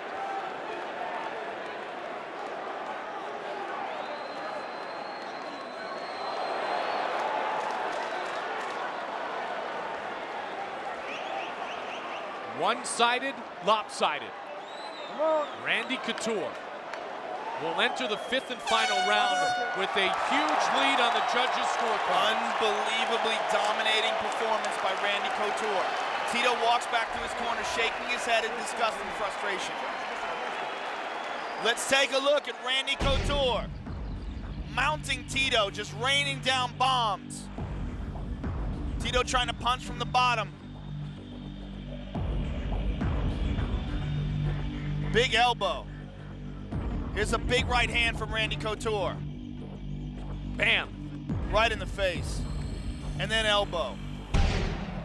One-sided, lopsided. Randy Couture will enter the 5th and final round with a huge lead on the judges' scorecard. Unbelievably dominating performance by Randy Couture. Tito walks back to his corner, shaking his head in disgust and frustration. Let's take a look at Randy Couture. Mounting Tito, just raining down bombs. Tito trying to punch from the bottom. Big elbow. Here's a big right hand from Randy Couture. Bam. Right in the face. And then elbow.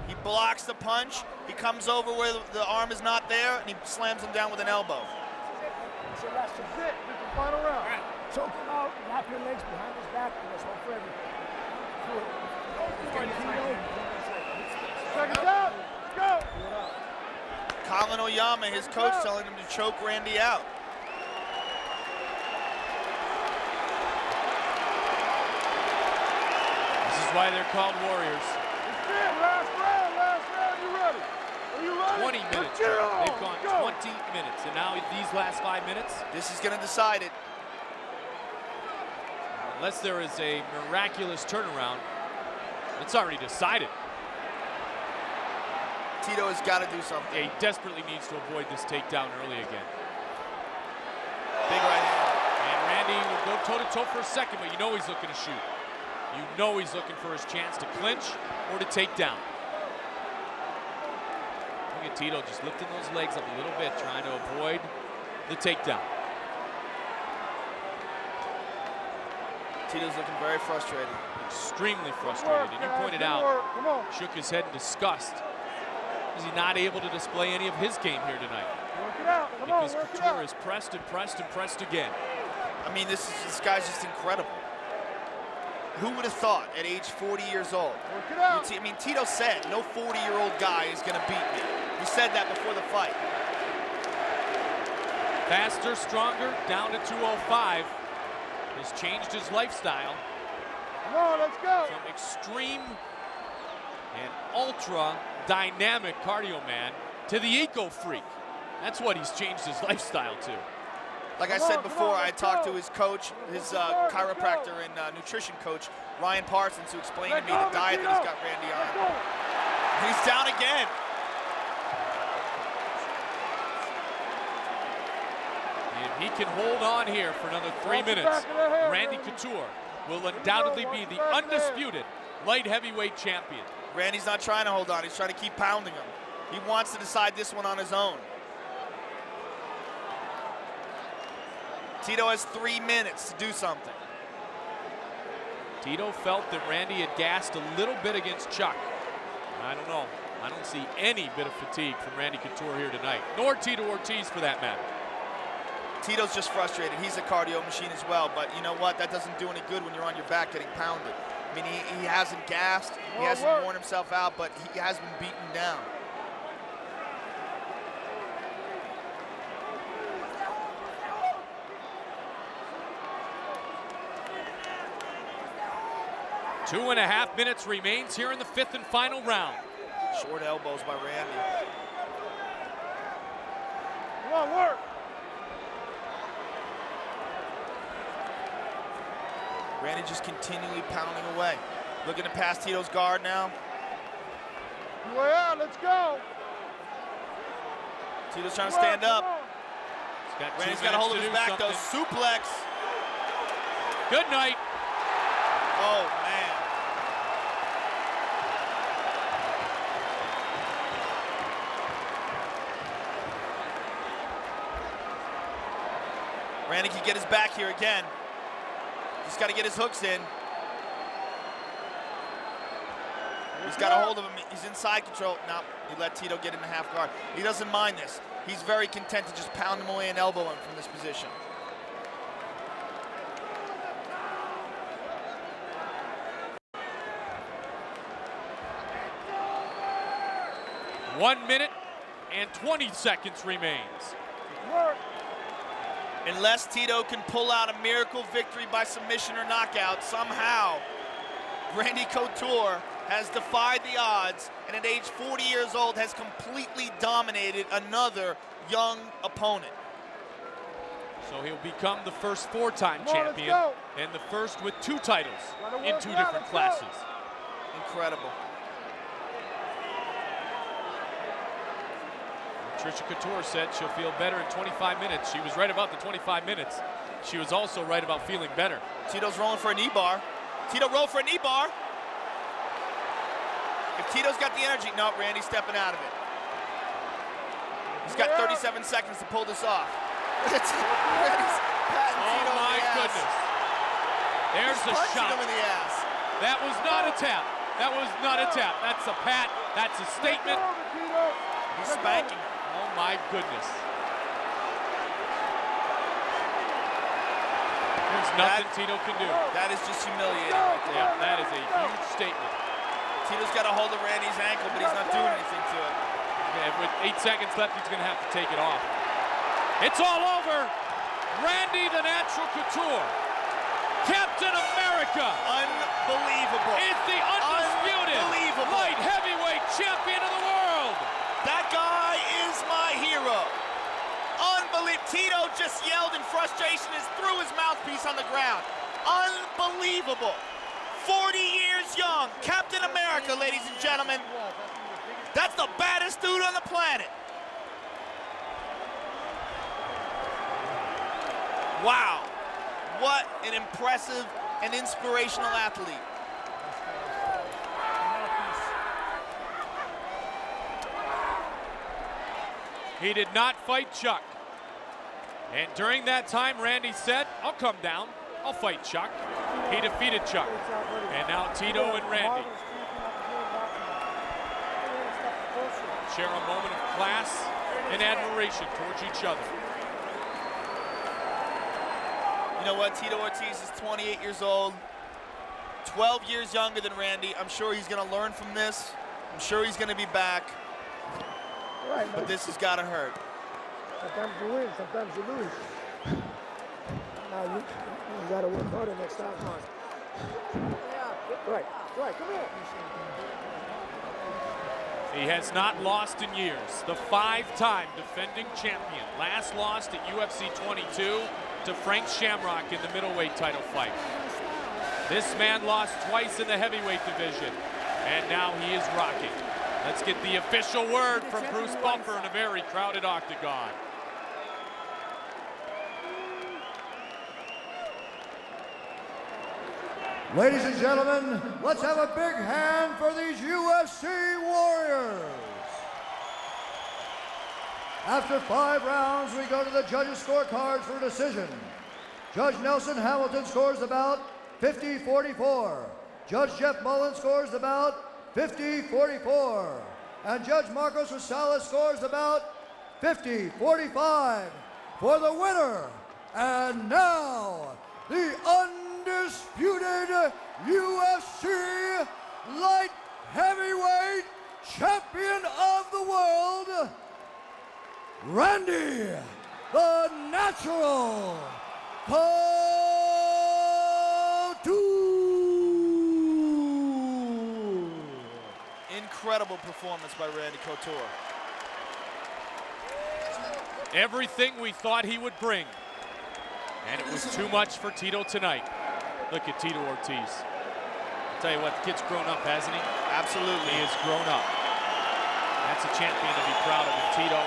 He blocks the punch. He comes over where the arm is not there, and he slams him down with an elbow. That's it. This is the final round. Choke him out, wrap your legs behind his back, and that's one for everything. Seconds out. Go. Colin Oyama, his coach, telling him to choke Randy out. This is why they're called warriors. Last round, you ready? Are you ready? 20 minutes. They've gone 20 minutes, and now these last 5 minutes. This is going to decide it. Unless there is a miraculous turnaround, it's already decided. Tito has got to do something. Yeah, he desperately needs to avoid this takedown early again. Big right hand. And Randy will go toe-to-toe for a second, but you know he's looking to shoot. You know he's looking for his chance to clinch or to take down. Look at Tito just lifting those legs up a little bit, trying to avoid the takedown. Tito's looking very frustrated. Extremely frustrated, and you pointed out, shook his head in disgust is he not able to display any of his game here tonight? Work it out. Come on, Because work it Couture out. is pressed and pressed and pressed again. I mean, this guy's just incredible. Who would have thought at age 40 years old? Work it out. I mean, Tito said, no 40-year-old guy is going to beat me. He said that before the fight. Faster, stronger, down to 205. Has changed his lifestyle. Come on, let's go. From extreme and ultra dynamic cardio man to the eco freak. That's what he's changed his lifestyle to. Like I said before, I talked to his coach, his chiropractor and nutrition coach, Ryan Parsons, who explained to me the diet that he's got Randy on. He's down again. If he can hold on here for another 3 minutes, Randy Couture will undoubtedly be the undisputed light heavyweight champion. Randy's not trying to hold on. He's trying to keep pounding him. He wants to decide this one on his own. Tito has 3 minutes to do something. Tito felt that Randy had gassed a little bit against Chuck. I don't know. I don't see any bit of fatigue from Randy Couture here tonight, nor Tito Ortiz for that matter. Tito's just frustrated. He's a cardio machine as well, but you know what? That doesn't do any good when you're on your back getting pounded. I mean, he hasn't gassed, he hasn't worn himself out, but he has been beaten down. Two and a half minutes remains here in the 5th and final round. Short elbows by Randy. Come on, work. Randy just continually pounding away. Looking to pass Tito's guard now. Way out, let's go. Tito's trying to stand up. Randy's got a hold of his back though. Suplex. Good night. Oh, man. Randy can get his back here again. Just got to get his hooks in. He's got a hold of him. He's inside control. No, he let Tito get in the half guard. He doesn't mind this. He's very content to just pound him away and elbow him from this position. One minute and 20 seconds remains. Unless Tito can pull out a miracle victory by submission or knockout, somehow Randy Couture has defied the odds and at age 40 years old has completely dominated another young opponent. So he'll become the first 4-time champion and the first with 2 titles in 2 different classes. Incredible. Tricia Couture said she'll feel better in 25 minutes. She was right about the 25 minutes. She was also right about feeling better. Tito's rolling for a knee bar. Tito rolled for a knee bar. If Tito's got the energy, no, Randy's stepping out of it. He's got 37 seconds to pull this off. Randy's patting Tito my in the ass. goodness. There's the shot. Him in the ass. That was not a tap. That was not a tap. That's a pat. That's a statement. He's spanking. Oh my goodness. There's nothing Tito can do. That is just humiliating right there. Yeah, that is a huge statement. Tito's got a hold of Randy's ankle, but he's not doing anything to it. Yeah, with 8 seconds left, he's going to have to take it off. It's all over. Randy the Natural Couture, Captain America. Unbelievable. Is the undisputed light heavyweight champion of the world. That guy is my hero. Unbelievable. Tito just yelled in frustration and threw his mouthpiece on the ground. Unbelievable. 40 years young, Captain America, ladies and gentlemen. That's the baddest dude on the planet. Wow. What an impressive and inspirational athlete. He did not fight Chuck. And during that time, Randy said, I'll come down. I'll fight Chuck. He defeated Chuck. And now Tito and Randy. share a moment of class and admiration towards each other. You know what? Tito Ortiz is 28 years old, 12 years younger than Randy. I'm sure he's going to learn from this. I'm sure he's going to be back. Right, but this has got to hurt. Sometimes you win, sometimes you lose. Now you got to work harder next time. Right, come here. He has not lost in years. The 5-time defending champion. Last lost at UFC 22 to Frank Shamrock in the middleweight title fight. This man lost twice in the heavyweight division, and now he is rocking. Let's get the official word from Bruce Buffer in a very crowded octagon. Ladies and gentlemen, let's have a big hand for these UFC warriors. After 5 rounds, we go to the judges' scorecards for a decision. Judge Nelson Hamilton scores the bout 50-44. Judge Jeff Mullen scores the bout 50-44. And Judge Marcos Rosales scores the bout 50-45 for the winner. And now, the undisputed UFC light heavyweight champion of the world, Randy the Natural Couture. Incredible performance by Randy Couture. Everything we thought he would bring. And it was too much for Tito tonight. Look at Tito Ortiz. I'll tell you what, the kid's grown up, hasn't he? Absolutely. He has grown up. That's a champion to be proud of in Tito.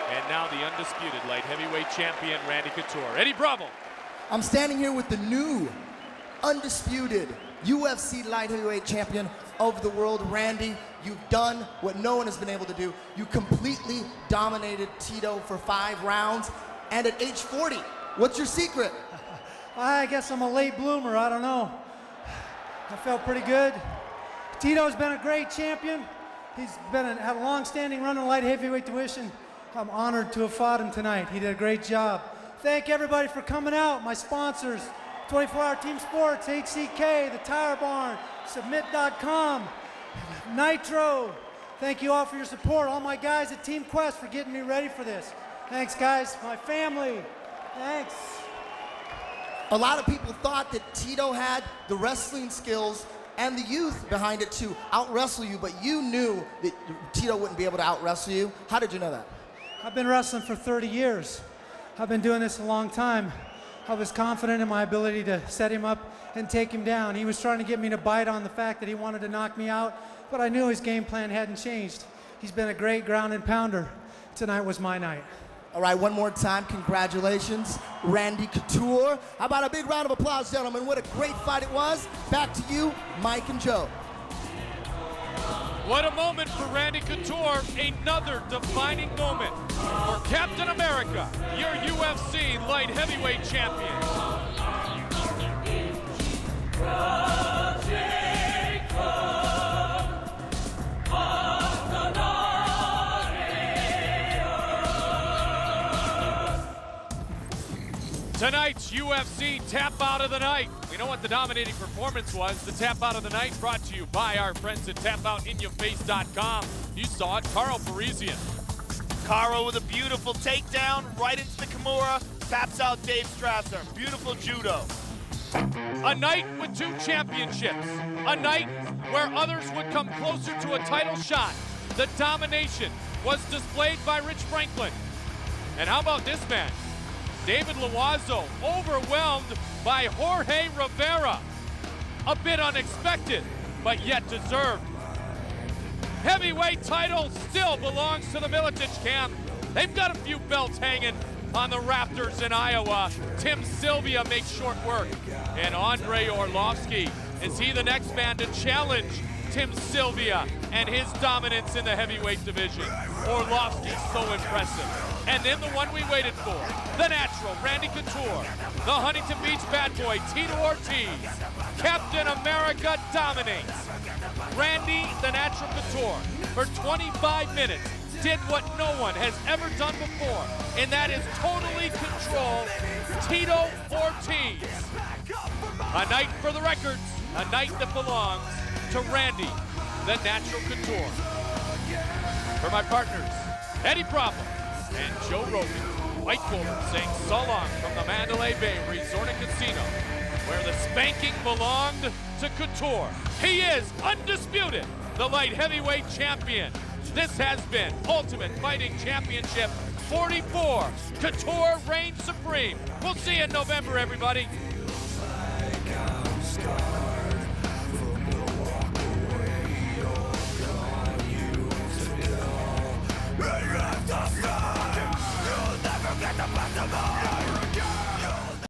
And now the undisputed light heavyweight champion, Randy Couture. Eddie Bravo. I'm standing here with the new, undisputed UFC light heavyweight champion of the world, Randy. You've done what no one has been able to do. You completely dominated Tito for 5 rounds. And at age 40, what's your secret? I guess I'm a late bloomer, I don't know. I felt pretty good. Tito's been a great champion. He's had a long-standing run in light heavyweight division. I'm honored to have fought him tonight. He did a great job. Thank everybody for coming out. My sponsors, 24-Hour Team Sports, HCK, The Tire Barn, Submit.com, Nitro. Thank you all for your support. All my guys at Team Quest for getting me ready for this. Thanks, guys. My family. Thanks. A lot of people thought that Tito had the wrestling skills and the youth behind it to out-wrestle you, but you knew that Tito wouldn't be able to out-wrestle you. How did you know that? I've been wrestling for 30 years. I've been doing this a long time. I was confident in my ability to set him up and take him down. He was trying to get me to bite on the fact that he wanted to knock me out, but I knew his game plan hadn't changed. He's been a great ground and pounder. Tonight was my night. All right, one more time, congratulations, Randy Couture. How about a big round of applause, gentlemen? What a great fight it was. Back to you, Mike and Joe. What a moment for Randy Couture. Another defining moment for Captain America, your UFC light heavyweight champion. Tonight's UFC Tap Out of the Night. We know what the dominating performance was. The Tap Out of the Night brought to you by our friends at TapOutInYourFace.com. You saw it, Carl Parisian. Caro with a beautiful takedown right into the Kimura. Taps out Dave Strasser. Beautiful judo. A night with 2 championships. A night where others would come closer to a title shot. The domination was displayed by Rich Franklin. And how about this man? David Loiseau, overwhelmed by Jorge Rivera. A bit unexpected, but yet deserved. Heavyweight title still belongs to the Miletich camp. They've got a few belts hanging on the rafters in Iowa. Tim Sylvia makes short work. And Andrei Arlovski, is he the next man to challenge Tim Sylvia and his dominance in the heavyweight division? Arlovski's so impressive. And then the one we waited for, the natural, Randy Couture, the Huntington Beach bad boy, Tito Ortiz. Captain America dominates. Randy, the natural Couture, for 25 minutes, did what no one has ever done before, and that is totally control Tito Ortiz. A night for the records, a night that belongs to Randy, the Natural Couture. For my partners, Eddie Bravo and Joe Rogan, whiteboard saying so long from the Mandalay Bay Resort and Casino, where the spanking belonged to Couture. He is undisputed, the light heavyweight champion. This has been Ultimate Fighting Championship 44. Couture reigns supreme. We'll see you in November, everybody.